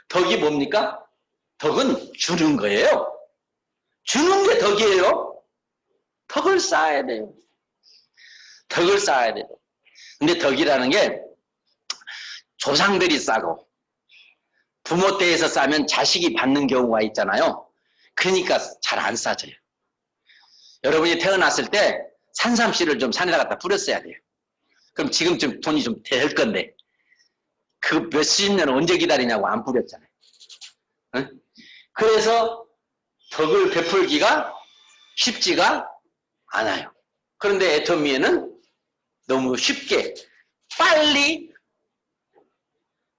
덕이 뭡니까? 덕은 주는 거예요. 주는 게 덕이에요. 덕을 쌓아야 돼요. 덕을 쌓아야 돼요. 근데 덕이라는 게 조상들이 싸고 부모 때에서 싸면 자식이 받는 경우가 있잖아요. 그러니까 잘 안 싸져요. 여러분이 태어났을 때 산삼씨를 좀 산에다 갖다 뿌렸어야 돼요. 그럼 지금쯤 돈이 좀 될 건데 그 몇십 년 언제 기다리냐고 안 뿌렸잖아요. 응? 그래서 덕을 베풀기가 쉽지가 않아요. 그런데 애터미에는 너무 쉽게 빨리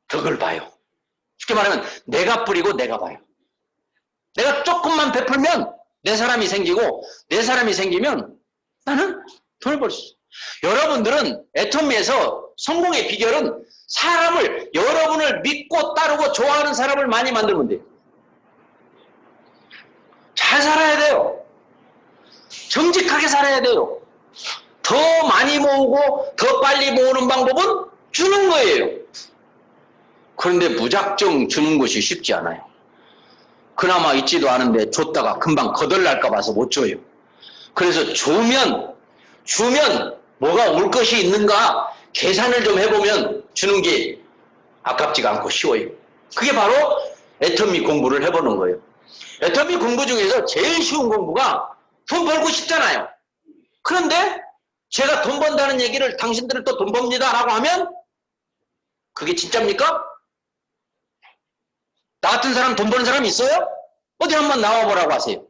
덕을 봐요. 쉽게 말하면 내가 뿌리고 내가 봐요. 내가 조금만 베풀면 내 사람이 생기고 내 사람이 생기면 나는 돈을 벌 수 있어요. 여러분들은 애터미에서 성공의 비결은 사람을 여러분을 믿고 따르고 좋아하는 사람을 많이 만들면 돼요. 잘 살아야 돼요. 정직하게 살아야 돼요. 더 많이 모으고 더 빨리 모으는 방법은 주는 거예요. 그런데 무작정 주는 것이 쉽지 않아요. 그나마 있지도 않은데 줬다가 금방 거덜날까 봐서 못 줘요. 그래서 주면 뭐가 올 것이 있는가 계산을 좀 해보면 주는 게 아깝지가 않고 쉬워요. 그게 바로 애터미 공부를 해보는 거예요. 애터미 공부 중에서 제일 쉬운 공부가 돈 벌고 싶잖아요. 그런데 제가 돈 번다는 얘기를 당신들은 또 돈 법니다 라고 하면 그게 진짜입니까? 나 같은 사람 돈 버는 사람 있어요? 어디 한번 나와보라고 하세요.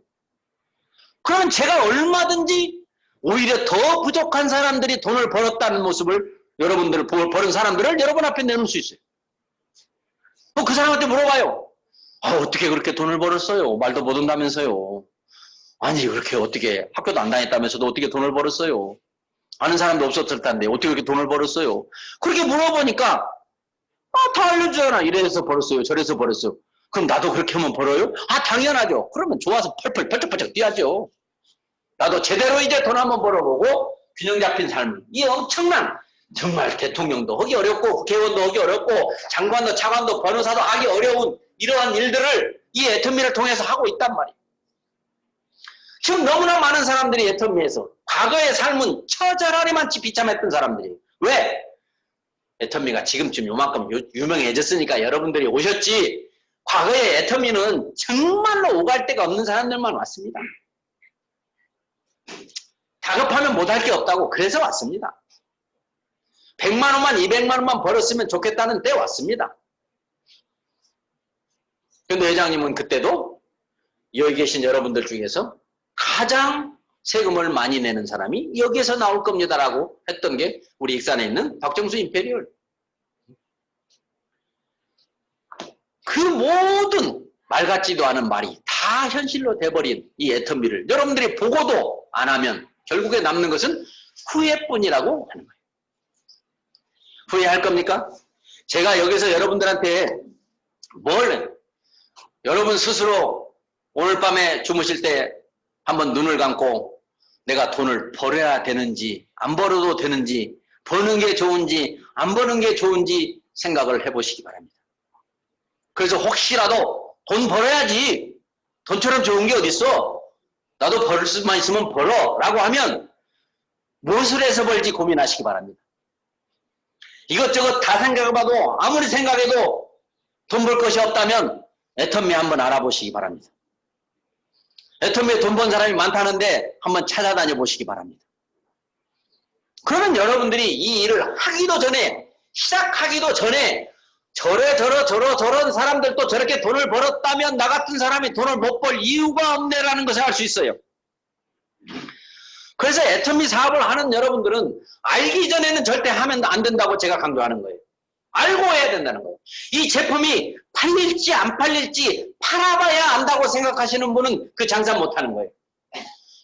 그러면 제가 얼마든지 오히려 더 부족한 사람들이 돈을 벌었다는 모습을 여러분들 버는 사람들을 여러분 앞에 내놓을 수 있어요. 그 사람한테 물어봐요. 어떻게 그렇게 돈을 벌었어요? 말도 못한다면서요. 아니 그렇게 어떻게 학교도 안 다녔다면서도 어떻게 돈을 벌었어요? 아는 사람도 없었을 텐데 어떻게 그렇게 돈을 벌었어요? 그렇게 물어보니까 다 알려주잖아. 이래서 벌었어요. 저래서 벌었어요. 그럼 나도 그렇게 하면 벌어요? 당연하죠. 그러면 좋아서 펄펄 펄쩍펄쩍 뛰어야죠. 나도 제대로 이제 돈 한번 벌어보고 균형 잡힌 삶을 이 엄청난 정말 대통령도 하기 어렵고 국회의원도 하기 어렵고 장관도 차관도 변호사도 하기 어려운 이러한 일들을 이 애터미를 통해서 하고 있단 말이에요. 지금 너무나 많은 사람들이 애터미에서 과거의 삶은 처절하리만치 비참했던 사람들이에요. 왜? 애터미가 지금쯤 요만큼 유명해졌으니까 여러분들이 오셨지 과거의 애터미는 정말로 오갈 데가 없는 사람들만 왔습니다. 다급하면 못할 게 없다고 그래서 왔습니다. 100만 원만 200만 원만 벌었으면 좋겠다는 때 왔습니다. 그런데 회장님은 그때도 여기 계신 여러분들 중에서 가장 세금을 많이 내는 사람이 여기에서 나올 겁니다라고 했던 게 우리 익산에 있는 박정수 임페리얼. 그 모든 말 같지도 않은 말이 다 현실로 돼버린 이 애터미를 여러분들이 보고도 안 하면 결국에 남는 것은 후회뿐이라고 하는 거예요. 후회할 겁니까? 제가 여기서 여러분들한테 여러분 스스로 오늘 밤에 주무실 때 한번 눈을 감고 내가 돈을 벌어야 되는지 안 벌어도 되는지 버는 게 좋은지 안 버는 게 좋은지 생각을 해보시기 바랍니다. 그래서 혹시라도 돈 벌어야지 돈처럼 좋은 게 어딨어 나도 벌 수만 있으면 벌어 라고 하면 무엇을 해서 벌지 고민하시기 바랍니다. 이것저것 다 생각해봐도 아무리 생각해도 돈 벌 것이 없다면 애터미 한번 알아보시기 바랍니다. 애터미에 돈 번 사람이 많다는데 한번 찾아다녀 보시기 바랍니다. 그러면 여러분들이 이 일을 하기도 전에 시작하기도 전에 저런 사람들도 저렇게 돈을 벌었다면 나 같은 사람이 돈을 못 벌 이유가 없네라는 것을 알 수 있어요. 그래서 애터미 사업을 하는 여러분들은 알기 전에는 절대 하면 안 된다고 제가 강조하는 거예요. 알고 해야 된다는 거예요. 이 제품이 팔릴지 안 팔릴지 팔아봐야 안다고 생각하시는 분은 그 장사 못하는 거예요.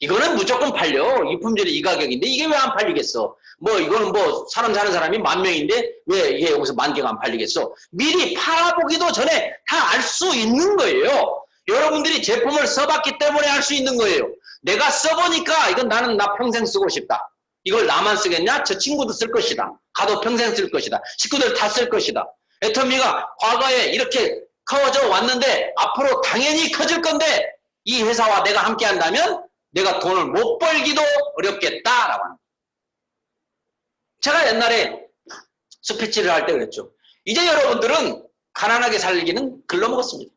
이거는 무조건 팔려. 이 품질이 이 가격인데 이게 왜 안 팔리겠어? 이거는 사람 사는 사람이 10,000명인데 왜 이게 여기서 10,000개가 안 팔리겠어? 미리 팔아보기도 전에 다 알 수 있는 거예요. 여러분들이 제품을 써봤기 때문에 알 수 있는 거예요. 내가 써보니까 이건 나 평생 쓰고 싶다. 이걸 나만 쓰겠냐? 저 친구도 쓸 것이다. 가도 평생 쓸 것이다. 식구들 다 쓸 것이다. 애터미가 과거에 이렇게 커져 왔는데 앞으로 당연히 커질 건데 이 회사와 내가 함께 한다면 내가 돈을 못 벌기도 어렵겠다라고 하는 거예요. 제가 옛날에 스피치를 할 때 그랬죠. 이제 여러분들은 가난하게 살기는 글러먹었습니다.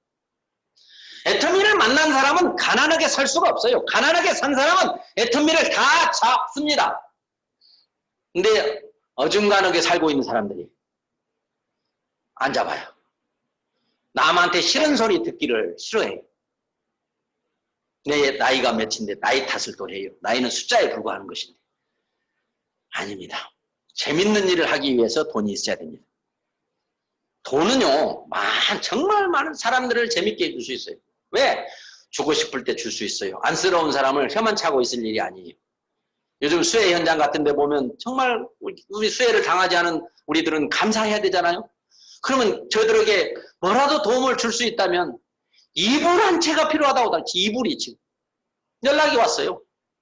애터미를 만난 사람은 가난하게 살 수가 없어요. 가난하게 산 사람은 애터미를 다 잡습니다. 근데 어중간하게 살고 있는 사람들이 앉아봐요. 남한테 싫은 소리 듣기를 싫어해요. 내 나이가 몇인데 나이 탓을 또 해요. 나이는 숫자에 불과하는 것인데. 아닙니다. 재밌는 일을 하기 위해서 돈이 있어야 됩니다. 돈은요, 정말 많은 사람들을 재밌게 해줄 수 있어요. 왜? 주고 싶을 때 줄 수 있어요. 안쓰러운 사람을 혀만 차고 있을 일이 아니에요. 요즘 수해 현장 같은 데 보면 정말 우리 수해를 당하지 않은 우리들은 감사해야 되잖아요. 그러면 저들에게 뭐라도 도움을 줄 수 있다면 이불 한 채가 필요하다고 하더라고요. 이불이 지금. 연락이 왔어요.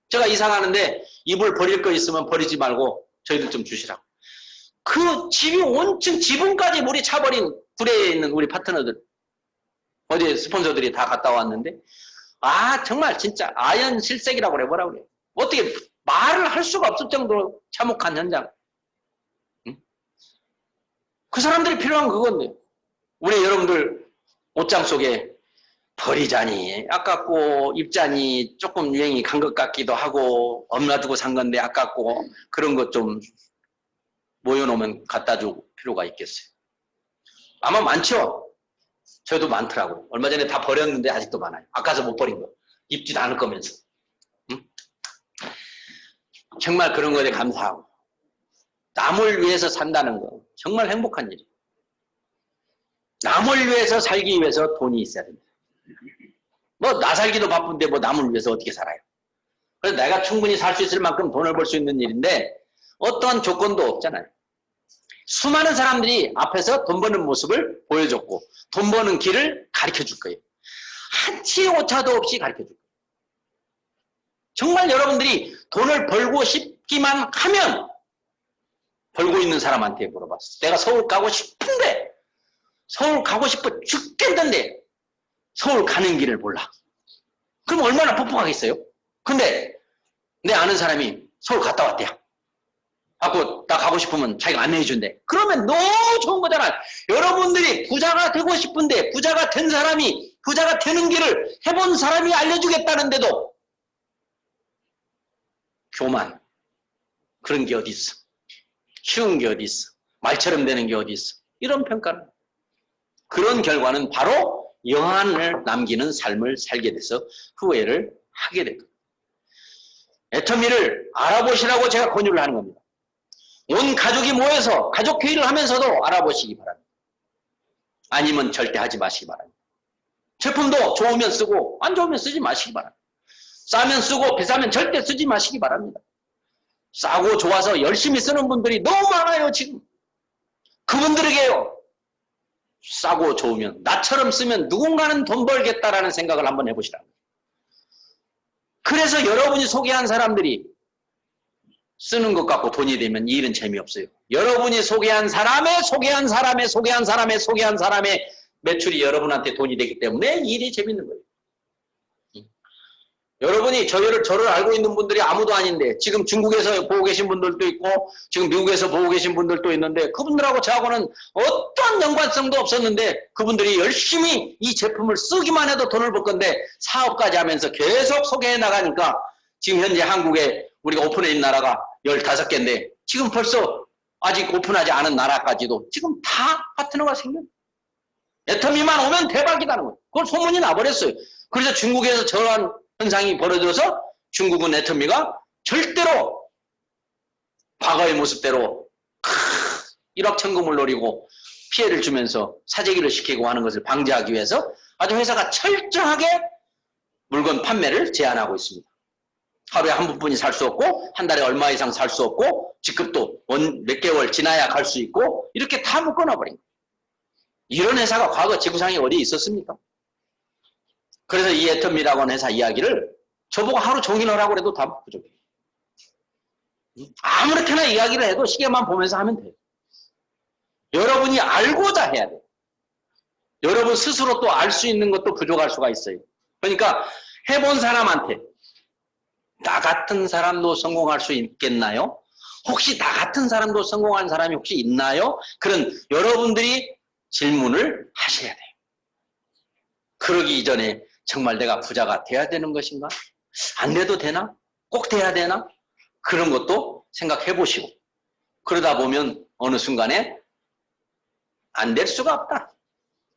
제가 이사가는데 이불 버릴 거 있으면 버리지 말고 저희들 좀 주시라고. 그 집이 온층 지붕까지 물이 차버린 구례에 있는 우리 파트너들, 어제 스폰서들이 다 갔다 왔는데, 정말 진짜 아연실색이라고 그래. 뭐라고 그래요. 어떻게 말을 할 수가 없을 정도로 참혹한 현장. 응? 그 사람들이 필요한 그건데, 우리 여러분들 옷장 속에 버리자니 아깝고 입자니 조금 유행이 간 것 같기도 하고 엄마 두고 산 건데 아깝고 그런 것 좀 모여놓으면 갖다 줄 필요가 있겠어요. 아마 많죠? 저도 많더라고요. 얼마 전에 다 버렸는데 아직도 많아요. 아까서 못 버린 거. 입지도 않을 거면서. 응? 정말 그런 거에 감사하고 남을 위해서 산다는 거 정말 행복한 일이에요. 남을 위해서 살기 위해서 돈이 있어야 됩니다. 나 살기도 바쁜데 남을 위해서 어떻게 살아요? 그래서 내가 충분히 살 수 있을 만큼 돈을 벌 수 있는 일인데 어떠한 조건도 없잖아요. 수많은 사람들이 앞에서 돈 버는 모습을 보여줬고 돈 버는 길을 가르쳐 줄 거예요. 한치의 오차도 없이 가르쳐 줄 거예요. 정말 여러분들이 돈을 벌고 싶기만 하면 벌고 있는 사람한테 물어봤어. 내가 서울 가고 싶은데 서울 가고 싶어 죽겠는데 서울 가는 길을 몰라. 그럼 얼마나 퍽퍽하겠어요? 근데 내 아는 사람이 서울 갔다 왔대요. 갖고 나 가고 싶으면 자기가 안내해 준대. 그러면 너무 좋은 거잖아요. 여러분들이 부자가 되고 싶은데 부자가 된 사람이 부자가 되는 길을 해본 사람이 알려주겠다는데도 교만. 그런 게 어디 있어? 쉬운 게 어디 있어? 말처럼 되는 게 어디 있어? 이런 평가는. 그런 결과는 바로 영안을 남기는 삶을 살게 돼서 후회를 하게 될 겁니다. 애터미를 알아보시라고 제가 권유를 하는 겁니다. 온 가족이 모여서 가족회의를 하면서도 알아보시기 바랍니다. 아니면 절대 하지 마시기 바랍니다. 제품도 좋으면 쓰고 안 좋으면 쓰지 마시기 바랍니다. 싸면 쓰고 비싸면 절대 쓰지 마시기 바랍니다. 싸고 좋아서 열심히 쓰는 분들이 너무 많아요 지금. 그분들에게요. 싸고 좋으면 나처럼 쓰면 누군가는 돈 벌겠다라는 생각을 한번 해보시라고. 그래서 여러분이 소개한 사람들이 쓰는 것 같고 돈이 되면 이 일은 재미없어요. 여러분이 소개한 사람의 매출이 여러분한테 돈이 되기 때문에 이 일이 재밌는 거예요. 여러분이 저를 알고 있는 분들이 아무도 아닌데 지금 중국에서 보고 계신 분들도 있고 지금 미국에서 보고 계신 분들도 있는데 그분들하고 저하고는 어떠한 연관성도 없었는데 그분들이 열심히 이 제품을 쓰기만 해도 돈을 벌 건데 사업까지 하면서 계속 소개해 나가니까 지금 현재 한국에 우리가 오픈해 있는 나라가 15개인데 지금 벌써 아직 오픈하지 않은 나라까지도 지금 다 파트너가 생겨요. 애터미만 오면 대박이라는 거예요. 그걸 소문이 나버렸어요. 그래서 중국에서 저러한 현상이 벌어져서 중국은 애터미가 절대로 과거의 모습대로 일확천금을 노리고 피해를 주면서 사재기를 시키고 하는 것을 방지하기 위해서 아주 회사가 철저하게 물건 판매를 제한하고 있습니다. 하루에 한 분뿐이 살 수 없고 한 달에 얼마 이상 살 수 없고 직급도 몇 개월 지나야 갈 수 있고 이렇게 다 묶어놔버린 거예요. 이런 회사가 과거 지구상에 어디 있었습니까? 그래서 이 애터미라고 하는 회사 이야기를 저보고 하루 종일 하라고 해도 다 부족해요. 아무렇게나 이야기를 해도 시계만 보면서 하면 돼요. 여러분이 알고자 해야 돼요. 여러분 스스로 또 알 수 있는 것도 부족할 수가 있어요. 그러니까 해본 사람한테 나 같은 사람도 성공할 수 있겠나요? 혹시 나 같은 사람도 성공한 사람이 혹시 있나요? 그런 여러분들이 질문을 하셔야 돼요. 그러기 이전에 정말 내가 부자가 돼야 되는 것인가? 안 돼도 되나? 꼭 돼야 되나? 그런 것도 생각해 보시고 그러다 보면 어느 순간에 안 될 수가 없다.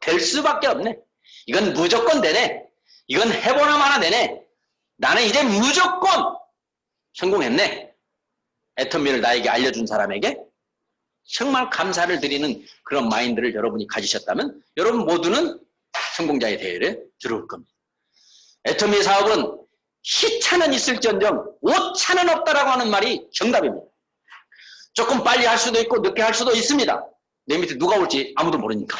될 수밖에 없네. 이건 무조건 되네. 이건 해보나 마나 되네. 나는 이제 무조건 성공했네. 애터미를 나에게 알려준 사람에게 정말 감사를 드리는 그런 마인드를 여러분이 가지셨다면 여러분 모두는 성공자의 대회에 들어올 겁니다. 애터미 사업은 시차는 있을지언정 오차는 없다라고 하는 말이 정답입니다. 조금 빨리 할 수도 있고 늦게 할 수도 있습니다. 내 밑에 누가 올지 아무도 모르니까.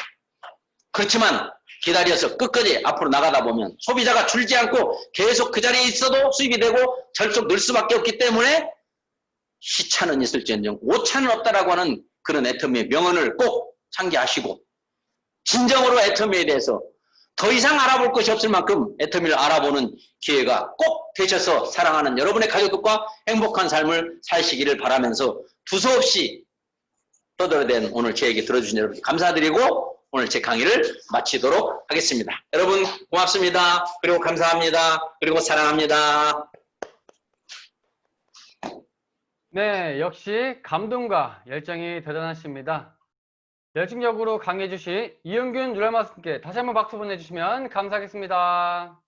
그렇지만 기다려서 끝까지 앞으로 나가다 보면 소비자가 줄지 않고 계속 그 자리에 있어도 수입이 되고 절속 늘 수밖에 없기 때문에 시차는 있을지언정 오차는 없다라고 하는 그런 애터미의 명언을 꼭 상기하시고 진정으로 애터미에 대해서 더 이상 알아볼 것이 없을 만큼 애터미를 알아보는 기회가 꼭 되셔서 사랑하는 여러분의 가족들과 행복한 삶을 사시기를 바라면서 두서없이 떠들어댄 오늘 제 얘기 들어주신 여러분 감사드리고 오늘 제 강의를 마치도록 하겠습니다. 여러분 고맙습니다. 그리고 감사합니다. 그리고 사랑합니다. 네, 역시 감동과 열정이 대단하십니다. 열정적으로 강의해 주신 이영균 룰라마스터께 다시 한번 박수 보내주시면 감사하겠습니다.